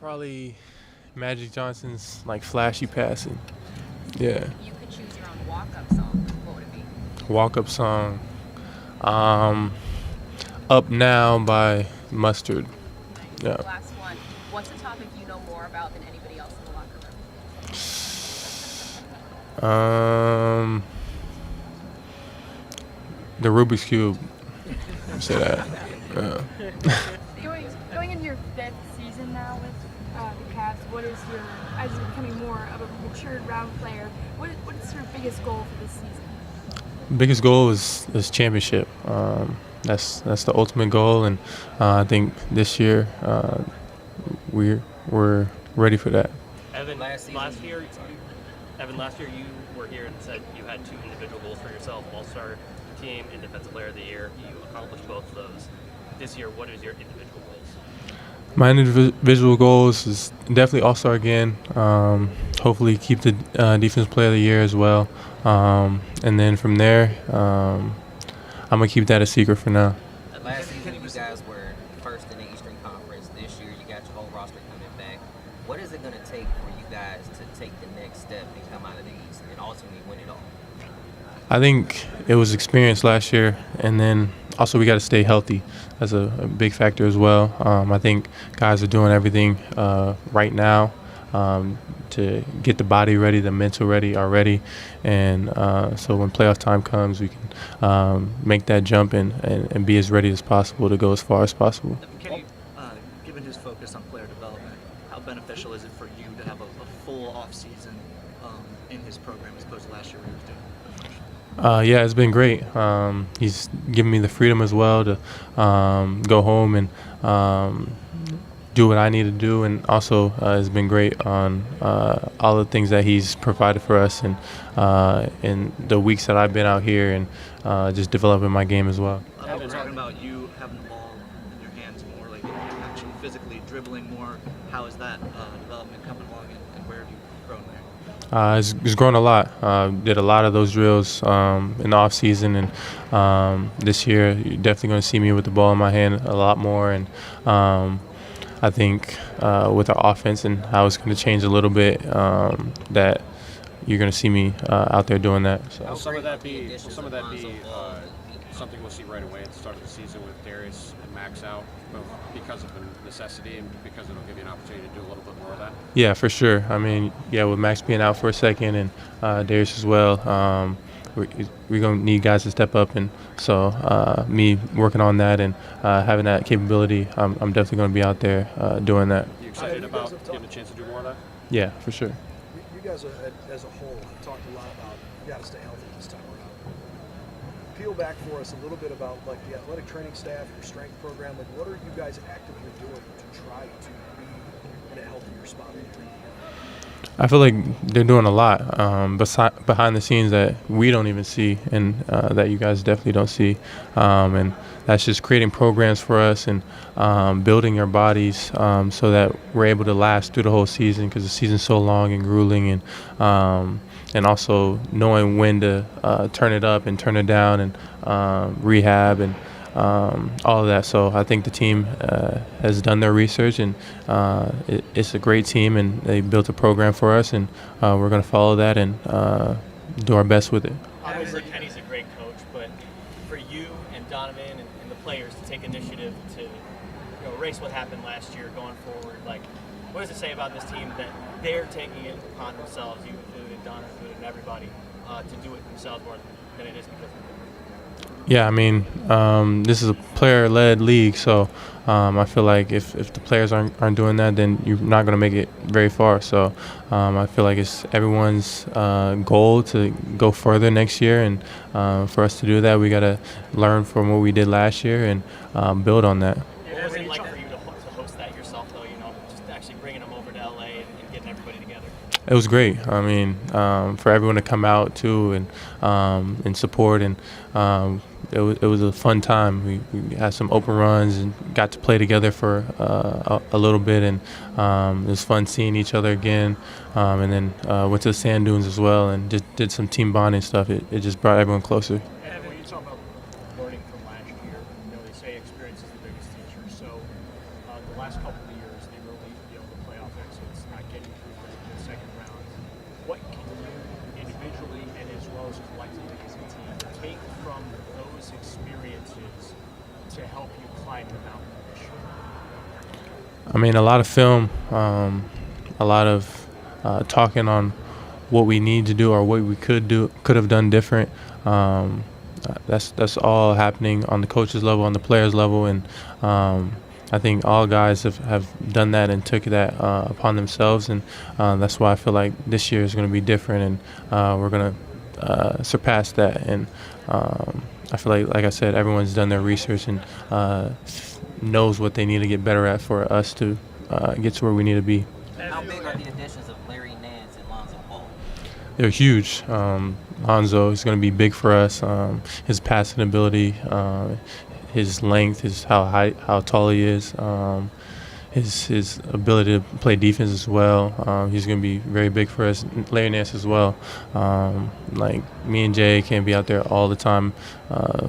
Probably Magic Johnson's like flashy passing. Yeah. You could choose your own walk-up song. What would it be? Walk-up song. Up Now by Mustard. Yeah. Last one. What's a topic you know more about than anybody else in the locker room? The Rubik's Cube. Say that. Going into your 5th season now with the Cavs, what is your, as you're becoming more of a matured round player, what is your biggest goal for this season? Biggest goal is championship. That's the ultimate goal, and I think this year we're ready for that. Evan, last year you were here and said you had 2 individual goals for yourself: All-Star team and Defensive Player of the Year. You accomplished both of those. This year, what is your individual goals? My individual goals is definitely All-Star again. Hopefully keep the Defensive Player of the Year as well. And then from there, I'm going to keep that a secret for now. Last season, you guys were first in the Eastern Conference. This year, you got your whole roster coming back. What is it going to take for you guys to take the next step and come out of the East and ultimately win it all? I think it was experience last year, and then also we got to stay healthy. That's a big factor as well. I think guys are doing everything right now to get the body ready, the mental ready already, and so when playoff time comes, we can make that jump and be as ready as possible to go as far as possible. Kenny, given his focus on player development, how beneficial is it for you to have a full off season in his program as opposed to last year when he was doing it? Yeah, it's been great. He's given me the freedom as well to go home and do what I need to do, and also has been great on all the things that he's provided for us and in the weeks that I've been out here and just developing my game as well. I've been talking about you having the ball in your hands more, like actually physically dribbling more. How is that development coming along, and where have you grown there? It's grown a lot. Did a lot of those drills in the off season, and this year you're definitely going to see me with the ball in my hand a lot more. And I think with our offense and how it's going to change a little bit, that you're going to see me out there doing that. So. Will some of that be something we'll see right away at the start of the season with Darius and Max out, both because of the necessity and because it'll give you an opportunity to do a little bit more of that? Yeah, for sure. I mean, yeah, with Max being out for a second and Darius as well, we're going to need guys to step up. And so me working on that and having that capability, I'm definitely going to be out there doing that. You excited about getting a chance to do more of that? Yeah, for sure. You guys as a whole have talked a lot about you got to stay healthy this time around. Peel back for us a little bit about like the athletic training staff, your strength program. Like, what are you guys actively doing to try to be in a healthier spot? I feel like they're doing a lot behind the scenes that we don't even see, and that you guys definitely don't see. And that's just creating programs for us and building our bodies so that we're able to last through the whole season, because the season's so long and grueling, and also knowing when to turn it up and turn it down and rehab and all of that. So I think the team has done their research, and it's a great team, and they built a program for us, and we're going to follow that and do our best with it. Obviously, Kenny's a great coach, but for you and Donovan and the players to take initiative to erase what happened last year going forward, like, what does it say about this team that they're taking it upon themselves, you included, Donovan and everybody to do it themselves more than it is because of them? Yeah, I mean, this is a player-led league, so I feel like if the players aren't doing that, then you're not going to make it very far. So I feel like it's everyone's goal to go further next year, and for us to do that, we got to learn from what we did last year and build on that. What was it like for you to host that yourself, though? Just actually bringing them over to LA and getting everybody together. It was great. I mean, for everyone to come out too and support, and it was a fun time. We had some open runs and got to play together for a little bit, and it was fun seeing each other again. And then went to the sand dunes as well and just did some team bonding stuff. It just brought everyone closer. Evan, you talk about learning from last year. They say experience is the biggest teacher. So the last couple of years, they really, the playoff exits, not getting through the second round. What can you individually and as well as collectively as a team take from those experiences to help you climb the mountain this year? I mean, a lot of film, a lot of talking on what we need to do or what we could have done different. That's all happening on the coaches level, on the players level, and I think all guys have done that and took that upon themselves, and that's why I feel like this year is going to be different, and we're going to surpass that. And I feel like I said, everyone's done their research and knows what they need to get better at for us to get to where we need to be. How big are the additions of Larry Nance and Lonzo Ball? They're huge. Lonzo is going to be big for us. His passing ability, his length, how tall he is, his ability to play defense as well. He's going to be very big for us. Larry Nance as well. Like me and Jay can't be out there all the time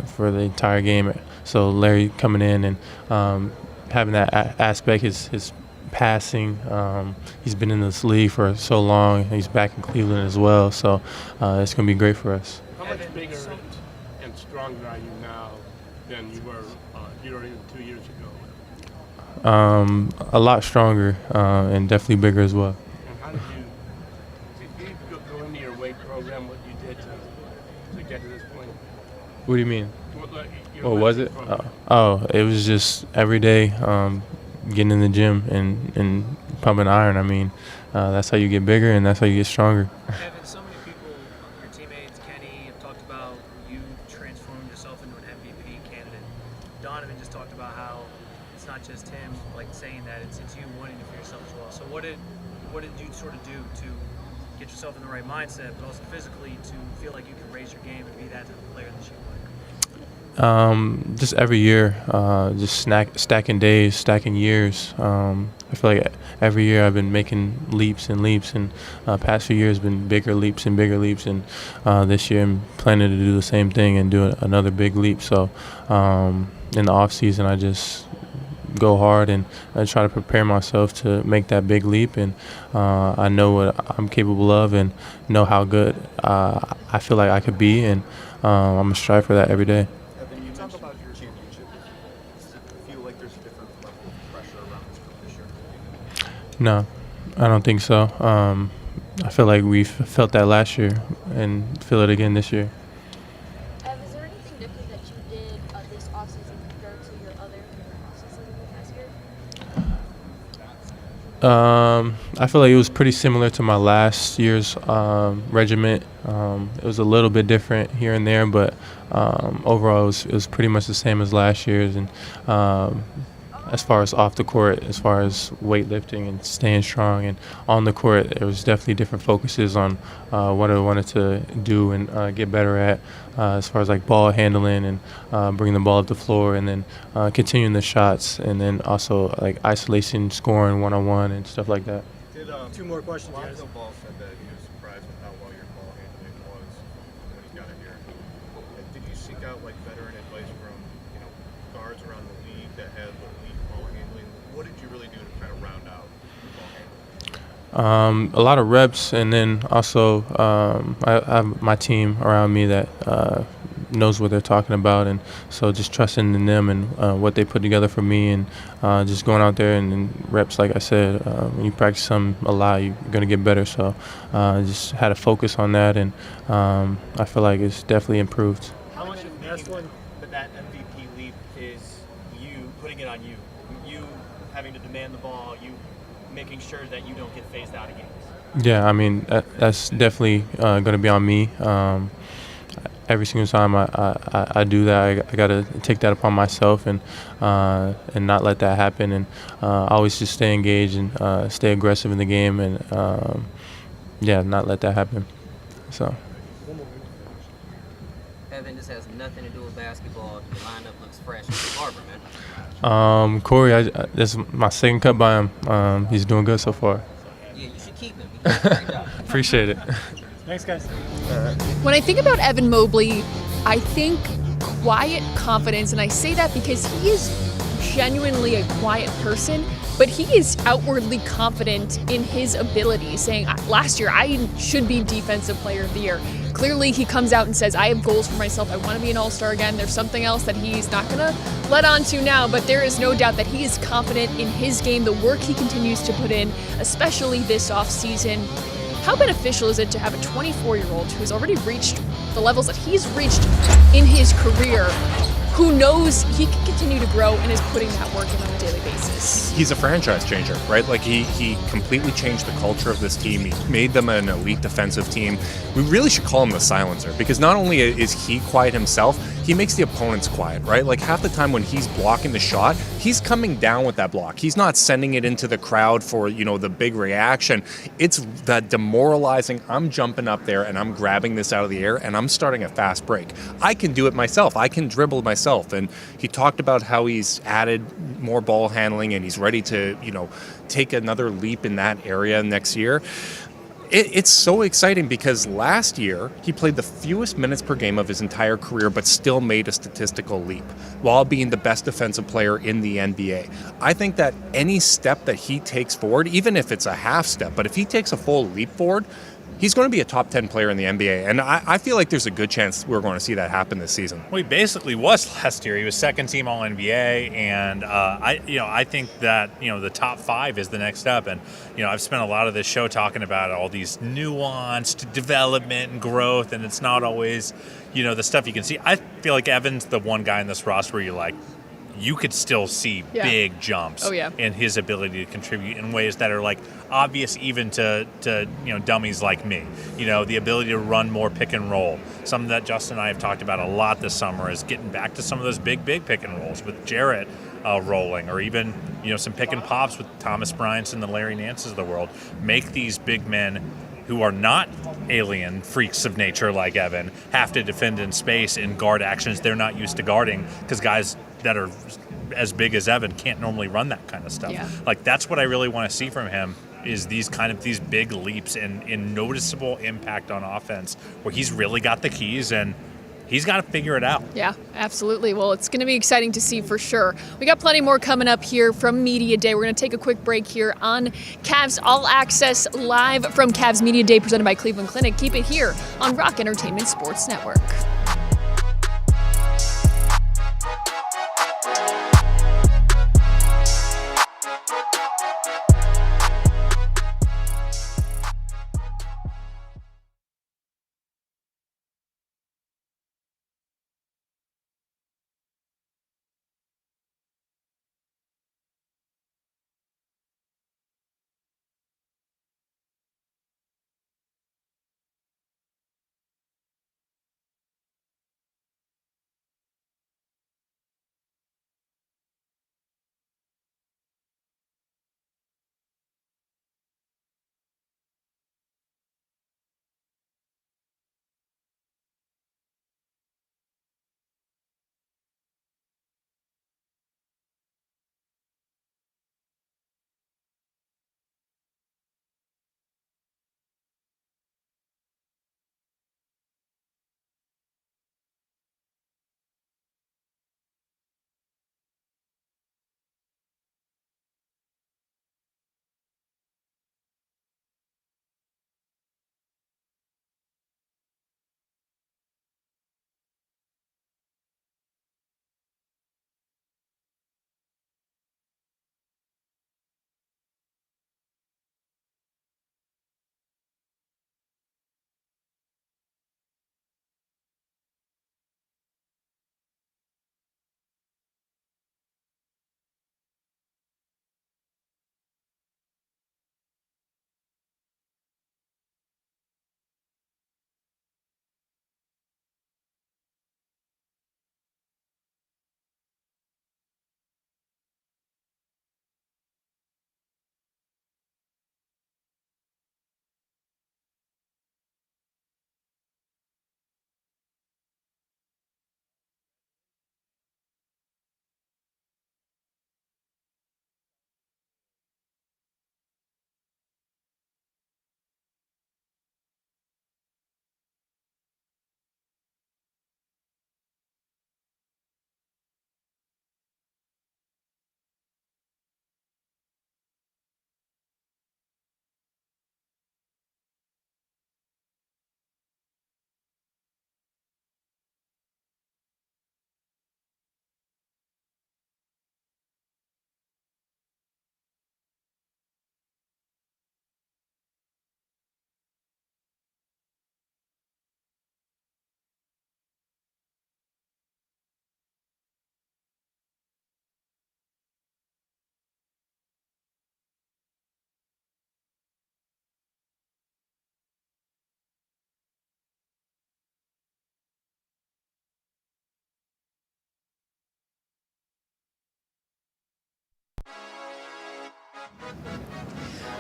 for the entire game. So Larry coming in and having that aspect, his passing. He's been in this league for so long. He's back in Cleveland as well. So it's going to be great for us. How much bigger and stronger are you now than you were even 2 years ago? A lot stronger and definitely bigger as well. And how did you go into your weight program, what you did to get to this point? What do you mean? What was it? It was just every day getting in the gym and pumping iron. I mean, that's how you get bigger and that's how you get stronger. Evan, so many people, your teammates, Kenny, have talked about you transforming yourself into an MVP candidate. Donovan just talked about how it's not just him like saying that, it's you wanting it for yourself as well. So what did you sort of do to get yourself in the right mindset, but also physically to feel like you can raise your game and be that type of player that you want? Just every year, just stacking days, stacking years. I feel like every year I've been making leaps and leaps, and past few years been bigger leaps and bigger leaps, and this year I'm planning to do the same thing and do another big leap. So in the off season, I just go hard and I try to prepare myself to make that big leap, and I know what I'm capable of and know how good I feel like I could be, and I'm gonna strive for that every day. Evan, you talk about your championship. Does it feel like there's a different level of pressure around this year? No, I don't think so. I feel like we felt that last year and feel it again this year. Is there anything different that you did this offseason compared to your other offseason last year? I feel like it was pretty similar to my last year's regiment. It was a little bit different here and there, but overall it was pretty much the same as last year's. And as far as off the court, as far as weightlifting and staying strong, and on the court, there was definitely different focuses on what I wanted to do and get better at, as far as like ball handling and bringing the ball up the floor, and then continuing the shots, and then also like isolation, scoring one-on-one and stuff like that. Two more questions. Lonzo Ball said that he was surprised with how well your ball handling was when he got it here. Did you seek out like veteran advice from guards around the league that had elite ball handling? What did you really do to kind of round out ball handling? A lot of reps, and then also I have my team around me that knows what they're talking about, and so just trusting in them and what they put together for me, and just going out there and reps. Like I said, when you practice something a lot, you're gonna get better. So just had to focus on that, and I feel like it's definitely improved. How much of that MVP leap is you putting it on you? You having to demand the ball, you making sure that you don't get phased out of games? Yeah, I mean that's definitely going to be on me. Every single time I do that, I got to take that upon myself and not let that happen, and always just stay engaged and stay aggressive in the game, and not let that happen. So. Evan, this has nothing to do with basketball. The lineup looks fresh. Barber, man. Corey, this is my second cut by him. He's doing good so far. Yeah, you should keep him. He does a great job. Appreciate it. Thanks, guys. When I think about Evan Mobley, I think quiet confidence, and I say that because he is genuinely a quiet person, but he is outwardly confident in his ability, saying, last year I should be Defensive Player of the Year. Clearly he comes out and says, I have goals for myself, I want to be an All-Star again. There's something else that he's not going to let on to now, but there is no doubt that he is confident in his game, the work he continues to put in, especially this offseason. How beneficial is it to have a 24-year-old who's already reached the levels that he's reached in his career, who knows he can continue to grow and is putting that work in on a daily basis? He's a franchise changer, right? Like he completely changed the culture of this team. He made them an elite defensive team. We really should call him the silencer, because not only is he quiet himself, he makes the opponents quiet, right? Like half the time when he's blocking the shot, he's coming down with that block. He's not sending it into the crowd for, the big reaction. It's that demoralizing, I'm jumping up there and I'm grabbing this out of the air and I'm starting a fast break. I can do it myself. I can dribble myself. And he talked about how he's added more ball handling and he's ready to, take another leap in that area next year. It's so exciting because last year he played the fewest minutes per game of his entire career, but still made a statistical leap while being the best defensive player in the NBA. I think that any step that he takes forward, even if it's a half step, but if he takes a full leap forward, he's going to be a top 10 player in the NBA. And I feel like there's a good chance we're going to see that happen this season. Well, he basically was last year. He was second team All-NBA, and I think that the top 5 is the next step. And I've spent a lot of this show talking about all these nuanced development and growth, and it's not always the stuff you can see. I feel like Evan's the one guy in this roster where you're like, you could still see big jumps in his ability to contribute in ways that are like obvious even to dummies like me. The ability to run more pick and roll. Something that Justin and I have talked about a lot this summer is getting back to some of those big pick and rolls with Jarrett rolling, or even some pick and pops with Thomas Bryant and the Larry Nances of the world. Make these big men who are not alien freaks of nature like Evan have to defend in space and guard actions they're not used to guarding, because guys that are as big as Evan can't normally run that kind of stuff. Yeah. Like that's what I really want to see from him, is these big leaps and noticeable impact on offense where he's really got the keys and he's got to figure it out. Yeah, absolutely. Well, it's going to be exciting to see for sure. We got plenty more coming up here from Media Day. We're going to take a quick break here on Cavs All-Access, live from Cavs Media Day, presented by Cleveland Clinic. Keep it here on Rock Entertainment Sports Network.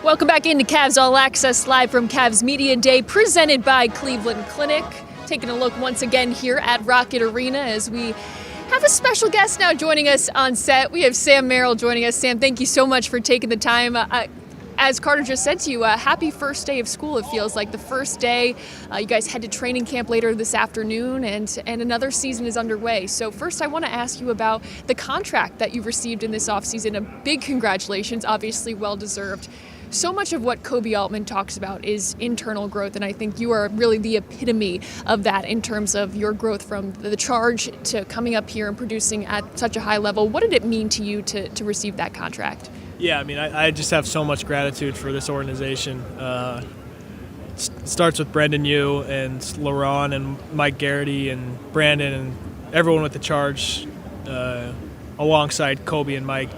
Welcome back into Cavs All-Access live from Cavs Media Day presented by Cleveland Clinic. Taking a look once again here at Rocket Arena as we have a special guest now joining us on set. We have Sam Merrill joining us. Sam, thank you so much for taking the time. As Carter just said to you, happy first day of school. It feels like the first day. You guys head to training camp later this afternoon, and another season is underway. So first, I want to ask you about the contract that you've received in this offseason. A big congratulations, obviously well-deserved. So much of what Kobe Altman talks about is internal growth, and I think you are really the epitome of that in terms of your growth from the charge to coming up here and producing at such a high level. What did it mean to you to receive that contract? Yeah, I mean, I just have so much gratitude for this organization. It starts with Brendan Yu and LaRon and Mike Garrity and Brandon and everyone with the charge alongside Kobe and Mike,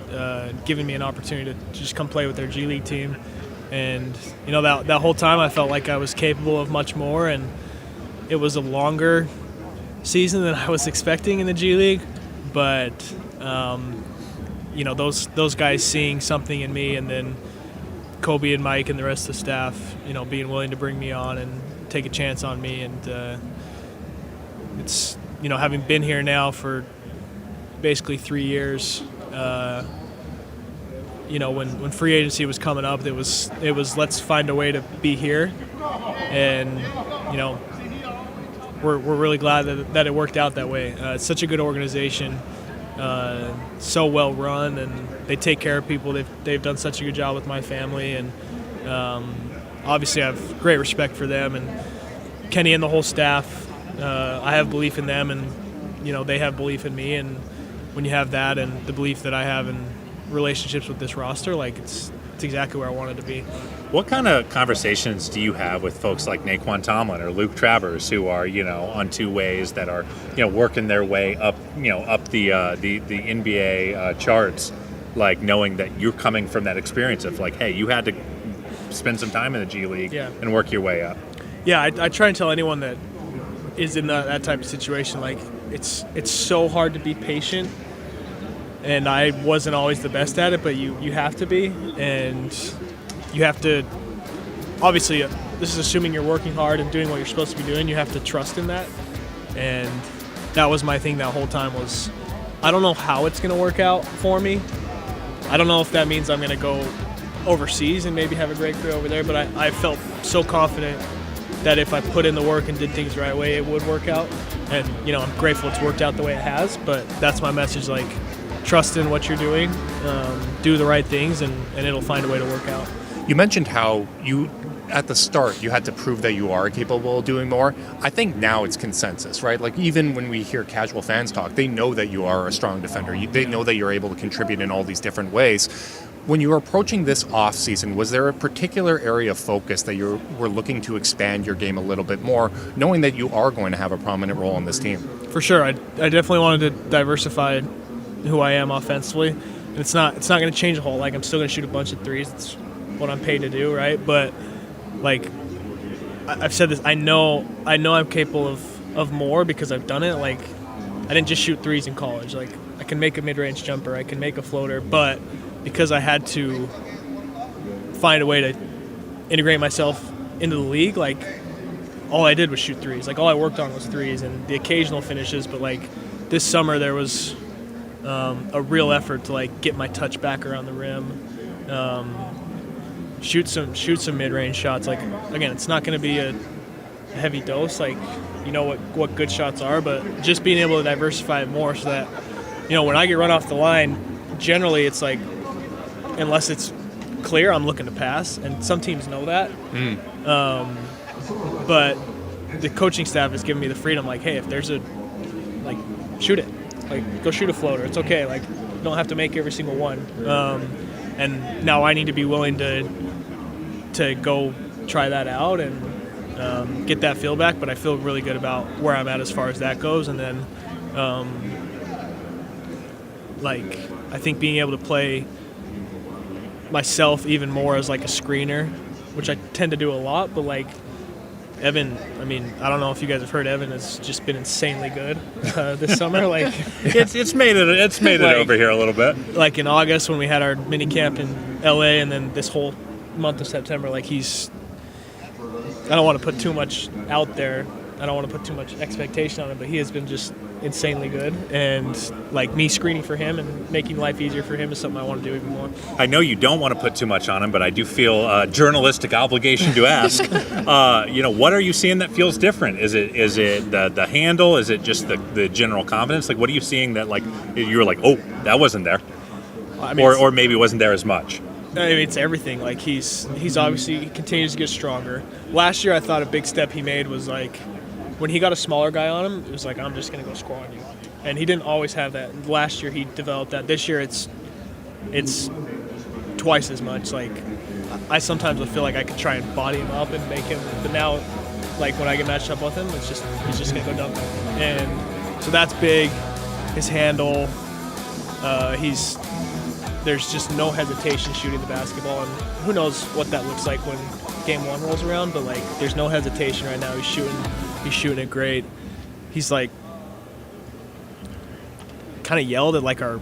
giving me an opportunity to just come play with their G League team. And, you know, that whole time I felt like I was capable of much more, and it was a longer season than I was expecting in the G League. But, you know, those guys seeing something in me, and then Kobe and Mike and the rest of the staff, you know, being willing to bring me on and take a chance on me. And it's, you know, having been here now for basically 3 years, you know, when free agency was coming up, it was let's find a way to be here. And, you know, we're really glad that it worked out that way. It's such a good organization. So well run, and they take care of people. They've done such a good job with my family, and obviously I have great respect for them and Kenny and the whole staff. I have belief in them, and you know they have belief in me. And when you have that and the belief that I have in relationships with this roster, like it's exactly where I wanted to be. What kind of conversations do you have with folks like Naquan Tomlin or Luke Travers, who are, you know, on two ways that are, you know, working their way up, you know, up the NBA charts, like knowing that you're coming from that experience of like, hey, you had to spend some time in the G League and work your way up. Yeah, I try and tell anyone that is in that type of situation, like it's so hard to be patient. And I wasn't always the best at it, but you have to be. And you have to, obviously, this is assuming you're working hard and doing what you're supposed to be doing. You have to trust in that. And that was my thing that whole time was, I don't know how it's going to work out for me. I don't know if that means I'm going to go overseas and maybe have a great career over there, but I felt so confident that if I put in the work and did things the right way, it would work out. And, you know, I'm grateful it's worked out the way it has, but that's my message, like, trust in what you're doing, do the right things, and it'll find a way to work out. You mentioned how you, at the start, you had to prove that you are capable of doing more. I think now it's consensus, right? Like even when we hear casual fans talk, they know that you are a strong defender. They know that you're able to contribute in all these different ways. When you were approaching this off season, was there a particular area of focus that you were looking to expand your game a little bit more, knowing that you are going to have a prominent role on this team? For sure. I definitely wanted to diversify who I am offensively. And it's not going to change a whole. Like, I'm still going to shoot a bunch of threes. It's what I'm paid to do, right? But like I've said this, I know I'm capable of more because I've done it. Like, I didn't just shoot threes in college. Like, I can make a mid-range jumper, I can make a floater, but because I had to find a way to integrate myself into the league, like, all I did was shoot threes. Like, all I worked on was threes and the occasional finishes. But like this summer, there was a real effort to like get my touch back around the rim, shoot some mid-range shots. Like, again, it's not going to be a heavy dose. Like, you know what good shots are, but just being able to diversify it more so that, you know, when I get run off the line, generally it's like, unless it's clear, I'm looking to pass, and some teams know that. But the coaching staff has given me the freedom, like, hey, if there's a, like, shoot it. Like, go shoot a floater. It's okay. Like, you don't have to make every single one. And now I need to be willing to go try that out and get that feel back. But I feel really good about where I'm at as far as that goes. And then, like, I think being able to play myself even more as like a screener, which I tend to do a lot, but like Evan, I mean, I don't know if you guys have heard, Evan has just been insanely good this summer. Like, it's made it like, over here a little bit. Like in August when we had our mini camp in LA, and then this whole month of September. Like I don't want to put too much out there. I don't want to put too much expectation on him, but he has been just insanely good. And like me screening for him and making life easier for him is something I want to do even more. I know you don't want to put too much on him, but I do feel a journalistic obligation to ask. What are you seeing that feels different? Is it the handle? Is it just the general confidence? Like, what are you seeing that like you're like, oh, that wasn't there, or maybe it wasn't there as much? I mean, it's everything. Like he's obviously he continues to get stronger. Last year, I thought a big step he made was like when he got a smaller guy on him. It was like, I'm just gonna go score on you, and he didn't always have that. Last year, he developed that. This year, it's twice as much. Like I sometimes feel like I could try and body him up and make him, but now, like when I get matched up with him, he's just gonna go dunk on me. And so that's big. His handle, there's just no hesitation shooting the basketball, and who knows what that looks like when game one rolls around, but like there's no hesitation right now. He's shooting it great. He's like kind of yelled at like our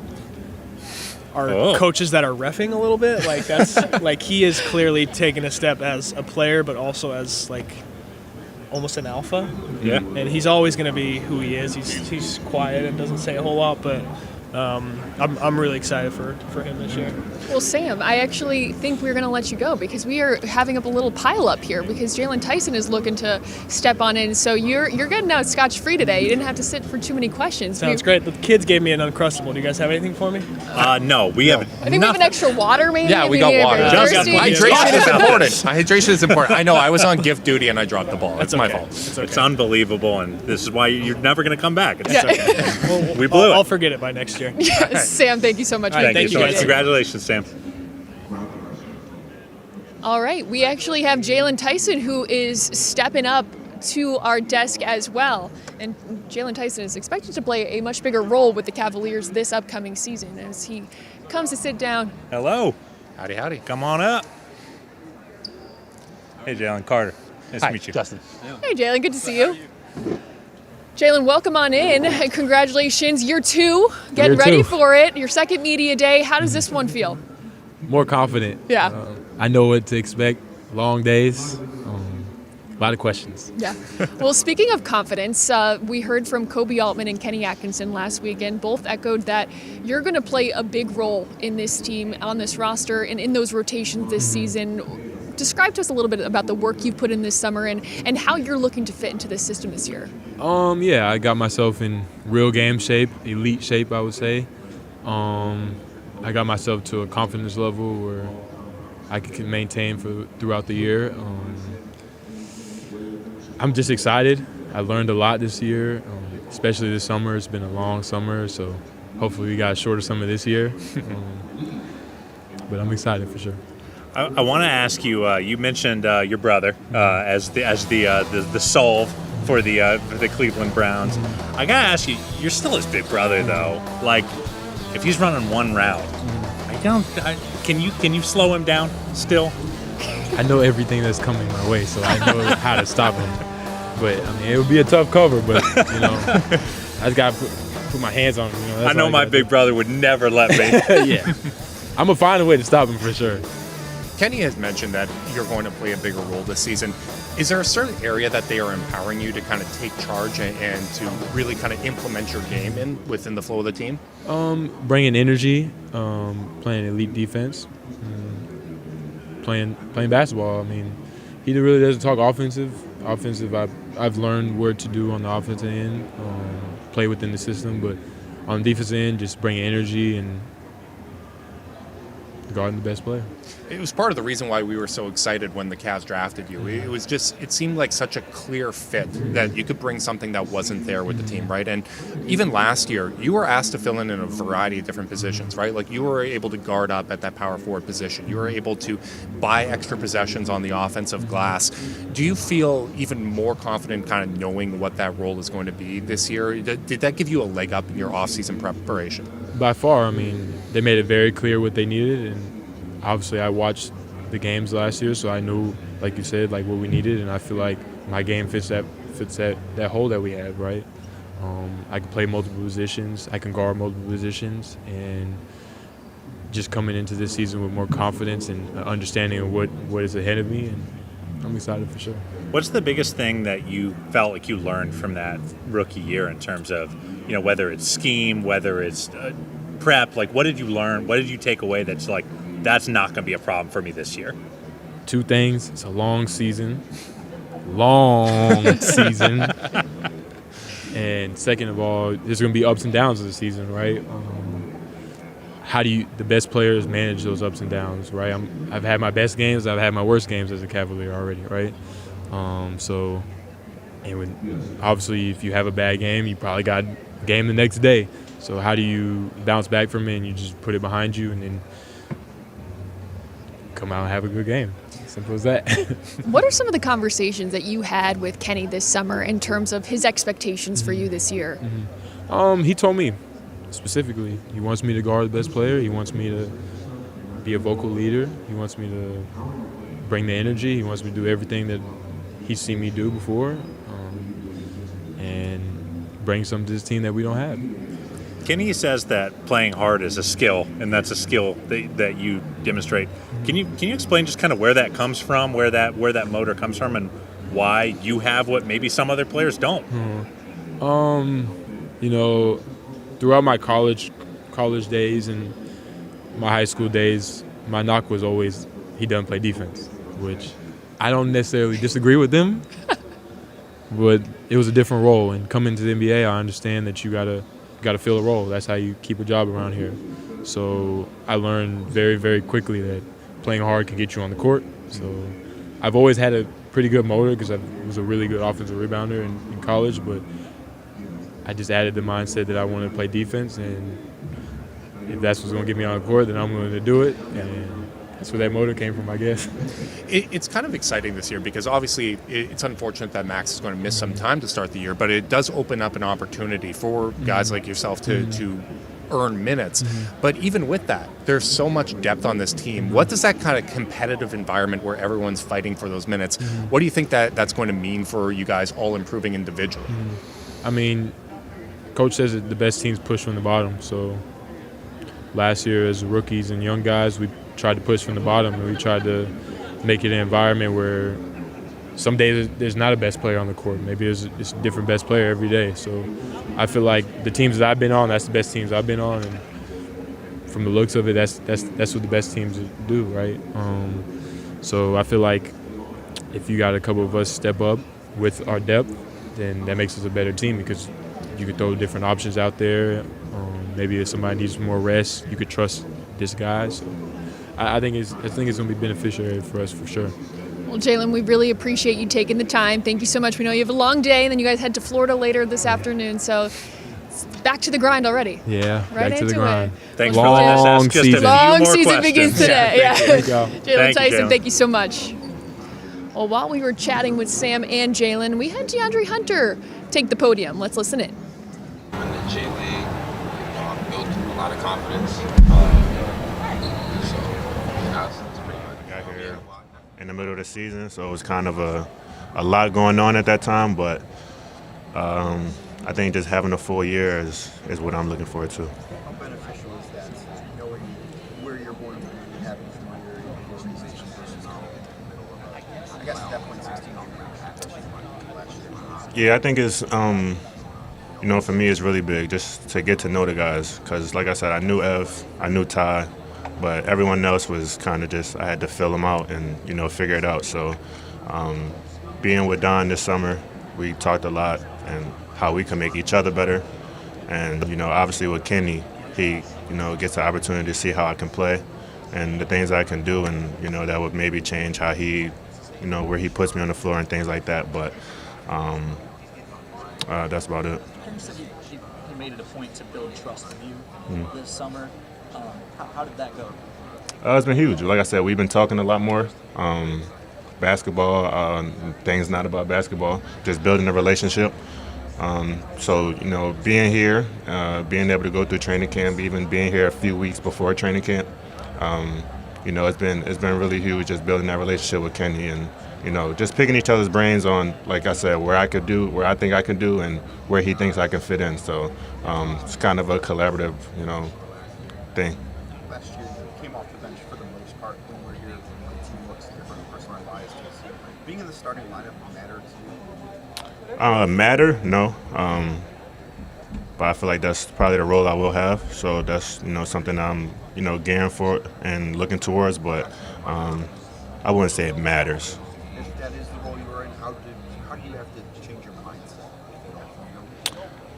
coaches that are reffing a little bit. Like that's like he is clearly taking a step as a player, but also as like almost an alpha. Yeah. And he's always going to be who he is. He's quiet and doesn't say a whole lot, but I'm really excited for him this year. Well, Sam, I actually think we're going to let you go because we are having up a little pile up here because Jaylen Tyson is looking to step on in. So you're getting out scotch-free today. You didn't have to sit for too many questions. Sounds great. The kids gave me an Uncrustable. Do you guys have anything for me? No, we haven't. I think we have an extra water, maybe. Yeah, we got water. Hydration is important. Hydration is important. I know. I was on gift duty and I dropped the ball. It's my fault. It's unbelievable, and this is why you're never going to come back. It's okay. We blew it. I'll forget it by next year. Sam, thank you so much. Thank you so much. Congratulations, Sam. All right, we actually have Jaylen Tyson who is stepping up to our desk as well. And Jaylen Tyson is expected to play a much bigger role with the Cavaliers this upcoming season as he comes to sit down. Hello. Howdy. Come on up. Hey, Jaylen. Carter. Nice to meet you. Justin. Hey, Jaylen, good to see you. Jaylen, welcome on in. Congratulations. Year two, getting ready for it. Your second media day. How does this one feel? More confident. Yeah. I know what to expect. Long days. A lot of questions. Yeah. Well, speaking of confidence, we heard from Kobe Altman and Kenny Atkinson last week, and both echoed that you're going to play a big role in this team, on this roster, and in those rotations this season. Describe to us a little bit about the work you've put in this summer and how you're looking to fit into this system this year. Yeah, I got myself in real game shape, elite shape, I would say. I got myself to a confidence level where I can maintain throughout the year. I'm just excited. I learned a lot this year, especially this summer. It's been a long summer, so hopefully we got a shorter summer this year. But I'm excited for sure. I want to ask you. You mentioned your brother as the solve for the Cleveland Browns. I gotta ask you. You're still his big brother, though. Like, if he's running one route, can you slow him down still? I know everything that's coming my way, so I know how to stop him. But I mean, it would be a tough cover. But I just gotta put my hands on him. I know my big brother would never let me. Yeah, I'm gonna find a way to stop him for sure. Kenny has mentioned that you're going to play a bigger role this season. Is there a certain area that they are empowering you to kind of take charge and to really kind of implement your game within the flow of the team? Bringing energy, playing elite defense, playing basketball. I mean, he really doesn't talk offensive. I've learned what to do on the offensive end, play within the system, but on the defensive end, just bringing energy and guarding the best player. It was part of the reason why we were so excited when the Cavs drafted you. It seemed like such a clear fit that you could bring something that wasn't there with the team, right? And even last year, you were asked to fill in a variety of different positions, right? Like you were able to guard up at that power forward position. You were able to buy extra possessions on the offensive glass. Do you feel even more confident kind of knowing what that role is going to be this year? Did that give you a leg up in your offseason preparation? By far. I mean, they made it very clear what they needed, and obviously I watched the games last year, so I knew, like you said, like what we needed, and I feel like my game fits that hole that we have, right? I can play multiple positions, I can guard multiple positions, and just coming into this season with more confidence and understanding of what is ahead of me, and I'm excited for sure. What's the biggest thing that you felt like you learned from that rookie year in terms of, whether it's scheme, whether it's prep, like what did you learn? What did you take away that's like, that's not going to be a problem for me this year? 2 things. It's a long season. Season. And second of all, there's going to be ups and downs of the season, right? How do the best players manage those ups and downs, right? I've had my best games, I've had my worst games as a Cavalier already, right? Obviously, if you have a bad game, you probably got a game the next day. So how do you bounce back from it and you just put it behind you and then come out and have a good game? Simple as that. What are some of the conversations that you had with Kenny this summer in terms of his expectations for you this year? He told me specifically he wants me to guard the best player. He wants me to be a vocal leader. He wants me to bring the energy. He wants me to do everything that he's seen me do before, and bring something to this team that we don't have. Kenny says that playing hard is a skill, and that's a skill that you demonstrate. Can you explain just kind of where that comes from, where that motor comes from, and why you have what maybe some other players don't? Throughout my college days and my high school days, my knock was always he doesn't play defense, which I don't necessarily disagree with them, but it was a different role. And coming to the NBA, I understand that you gotta fill a role. That's how you keep a job around here. So I learned very, very quickly that playing hard can get you on the court. So I've always had a pretty good motor because I was a really good offensive rebounder in college, but I just added the mindset that I wanted to play defense, and if that's what's going to get me on the court, then I'm willing to do it. And that's where that motor came from, I guess. It's kind of exciting this year because obviously it's unfortunate that Max is going to miss some time to start the year, but it does open up an opportunity for guys like yourself to earn minutes. But even with that, there's so much depth on this team. What does that kind of competitive environment where everyone's fighting for those minutes, what do you think that's going to mean for you guys all improving individually? I mean, Coach says that the best teams push from the bottom. So last year as rookies and young guys, we tried to push from the bottom, and we tried to make it an environment where some days there's not a best player on the court. Maybe it's a different best player every day. So I feel like the teams that I've been on, that's the best teams I've been on, and from the looks of it, that's what the best teams do, right? So I feel like if you got a couple of us step up with our depth, then that makes us a better team because you could throw different options out there. Maybe if somebody needs more rest, you could trust this guy. So I think it's going to be beneficial for us for sure. Well, Jaylen, we really appreciate you taking the time. Thank you so much. We know you have a long day, and then you guys head to Florida later this afternoon. So it's back to the grind already. Yeah, right back to the grind. Thanks for letting us ask just a few more season questions. begins today. Yeah. Jaylen Tyson, Jaylen. thank you so much. Well, while we were chatting with Sam and Jaylen, we had DeAndre Hunter take the podium. Let's listen in. In the J League, built a lot of confidence. So, it's pretty much. Got here in the middle of the season, so it was kind of a lot going on at that time. But I think just having a full year is what I'm looking forward to. How beneficial is that, knowing where you're going to be, having familiarity with the organization versus now in the middle of I guess at that point 16 last year? Yeah, I think it's for me it's really big just to get to know the guys because, like I said, I knew Ev, I knew Ty, but everyone else was kind of just I had to fill them out and figure it out. So being with Don this summer, we talked a lot and how we can make each other better. And obviously with Kenny, he gets the opportunity to see how I can play and the things I can do, and that would maybe change how he, where he puts me on the floor and things like that. But that's about it. Kenny said he made it a point to build trust with you this summer. How did that go? It's been huge. Like I said, we've been talking a lot more. Basketball, things not about basketball, just building a relationship. So being here, being able to go through training camp, even being here a few weeks before training camp, it's been really huge just building that relationship with Kenny and just picking each other's brains on, like I said, where I think I can do and where he thinks I can fit in. So it's kind of a collaborative, thing. Last year, being in the starting lineup matter to you? Matter? No. But I feel like that's probably the role I will have. So that's something I'm gearing for and looking towards. But I wouldn't say it matters. If that is the role you were in, how do you have to change your mindset?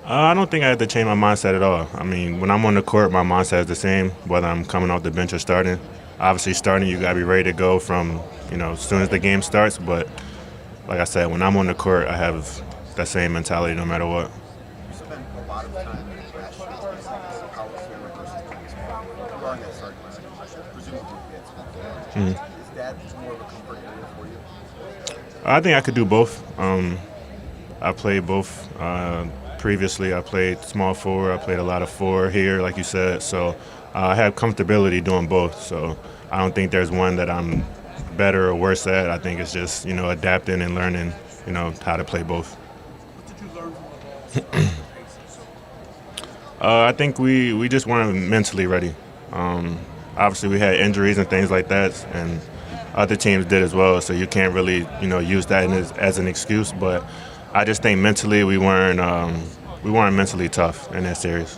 I don't think I have to change my mindset at all. I mean, when I'm on the court, my mindset is the same, whether I'm coming off the bench or starting. Obviously, starting, you got to be ready to go from, as soon as the game starts. But like I said, when I'm on the court, I have that same mentality no matter what. You spent a lot of time in the last year discussing power forward versus tennis ball. You are in that starting lineup, presumably you get spent. Is that more of a comfort area for you? I think I could do both. I played both. Previously, I played small forward. I played a lot of four here, like you said. So I have comfortability doing both. So I don't think there's one that I'm better or worse at. I think it's just, adapting and learning, how to play both. What did you learn from the ball? I think we just weren't mentally ready. Obviously, we had injuries and things like that, and other teams did as well. So you can't really, use that as an excuse. But I just think mentally we weren't mentally tough in that series.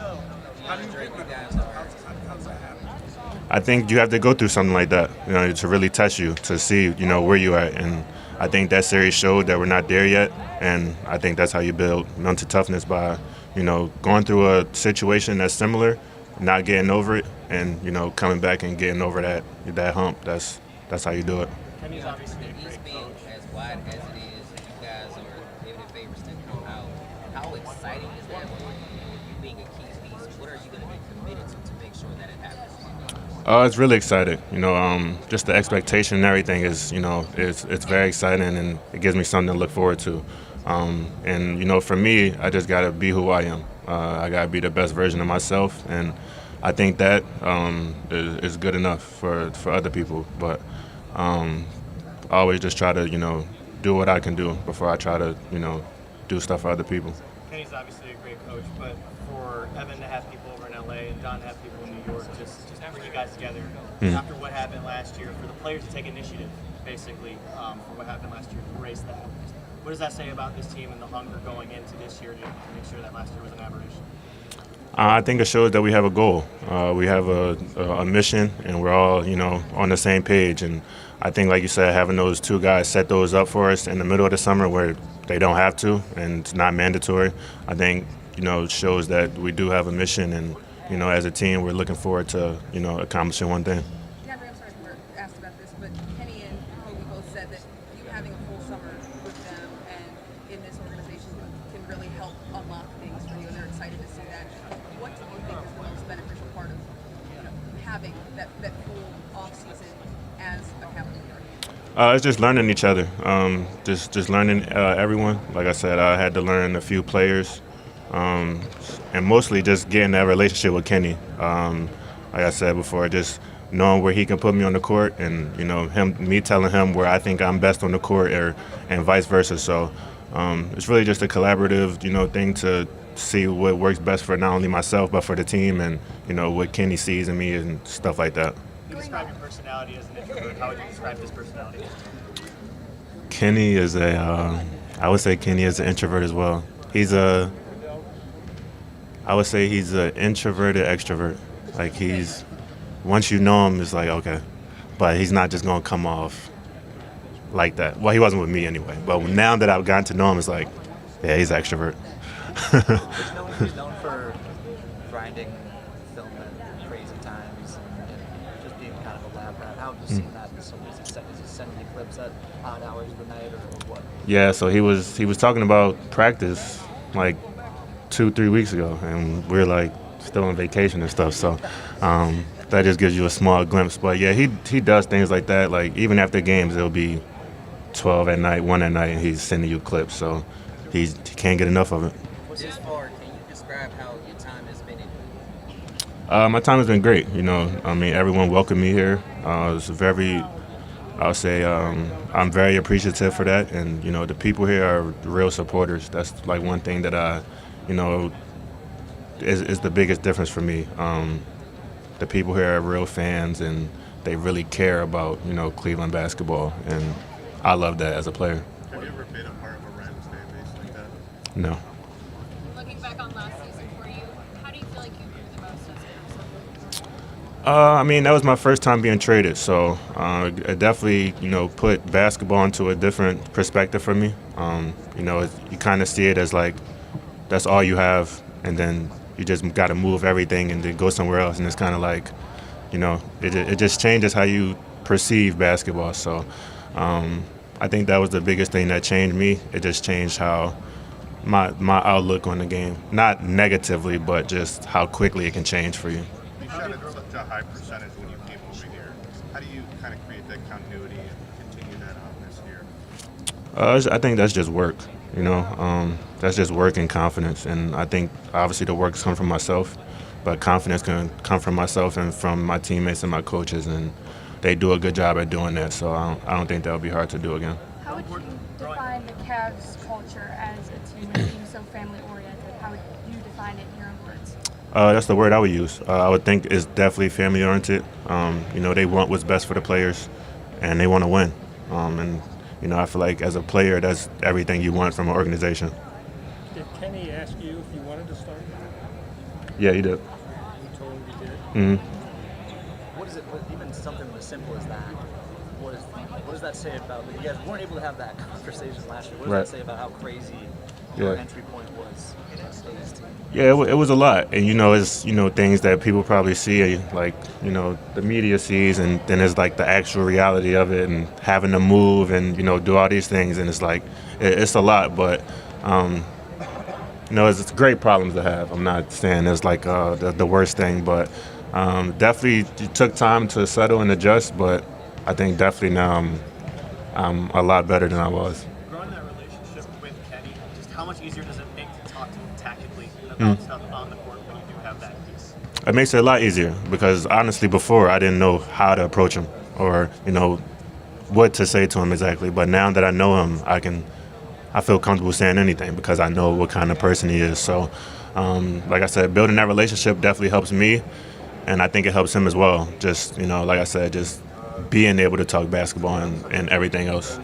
I think you have to go through something like that, to really test you, to see, where you are. And I think that series showed that we're not there yet. And I think that's how you build mental toughness by, going through a situation that's similar, not getting over it, and, coming back and getting over that hump. That's how you do it. Kenny's obviously a great coach. As wide as it is, you guys are maybe the favorites to come out. How exciting is that for you? You being a key piece, what are you going to be committed to make sure that it happens? It's really exciting. Just the expectation and everything is, it's very exciting, and it gives me something to look forward to. And for me, I just got to be who I am. I got to be the best version of myself, and I think that is good enough for other people. But I always just try to, do what I can do before I try to, do stuff for other people. Kenny's obviously a great coach, but for Evan to have people over in LA and Don to have people in New York, just bring you guys together after what happened last year, for the players to take initiative, basically, for what happened last year, to erase that. What does that say about this team and the hunger going into this year to make sure that last year was an aberration? I think it shows that we have a goal. We have a mission, and we're all, on the same page. And I think, like you said, having those two guys set those up for us in the middle of the summer where they don't have to and it's not mandatory, I think, shows that we do have a mission. And, as a team, we're looking forward to, accomplishing one thing. I'm sorry if we asked about this, but Kenny and Mobley both said that you having a full summer with them and in this organization can really help unlock things for you, and they're excited to see that. What do you think is the most beneficial part of having that full off season as a Cavalier? It's just learning each other. Just learning everyone. Like I said, I had to learn a few players, and mostly just getting that relationship with Kenny. Like I said before, just knowing where he can put me on the court, and me telling him where I think I'm best on the court, and vice versa. So it's really just a collaborative, thing to see what works best for not only myself but for the team, and what Kenny sees in me and stuff like that. You describe your personality as an introvert. How would you describe his personality? Kenny is I would say Kenny is an introvert as well. I would say he's an introverted extrovert. Like once you know him, it's like, okay. But he's not just going to come off like that. Well, he wasn't with me anyway. But now that I've gotten to know him, it's like, yeah, he's an extrovert. He's known for grinding film at crazy times and just being kind of a lab rat. How have you seen that? Is he sending you clips at odd hours of the night or what? Yeah, so he was talking about practice like 2-3 weeks ago, and we're like still on vacation and stuff. So that just gives you a small glimpse. But yeah, he does things like that. Like even after games, it'll be 12 at night, 1 at night, and he's sending you clips. So he can't get enough of it. This far, can you describe how your time has been in? My time has been great. Everyone welcomed me here. It's I'll say I'm very appreciative for that. And, the people here are real supporters. That's like one thing that is the biggest difference for me. The people here are real fans, and they really care about, Cleveland basketball. And I love that as a player. Have you ever been a part of a random fan base like that? No. Looking back on last season for you, how do you feel like you grew the most as a person? I mean, that was my first time being traded, so it definitely, put basketball into a different perspective for me. You kind of see it as like that's all you have, and then you just got to move everything and then go somewhere else, and it's kind of like, it just changes how you perceive basketball. So I think that was the biggest thing that changed me. It just changed how my outlook on the game, not negatively, but just how quickly it can change for you. You shot at such a high percentage when you came over here. How do you kind of create that continuity and continue that on this year? I think that's just work, that's just work and confidence. And I think obviously the work comes from myself, but confidence can come from myself and from my teammates and my coaches, and they do a good job at doing that. So I don't think that would be hard to do again. How would you define the Cavs culture as a team being so family-oriented? How would you define it in your own words? That's the word I would use. I would think it's definitely family-oriented. They want what's best for the players, and they want to win. I feel like as a player, that's everything you want from an organization. Did Kenny ask you if you wanted to start? Yeah, he did. You told him you did? Mm-hmm. What is it, even something as simple as that, what does that say about, you guys weren't able to have that conversation last year. What does that say about how crazy your entry point was in this team? Yeah, it was a lot. And, it's, things that people probably see, like, the media sees, and then there's, like, the actual reality of it and having to move and, do all these things. And it's, like, it's a lot. But, it's great problems to have. I'm not saying it's, like, the worst thing. But definitely it took time to settle and adjust. But I think definitely now I'm a lot better than I was. Growing that relationship with Kenny, just how much easier does it make to talk to him tactically about stuff on the court when you do have that piece? It makes it a lot easier because honestly before I didn't know how to approach him or, what to say to him exactly. But now that I know him, I feel comfortable saying anything because I know what kind of person he is. So, like I said, building that relationship definitely helps me, and I think it helps him as well. Just, like I said, just being able to talk basketball and everything else.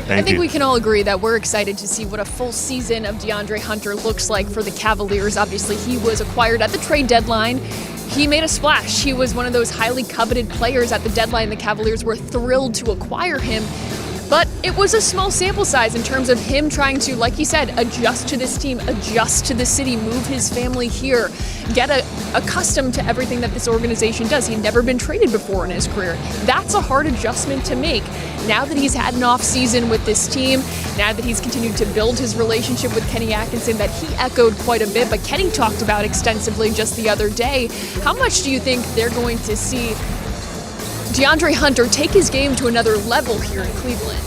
I think we can all agree that we're excited to see what a full season of DeAndre Hunter looks like for the Cavaliers. Obviously, he was acquired at the trade deadline. He made a splash. He was one of those highly coveted players at the deadline. The Cavaliers were thrilled to acquire him. But it was a small sample size in terms of him trying to, like he said, adjust to this team, adjust to the city, move his family here, get accustomed to everything that this organization does. He'd never been traded before in his career. That's a hard adjustment to make. Now that he's had an off season with this team, now that he's continued to build his relationship with Kenny Atkinson that he echoed quite a bit, but Kenny talked about extensively just the other day, how much do you think they're going to see DeAndre Hunter take his game to another level here in Cleveland?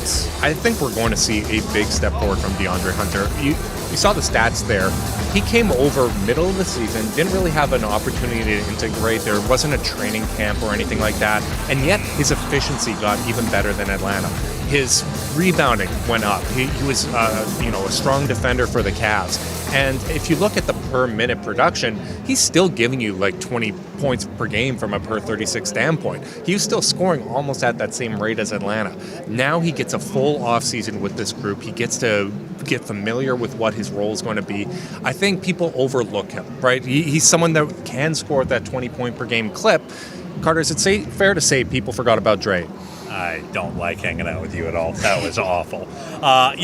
I think we're going to see a big step forward from DeAndre Hunter. You saw the stats there. He came over middle of the season, didn't really have an opportunity to integrate. There wasn't a training camp or anything like that, and yet his efficiency got even better than Atlanta. His rebounding went up. He was a strong defender for the Cavs. And if you look at the per minute production, he's still giving you like 20 points per game from a per 36 standpoint. He was still scoring almost at that same rate as Atlanta. Now he gets a full offseason with this group. He gets to get familiar with what his role is going to be. I think people overlook him, right? He's someone that can score at that 20 point per game clip. Carter, is it fair to say people forgot about Dre? I don't like hanging out with you at all. That was awful. I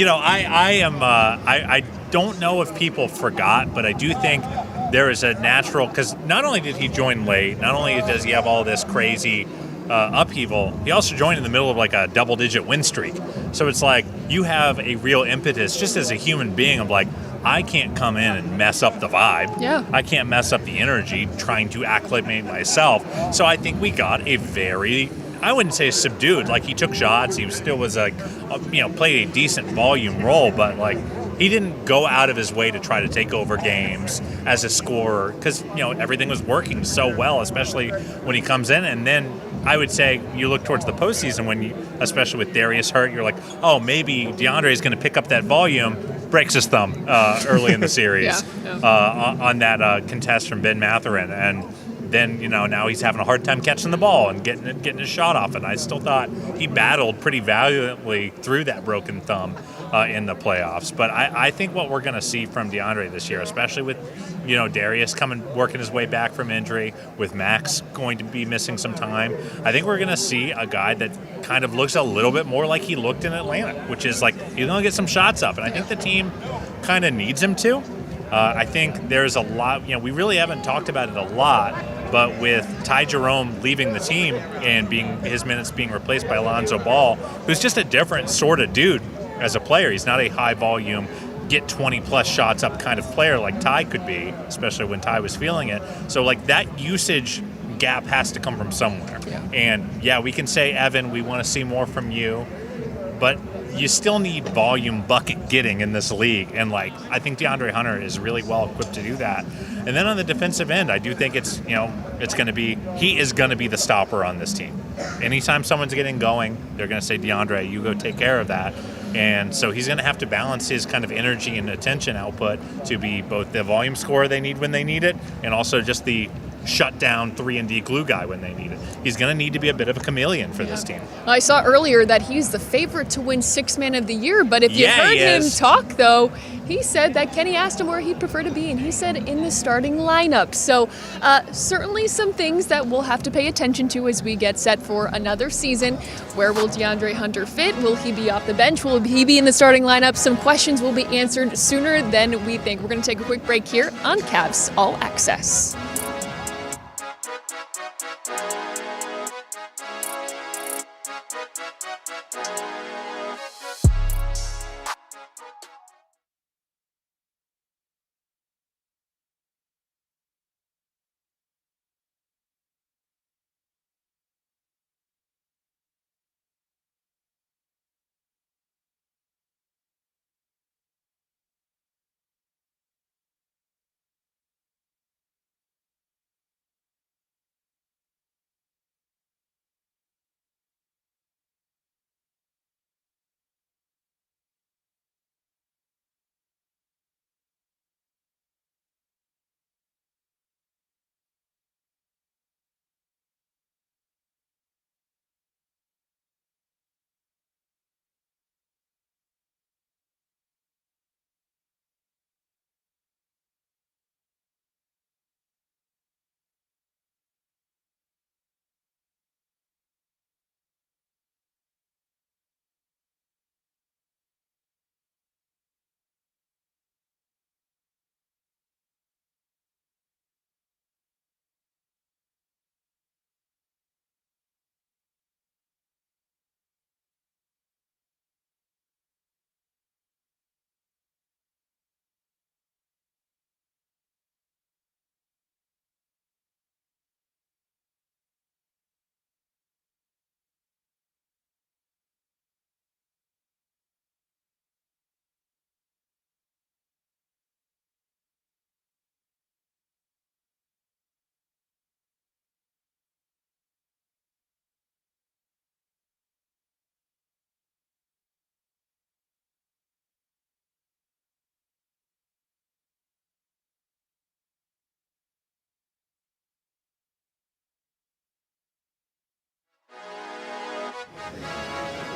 don't know if people forgot, but I do think there is a natural, because not only did he join late, not only does he have all this crazy upheaval, he also joined in the middle of like a double-digit win streak. So it's like you have a real impetus just as a human being of like, I can't come in and mess up the vibe. Yeah. I can't mess up the energy trying to acclimate myself. So I think we got a very, I wouldn't say subdued. Like he took shots. He still was like, played a decent volume role, but like he didn't go out of his way to try to take over games as a scorer because everything was working so well, especially when he comes in. And then I would say you look towards the postseason especially with Darius hurt, you're like, oh, maybe DeAndre is going to pick up that volume. Breaks his thumb early in the series on that contest from Ben Mathurin. And then now he's having a hard time catching the ball and getting his shot off. And I still thought he battled pretty valiantly through that broken thumb in the playoffs. But I think what we're going to see from DeAndre this year, especially with Darius working his way back from injury, with Max going to be missing some time, I think we're going to see a guy that kind of looks a little bit more like he looked in Atlanta, which is like he's going to get some shots up, and I think the team kind of needs him to. I think there's a lot, we really haven't talked about it a lot, but with Ty Jerome leaving the team and his minutes being replaced by Lonzo Ball, who's just a different sort of dude as a player. He's not a high volume, get 20 plus shots up kind of player like Ty could be, especially when Ty was feeling it. So like that usage gap has to come from somewhere. Yeah. And we can say, Evan, we want to see more from you, but you still need volume bucket getting in this league. And I think DeAndre Hunter is really well equipped to do that. And then on the defensive end, I do think he is going to be the stopper on this team. Anytime someone's getting going, they're going to say, DeAndre, you go take care of that. And so he's going to have to balance his kind of energy and attention output to be both the volume scorer they need when they need it, and also just the shut down 3-and-D glue guy when they need it. He's going to need to be a bit of a chameleon for this team. I saw earlier that he's the favorite to win Sixth Man of the Year, but if you heard him talk, though, he said that Kenny asked him where he'd prefer to be, and he said in the starting lineup. So certainly some things that we'll have to pay attention to as we get set for another season. Where will DeAndre Hunter fit? Will he be off the bench? Will he be in the starting lineup? Some questions will be answered sooner than we think. We're going to take a quick break here on Cavs All Access.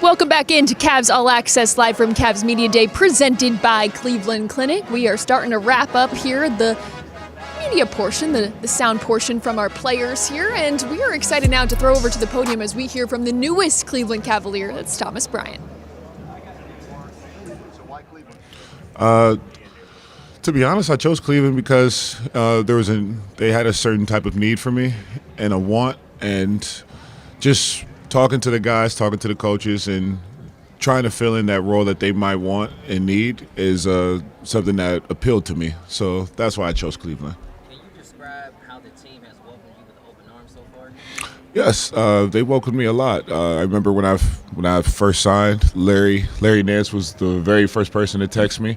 Welcome back into Cavs All Access, live from Cavs Media Day, presented by Cleveland Clinic. We are starting to wrap up here the media portion, the sound portion from our players here, and we are excited now to throw over to the podium as we hear from the newest Cleveland Cavalier. That's Thomas Bryant. To be honest, I chose Cleveland because they had a certain type of need for me and a want, and just talking to the guys, talking to the coaches, and trying to fill in that role that they might want and need is something that appealed to me. So that's why I chose Cleveland. Can you describe how the team has welcomed you with open arms so far? Yes, they welcomed me a lot. I remember when I first signed, Larry Nance was the very first person to text me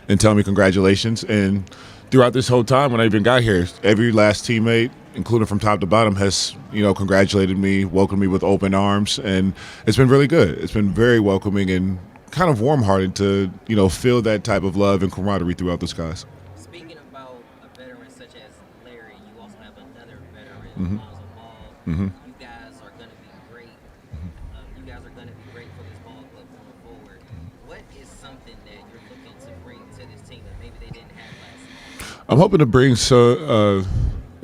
and tell me congratulations. And throughout this whole time when I even got here, every last teammate, including from top to bottom, has congratulated me, welcomed me with open arms, and it's been really good. It's been very welcoming and kind of warm-hearted to feel that type of love and camaraderie throughout this guys. Speaking about a veteran such as Larry, you also have another veteran with Lonzo Ball. Mm-hmm. You guys are going to be great. You guys are going to be great for this ball club going forward. What is something that you're looking to bring to this team that maybe they didn't have last season? I'm hoping to bring a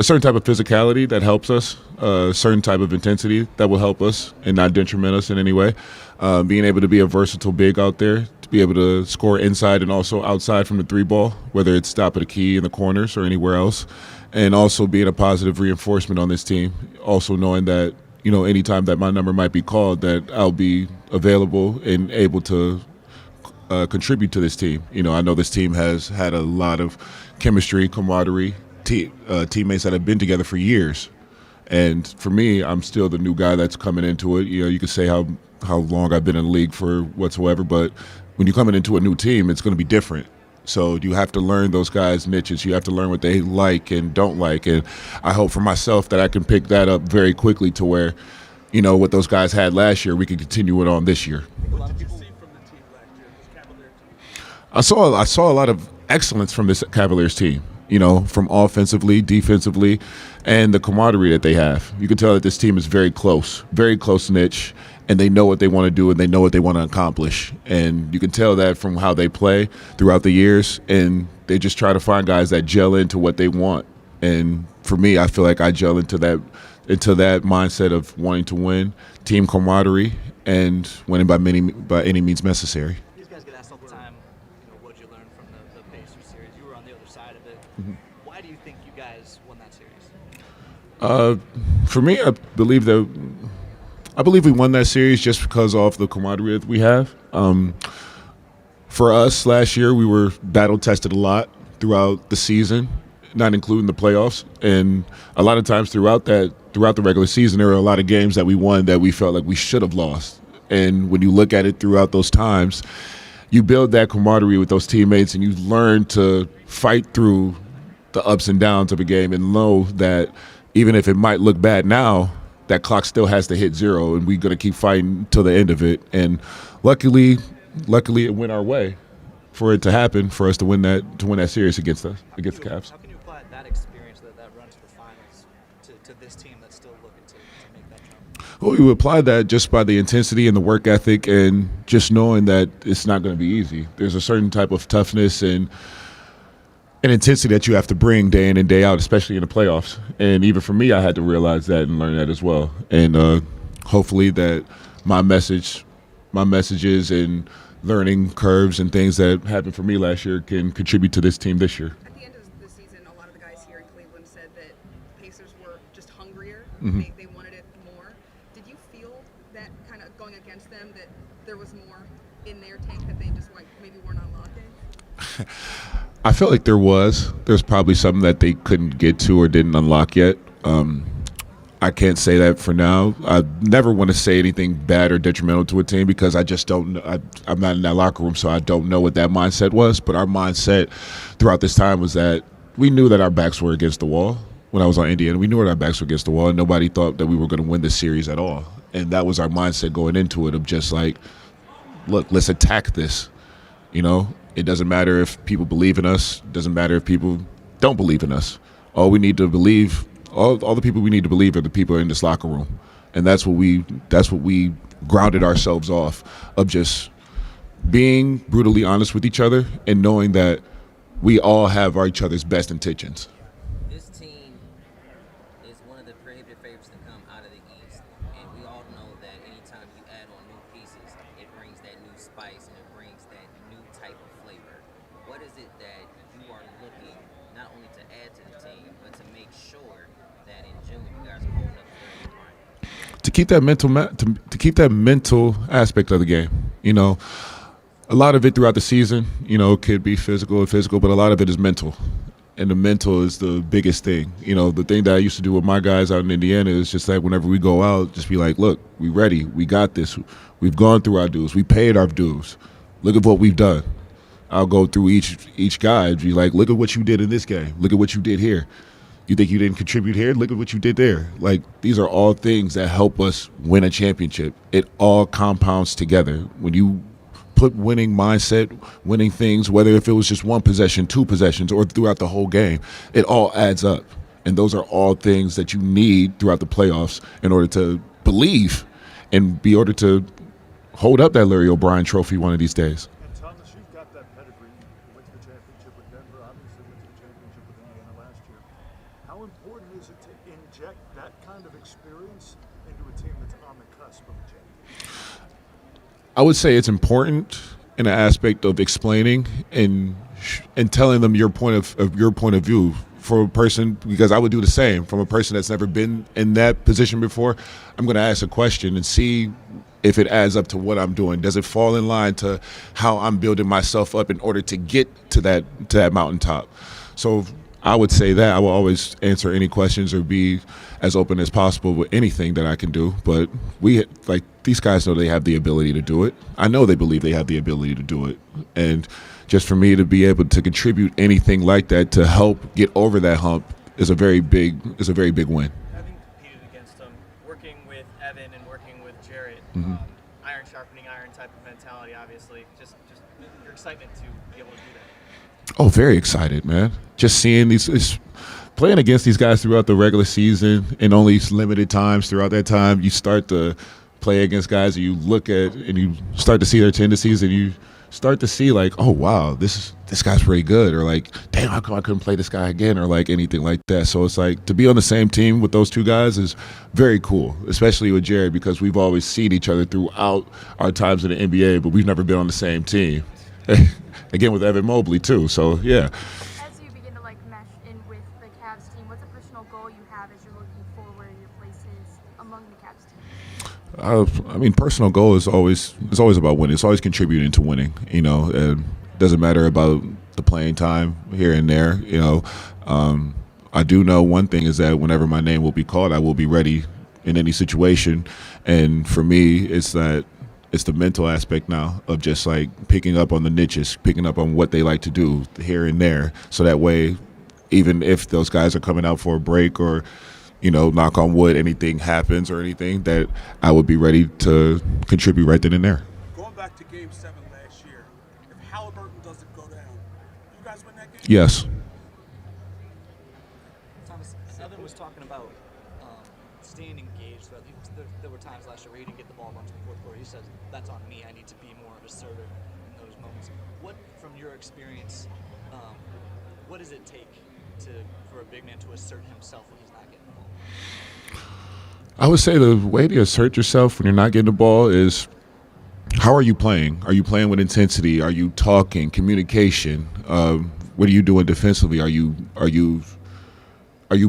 certain type of physicality that helps us, a certain type of intensity that will help us and not detriment us in any way. Being able to be a versatile big out there, to be able to score inside and also outside from the three ball, whether it's top of the key in the corners or anywhere else, and also being a positive reinforcement on this team. Also knowing that, you know, anytime that my number might be called, that I'll be available and able to contribute to this team. You know, I know this team has had a lot of chemistry, camaraderie, teammates that have been together for years. And for me, I'm still the new guy that's coming into it. You know, you could say how long I've been in the league for whatsoever, but when you're coming into a new team, it's going to be different. So you have to learn those guys' niches. You have to learn what they like and don't like. And I hope for myself that I can pick that up very quickly to where, you know, what those guys had last year, we can continue it on this year. What did you see from the team last year, this Cavalier team? I saw a lot of excellence from this Cavaliers team, you know, from offensively, defensively, and the camaraderie that they have. You can tell that this team is very close niche, and they know what they want to do and they know what they want to accomplish. And you can tell that from how they play throughout the years, and they just try to find guys that gel into what they want. And for me, I feel like I gel into that mindset of wanting to win, team camaraderie, and winning by any means necessary. These guys get asked all the time, you know, what did you learn from the Pacers series? You were on the other side of it. Mm-hmm. Why do you think you guys won that series? For me, I believe we won that series just because of the camaraderie that we have. For us last year, we were battle tested a lot throughout the season, not including the playoffs. And a lot of times throughout the regular season, there were a lot of games that we won that we felt like we should have lost. And when you look at it throughout those times, you build that camaraderie with those teammates and you learn to fight through the ups and downs of a game and know that even if it might look bad now, that clock still has to hit zero, and we're going to keep fighting till the end of it. And luckily, it went our way for it to happen, for us to win that series against the Cavs. How can you apply that experience, that run to the finals, to this team that's still looking to make that jump? Well, we apply that just by the intensity and the work ethic, and just knowing that it's not going to be easy. There's a certain type of toughness and intensity that you have to bring day in and day out, especially in the playoffs. And even for me, I had to realize that and learn that as well. And hopefully that my messages and learning curves and things that happened for me last year can contribute to this team this year. At the end of the season, a lot of the guys here in Cleveland said that Pacers were just hungrier. Mm-hmm. They wanted it more. Did you feel that kind of going against them, that there was more in their tank that they just maybe weren't unlocking? I felt like there's probably something that they couldn't get to or didn't unlock yet. I can't say that for now. I never want to say anything bad or detrimental to a team because I just don't know. I'm not in that locker room, so I don't know what that mindset was. But our mindset throughout this time was that we knew that our backs were against the wall. When I was on Indiana, we knew that our backs were against the wall, and nobody thought that we were going to win this series at all. And that was our mindset going into it, of just like, look, let's attack this, you know? It doesn't matter if people believe in us. It doesn't matter if people don't believe in us. All we need to believe, all the people we need to believe are the people in this locker room. And that's what we grounded ourselves off of, just being brutally honest with each other and knowing that we all have each other's best intentions. This team is one of the prohibitive favorites to come out of the East. And we all know that anytime you add on new pieces, it brings that new spice and it brings that new type of flavor. What is it that you are looking not only to add to the team, but to make sure that in June you guys are holding up the Bryant? To keep that mental aspect of the game, you know, a lot of it throughout the season, you know, could be physical, but a lot of it is mental. And the mental is the biggest thing. You know, the thing that I used to do with my guys out in Indiana is just like whenever we go out, just be like, look, we ready. We got this. We've gone through our dues. We paid our dues. Look at what we've done. I'll go through each guy and be like, look at what you did in this game. Look at what you did here. You think you didn't contribute here? Look at what you did there. Like, these are all things that help us win a championship. It all compounds together. When you put winning mindset, winning things, whether if it was just one possession, two possessions, or throughout the whole game, it all adds up. And those are all things that you need throughout the playoffs in order to believe and be able to hold up that Larry O'Brien trophy one of these days. And Thomas, you've got that pedigree. You went to the championship with Denver, obviously went to the championship with Indiana last year. How important is it to inject that kind of experience into a team that's on the cusp of a championship? I would say it's important in an aspect of explaining and telling them your point of view. For a person, because I would do the same, from a person that's never been in that position before, I'm going to ask a question and see if it adds up to what I'm doing. Does it fall in line to how I'm building myself up in order to get to that mountaintop? So I would say that I will always answer any questions or be as open as possible with anything that I can do. But these guys know they have the ability to do it. I know they believe they have the ability to do it, and just for me to be able to contribute anything like that to help get over that hump is a very big win. Having competed against them, working with Evan and working with Jarrett, iron sharpening iron type of mentality, obviously. Just your excitement to be able to do that. Oh, very excited, man. Just seeing playing against these guys throughout the regular season and only limited times throughout that time, you start to play against guys and you look at and you start to see their tendencies and you start to see like, oh wow, this guy's pretty good, or like, damn, how come I couldn't play this guy again, or like anything like that. So it's like to be on the same team with those two guys is very cool, especially with Jared, because we've always seen each other throughout our times in the NBA, but we've never been on the same team. Again, with Evan Mobley too. So yeah. As you begin to mesh in with the Cavs team, what's a personal goal you have as you're looking for where your place is among the Cavs team? I mean, personal goal is always about winning. It's always contributing to winning. It doesn't matter about the playing time here and there. I do know one thing is that whenever my name will be called, I will be ready in any situation. And for me, it's the mental aspect now of just like picking up on the niches, picking up on what they like to do here and there. So that way, even if those guys are coming out for a break or knock on wood, anything happens or anything, that I would be ready to contribute right then and there. Going back to Game 7 last year, if Halliburton doesn't go down, you guys win that game? Yes. Thomas, Evan was talking about staying engaged. There were times last year where he didn't get the ball much in the fourth quarter. He says, that's on me. I need to be more assertive in those moments. What, from your experience, what does it take for a big man to assert himself when he's not getting the ball? I would say the way to assert yourself when you're not getting the ball is, how are you playing? Are you playing with intensity? Are you talking? Communication? What are you doing defensively? Are you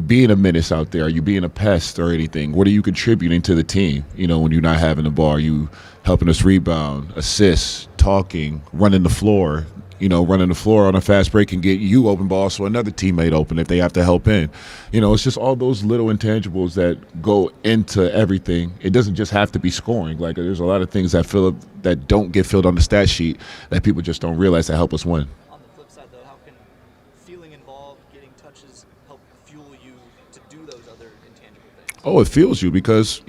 being a menace out there? Are you being a pest or anything? What are you contributing to the team? When you're not having the ball, are you helping us rebound, assist, talking, running the floor? Running the floor on a fast break can get you open ball so another teammate open if they have to help in. It's just all those little intangibles that go into everything. It doesn't just have to be scoring. Like, there's a lot of things that don't get filled on the stat sheet that people just don't realize that help us win. On the flip side, though, how can feeling involved, getting touches, help fuel you to do those other intangible things? Oh, it fuels you because,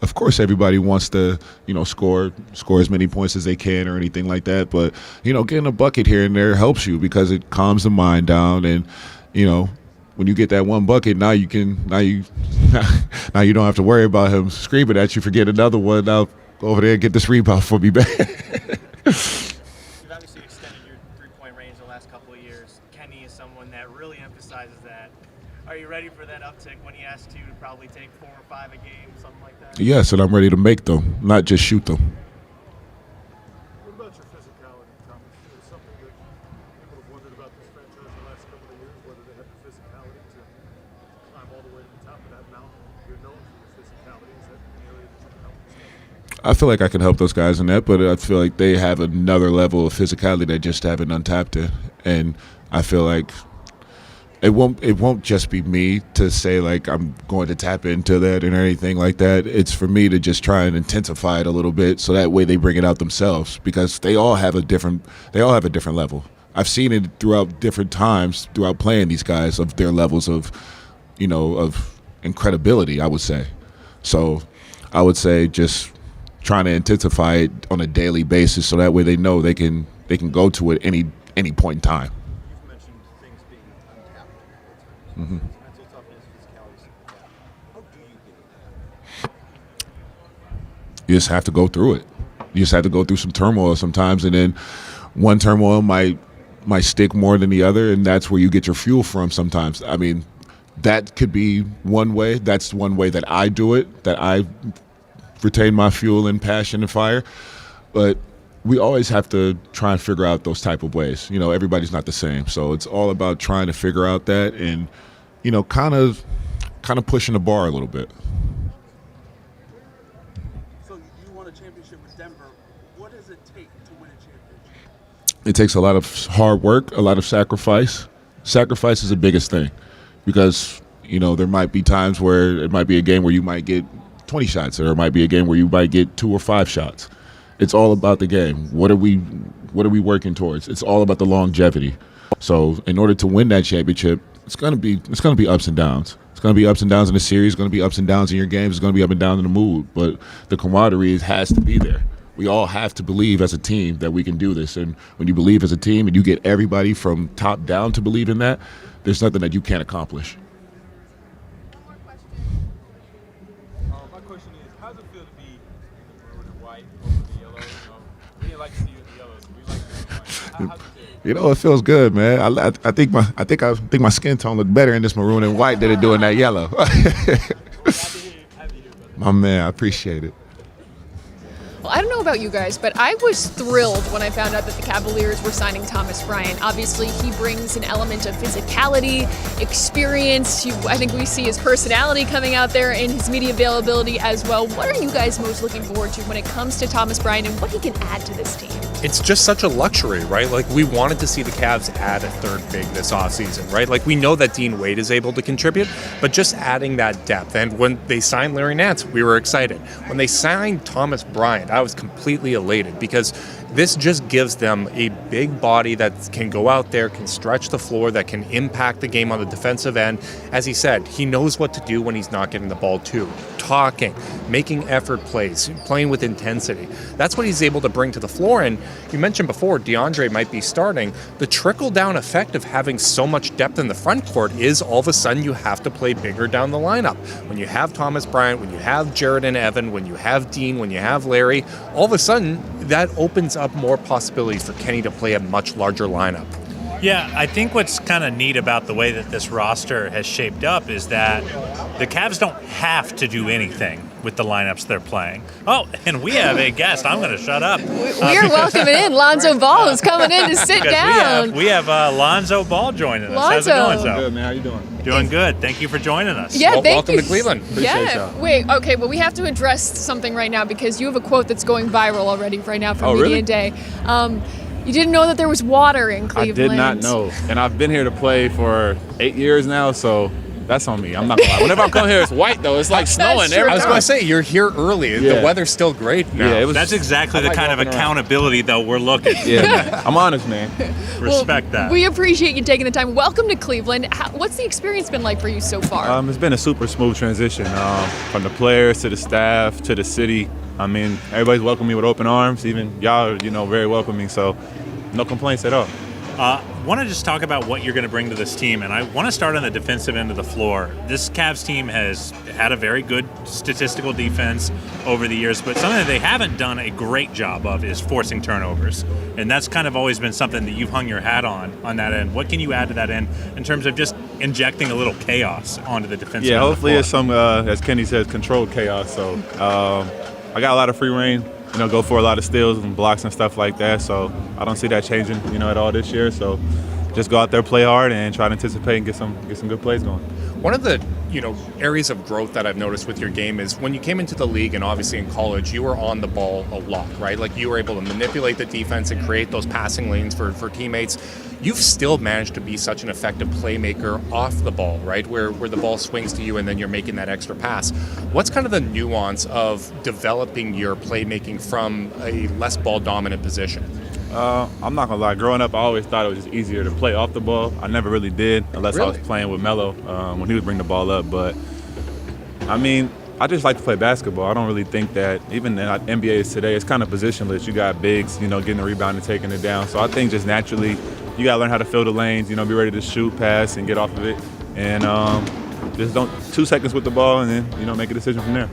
of course, everybody wants to, score as many points as they can or anything like that. But, getting a bucket here and there helps you because it calms the mind down. And, when you get that one bucket, now you don't have to worry about him screaming at you for getting another one. Now go over there and get this rebound for me back. You've obviously extended your three-point range the last couple of years. Kenny is someone that really emphasizes that. Are you ready for that uptick when he asks you to probably take 4 or 5 a game, something like that? Yes, and I'm ready to make them, not just shoot them. What about your physicality, Thomas? It's something that people have wondered about this franchise the last couple of years, whether they have the physicality to climb all the way to the top of that mountain. You're known for your physicality. Is that an area that you can help this team? I feel like I can help those guys in that, but I feel like they have another level of physicality that just haven't untapped it. And I feel like it won't just be me to say like I'm going to tap into that and anything like that. It's for me to just try and intensify it a little bit so that way they bring it out themselves, because they all have a different level. I've seen it throughout different times throughout playing these guys of their levels of incredibility, I would say. So I would say just trying to intensify it on a daily basis so that way they know they can go to it any point in time. You've mentioned things being untapped. Mm-hmm. Mental You just have to go through it. You just have to go through some turmoil sometimes, and then one turmoil might stick more than the other, and that's where you get your fuel from sometimes. I mean, that could be one way. That's one way that I do it, that I retain my fuel and passion and fire. But we always have to try and figure out those type of ways. You know, everybody's not the same. So it's all about trying to figure out that and, you know, kind of pushing the bar a little bit. So you won a championship with Denver. What does it take to win a championship? It takes a lot of hard work, a lot of sacrifice. Sacrifice is the biggest thing because, you know, there might be times where it might be a game where you might get 20 shots, or it might be a game where you might get 2 or 5 shots. It's all about the game. What are we working towards? It's all about the longevity. So in order to win that championship, it's gonna be ups and downs. It's gonna be ups and downs in the series. It's gonna be ups and downs in your games. It's gonna be up and down in the mood. But the camaraderie has to be there. We all have to believe as a team that we can do this. And when you believe as a team and you get everybody from top down to believe in that, there's nothing that you can't accomplish. My question is, how does it feel to be in the maroon and white over the yellow? We didn't like to see you in the yellow, so we like to see you in the white. How's it feel? You know, it feels good, man. I think my skin tone looked better in this maroon and white than it do in that yellow. My man, I appreciate it. Well, I don't know about you guys, but I was thrilled when I found out that the Cavaliers were signing Thomas Bryant. Obviously, he brings an element of physicality, experience. I think we see his personality coming out there and his media availability as well. What are you guys most looking forward to when it comes to Thomas Bryant and what he can add to this team? It's just such a luxury, right? Like, we wanted to see the Cavs add a third big this offseason, right? Like, we know that Dean Wade is able to contribute, but just adding that depth. And when they signed Larry Nance, we were excited. When they signed Thomas Bryant, I was completely elated because this just gives them a big body that can go out there, can stretch the floor, that can impact the game on the defensive end. As he said, he knows what to do when he's not getting the ball too. Talking, making effort plays, playing with intensity. That's what he's able to bring to the floor. And you mentioned before, DeAndre might be starting. The trickle-down effect of having so much depth in the front court is all of a sudden you have to play bigger down the lineup. When you have Thomas Bryant, when you have Jared and Evan, when you have Dean, when you have Larry, all of a sudden that opens up more possibilities for Kenny to play a much larger lineup. Yeah, I think what's kind of neat about the way that this roster has shaped up is that the Cavs don't have to do anything with the lineups they're playing. Oh, and we have a guest. I'm going to shut up. We are welcoming in Lonzo Ball, who's coming in to sit down. We have Lonzo Ball joining us. Lonzo. How's it going, Good, man. How you doing? Doing good. Thank you for joining us. Yeah, welcome to Cleveland. Appreciate y'all. Wait, okay, well, we have to address something right now because you have a quote that's going viral already right now from Media really? Day. You didn't know that there was water in Cleveland. I did not know. And I've been here to play for 8 years now, so that's on me. I'm not gonna lie. Whenever I come here, it's white, though. It's like snowing every I was time. going to say, you're here early. Yeah. The weather's still great now. Yeah, That's exactly the kind of accountability, though, we're looking. Yeah, man. I'm honest, man. Respect that. We appreciate you taking the time. Welcome to Cleveland. What's the experience been like for you so far? It's been a super smooth transition from the players to the staff to the city. I mean, everybody's welcomed me with open arms. Even y'all are, very welcoming. So, no complaints at all. Want to just talk about what you're going to bring to this team, and I want to start on the defensive end of the floor. This Cavs team has had a very good statistical defense over the years, but something that they haven't done a great job of is forcing turnovers, and that's kind of always been something that you've hung your hat on that end. What can you add to that end in terms of just injecting a little chaos onto the defensive end Hopefully of the it's some, as Kenny says, controlled chaos. So I got a lot of free reign. Go for a lot of steals and blocks and stuff like that. So I don't see that changing, at all this year. So just go out there, play hard, and try to anticipate and get some good plays going. One of the areas of growth that I've noticed with your game is when you came into the league and obviously in college, you were on the ball a lot, right? Like you were able to manipulate the defense and create those passing lanes for teammates. You've still managed to be such an effective playmaker off the ball, right? Where the ball swings to you and then you're making that extra pass. What's kind of the nuance of developing your playmaking from a less ball dominant position? I'm not gonna lie. Growing up, I always thought it was just easier to play off the ball. I never really did, unless I was playing with Merrill when he would bring the ball up. But I mean, I just like to play basketball. I don't really think that even in NBA today, it's kind of positionless. You got bigs, getting the rebound and taking it down. So I think just naturally, you gotta learn how to fill the lanes. Be ready to shoot, pass, and get off of it. And just don't 2 seconds with the ball, and then make a decision from there.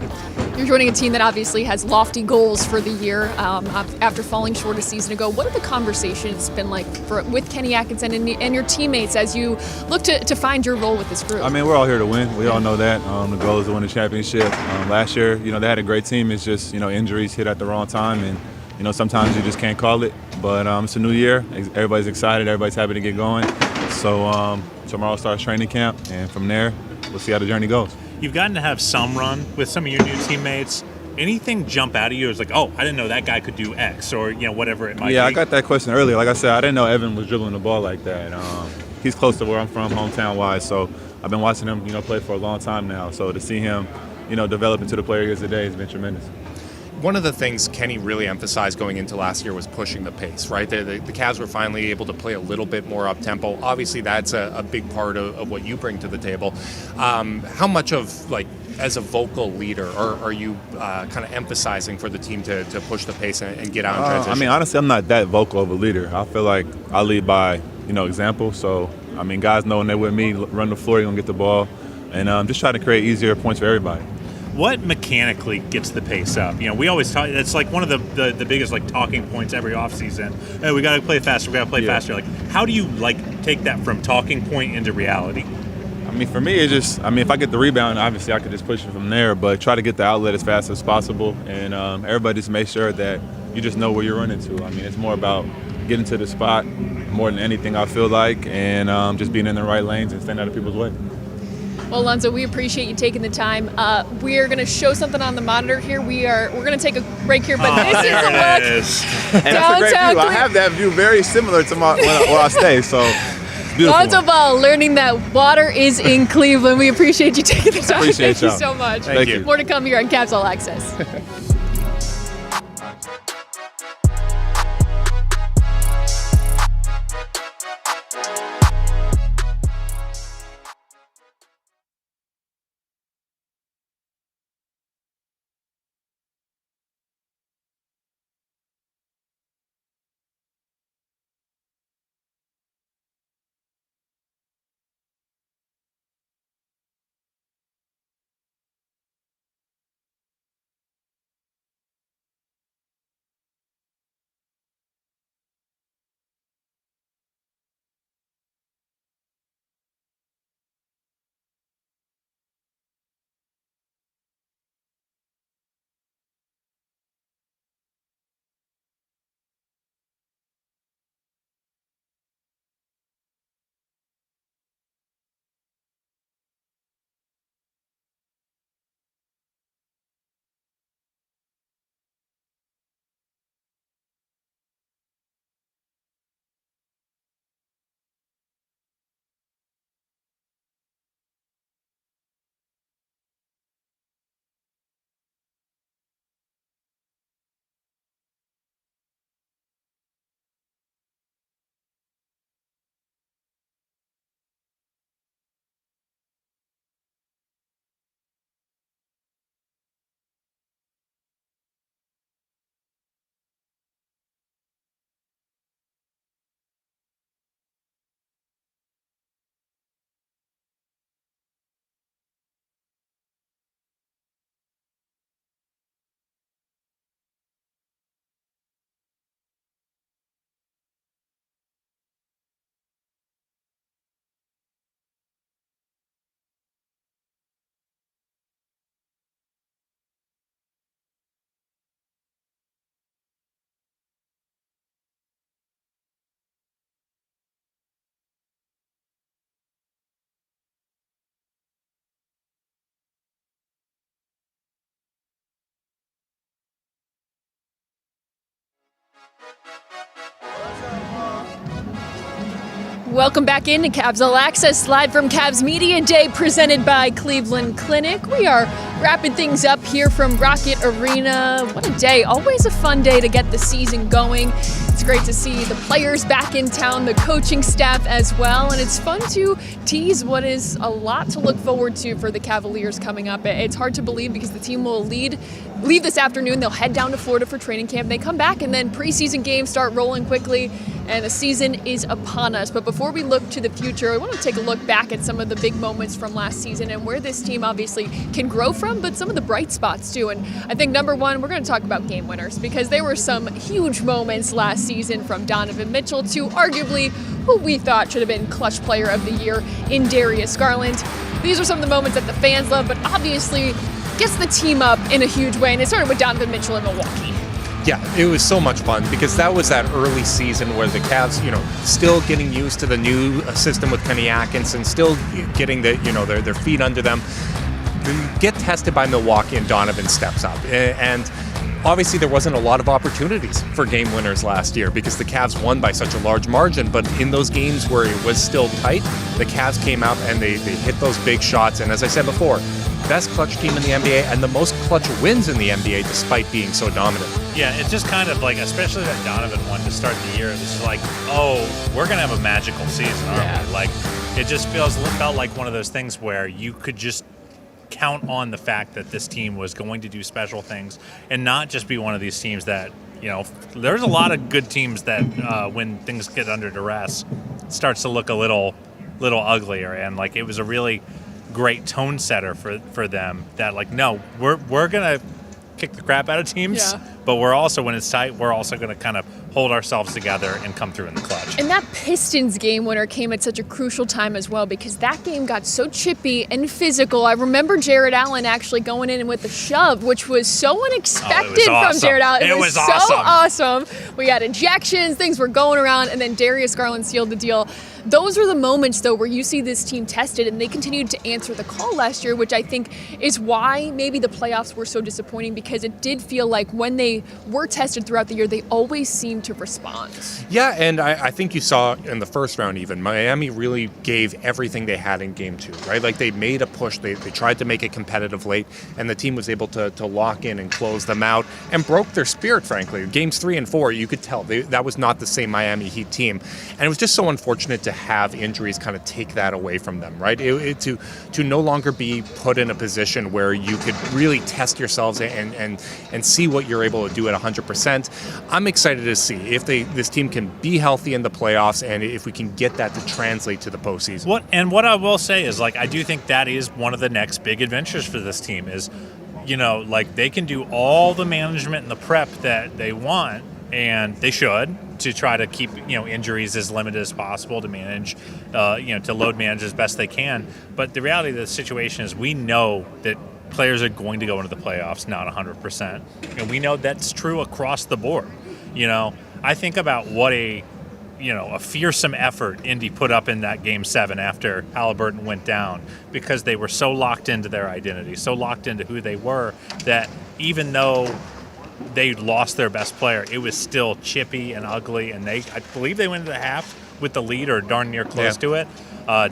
You're joining a team that obviously has lofty goals for the year after falling short a season ago. What have the conversations been like with Kenny Atkinson and your teammates as you look to find your role with this group? I mean, we're all here to win. We all know that. The goal is to win the championship. Last year, they had a great team. It's just, injuries hit at the wrong time, and sometimes you just can't call it. But it's a new year. Everybody's excited. Everybody's happy to get going. So tomorrow starts training camp, and from there, we'll see how the journey goes. You've gotten to have some run with some of your new teammates. Anything jump out at you as like, oh, I didn't know that guy could do X, or whatever it might be? Yeah, I got that question earlier. Like I said, I didn't know Evan was dribbling the ball like that. He's close to where I'm from, hometown-wise, so I've been watching him, play for a long time now. So to see him, develop into the player he is today has been tremendous. One of the things Kenny really emphasized going into last year was pushing the pace, right? The Cavs were finally able to play a little bit more up-tempo. Obviously, that's a big part of what you bring to the table. How much of, as a vocal leader, are you kind of emphasizing for the team to push the pace and get out in transition? I mean, honestly, I'm not that vocal of a leader. I feel like I lead by, example. So, I mean, guys know when they're with me, run the floor, you're going to get the ball. And just try to create easier points for everybody. What mechanically gets the pace up? We always talk. It's like one of the biggest talking points every offseason. Hey, we got to play faster. We got to play faster. How do you take that from talking point into reality? I mean, for me, it's just. I mean, if I get the rebound, obviously I could just push it from there. But try to get the outlet as fast as possible, and everybody just make sure that you just know where you're running to. I mean, it's more about getting to the spot more than anything. I feel like, and just being in the right lanes and staying out of people's way. Well, Lonzo, we appreciate you taking the time. We are going to show something on the monitor here. We're going to take a break here, but this is a look and that's a great view. I have that view very similar to where I stay, so it's beautiful. Lonzo Ball learning that water is in Cleveland. We appreciate you taking the time. Appreciate Thank you so much. Thank you. More to come here on Cavs All-Access. Welcome back into Cavs All-Access, live from Cavs Media Day, presented by Cleveland Clinic. We are wrapping things up here from Rocket Arena. What a day. Always a fun day to get the season going. It's great to see the players back in town, the coaching staff as well, and it's fun to tease what is a lot to look forward to for the Cavaliers coming up. It's hard to believe because the team will leave this afternoon. They'll head down to Florida for training camp. They come back and then preseason games start rolling quickly. and the season is upon us. But before we look to the future, I want to take a look back at some of the big moments from last season and where this team obviously can grow from, but some of the bright spots too. And I think number one, we're going to talk about game winners, because there were some huge moments last season, from Donovan Mitchell to arguably who we thought should have been clutch player of the year in Darius Garland. These are some of the moments that the fans love, but obviously gets the team up in a huge way, and it started with Donovan Mitchell in Milwaukee. Yeah, it was so much fun because that was that early season where the Cavs, still getting used to the new system with Kenny Atkinson, still getting their feet under them. Get tested by Milwaukee, and Donovan steps up. And obviously there wasn't a lot of opportunities for game winners last year because the Cavs won by such a large margin. But in those games where it was still tight, the Cavs came out and they hit those big shots. And as I said before, best clutch team in the NBA and the most clutch wins in the NBA despite being so dominant. Yeah, it's just kind of like, especially that Donovan one to start the year, it was just like, oh, we're going to have a magical season, aren't we? Like, it just felt like one of those things where you could just count on the fact that this team was going to do special things and not just be one of these teams that, there's a lot of good teams that when things get under duress, it starts to look a little uglier. And like, it was a really great tone setter for them that, like, no, we're gonna kick the crap out of teams, but we're also, when it's tight, we're also gonna kind of hold ourselves together and come through in the clutch. And that Pistons game winner came at such a crucial time as well, because that game got so chippy and physical. I remember Jared Allen actually going in with a shove, which was so unexpected from Jared Allen. It was so awesome. We had ejections, things were going around, and then Darius Garland sealed the deal. Those are the moments, though, where you see this team tested, and they continued to answer the call last year, which I think is why maybe the playoffs were so disappointing, because it did feel like when they were tested throughout the year, they always seemed to respond. Yeah, and I think you saw in the first round even, Miami really gave everything they had in game 2, right? Like, they made a push, they tried to make it competitive late, and the team was able to lock in and close them out and broke their spirit, frankly. Games 3 and 4, you could tell that was not the same Miami Heat team. And it was just so unfortunate to have injuries kind of take that away from them, right? To no longer be put in a position where you could really test yourselves and see what you're able to do at 100%. I'm excited to see if this team can be healthy in the playoffs, and if we can get that to translate to the postseason. What I will say is, like, I do think that is one of the next big adventures for this team is, like, they can do all the management and the prep that they want, and they should, to try to keep injuries as limited as possible, to manage to load manage as best they can. But the reality of the situation is, we know that players are going to go into the playoffs not 100%, and we know that's true across the board. I think about what a fearsome effort Indy put up in that Game 7 after Halliburton went down, because they were so locked into their identity, so locked into who they were, that even though they lost their best player, it was still chippy and ugly, and I believe they went into the half with the lead or darn near close to it,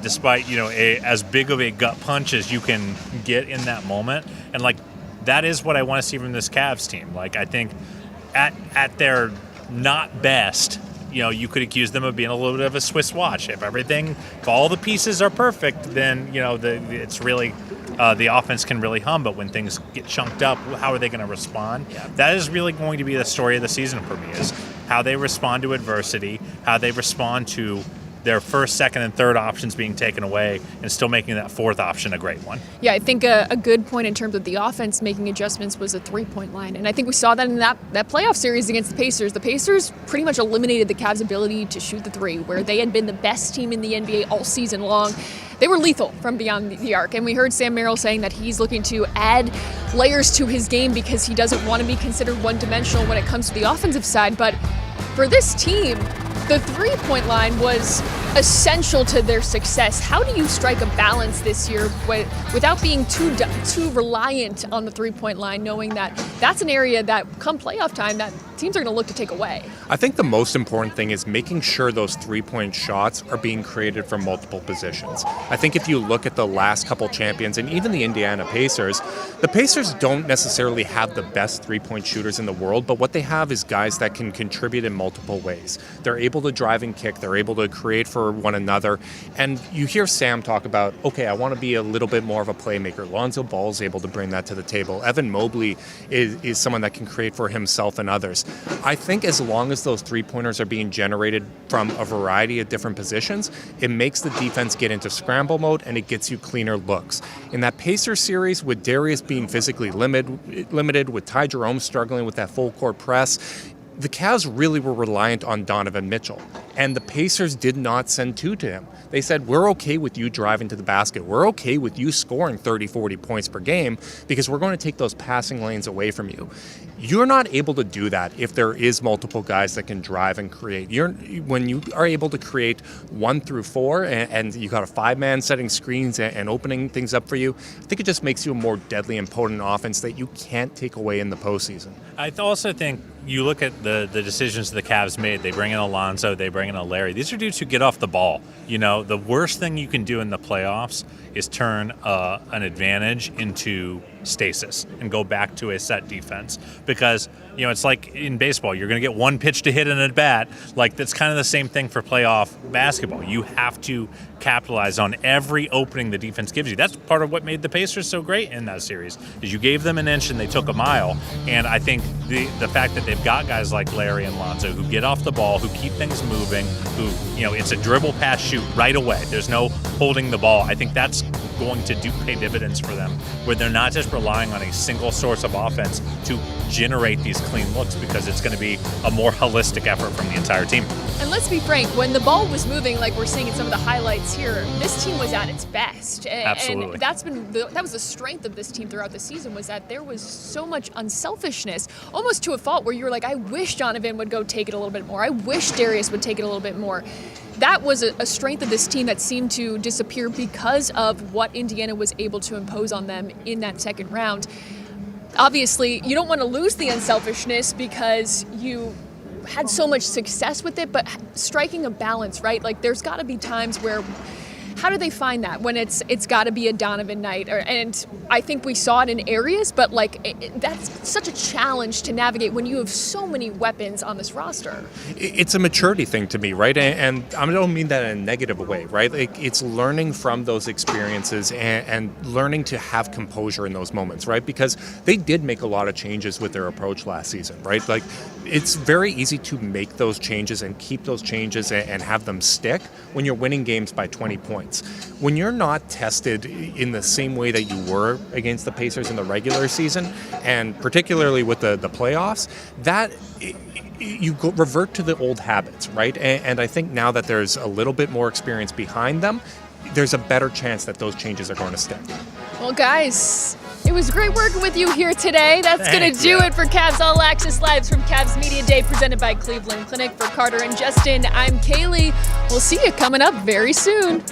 despite as big of a gut punch as you can get in that moment. And like, that is what I want to see from this Cavs team. Like, I think at their not best, you could accuse them of being a little bit of a Swiss watch. If all the pieces are perfect, then it's really the offense can really hum. But when things get chunked up, how are they going to respond? That is really going to be the story of the season for me, is how they respond to adversity, how they respond to their first, second, and third options being taken away, and still making that fourth option a great one. Yeah, I think a good point in terms of the offense making adjustments was a three-point line. And I think we saw that in that playoff series against the Pacers. The Pacers pretty much eliminated the Cavs' ability to shoot the three, where they had been the best team in the NBA all season long. They were lethal from beyond the arc. And we heard Sam Merrill saying that he's looking to add layers to his game because he doesn't want to be considered one-dimensional when it comes to the offensive side. But for this team, the three-point line was essential to their success. How do you strike a balance this year without being too reliant on the three-point line, knowing that that's an area that come playoff time that teams are going to look to take away? I think the most important thing is making sure those three-point shots are being created from multiple positions. I think if you look at the last couple champions, and even the Indiana Pacers, the Pacers don't necessarily have the best three-point shooters in the world, but what they have is guys that can contribute in multiple ways. They're able to drive and kick, they're able to create for one another, and you hear Sam talk about, okay, I want to be a little bit more of a playmaker. Lonzo Ball is able to bring that to the table. Evan Mobley is someone that can create for himself and others. I think as long as those three-pointers are being generated from a variety of different positions, it makes the defense get into scramble mode and it gets you cleaner looks. In that Pacers series, with Darius being physically limited, with Ty Jerome struggling with that full-court press, the Cavs really were reliant on Donovan Mitchell, and the Pacers did not send two to him. They said, we're okay with you driving to the basket. We're okay with you scoring 30, 40 points per game because we're going to take those passing lanes away from you. You're not able to do that if there is multiple guys that can drive and create. When you are able to create 1 through 4 and you got a 5-man setting screens and opening things up for you, I think it just makes you a more deadly and potent offense that you can't take away in the postseason. I also think you look at the decisions the Cavs made. They bring in Lonzo, they bring in a Larry. These are dudes who get off the ball. You know, the worst thing you can do in the playoffs is turn an advantage into stasis and go back to a set defense, because you know it's like in baseball, you're going to get one pitch to hit in at bat. Like, that's kind of the same thing for playoff basketball. You have to capitalize on every opening the defense gives you. That's part of what made the Pacers so great in that series, is you gave them an inch and they took a mile. And I think the fact that they've got guys like Larry and Lonzo who get off the ball, who keep things moving, who, you know, it's a dribble, pass, shoot right away. There's no holding the ball. I think that's going to pay dividends for them, where they're not just relying on a single source of offense to generate these clean looks, because it's going to be a more holistic effort from the entire team. And let's be frank, when the ball was moving, like we're seeing in some of the highlights here, this team was at its best. Absolutely. And that was the strength of this team throughout the season, was that there was so much unselfishness, almost to a fault, where you were like, I wish Donovan would go take it a little bit more. I wish Darius would take it a little bit more. That was a strength of this team that seemed to disappear because of what Indiana was able to impose on them in that second round. Obviously, you don't want to lose the unselfishness because you had so much success with it, but striking a balance, right? Like, there's got to be times where, how do they find that when it's got to be a Donovan night? And I think we saw it in areas, but that's such a challenge to navigate when you have so many weapons on this roster. It's a maturity thing to me, right? And I don't mean that in a negative way, right? Like, it's learning from those experiences and learning to have composure in those moments, right? Because they did make a lot of changes with their approach last season, right? Like, it's very easy to make those changes and keep those changes and have them stick when you're winning games by 20 points. When you're not tested in the same way that you were against the Pacers in the regular season, and particularly with the playoffs, that you revert to the old habits, right? And I think now that there's a little bit more experience behind them, there's a better chance that those changes are going to stick. Well, guys, it was great working with you here today. That's going to do it for Cavs All-Access Lives from Cavs Media Day, presented by Cleveland Clinic. For Carter and Justin, I'm Cayleigh. We'll see you coming up very soon.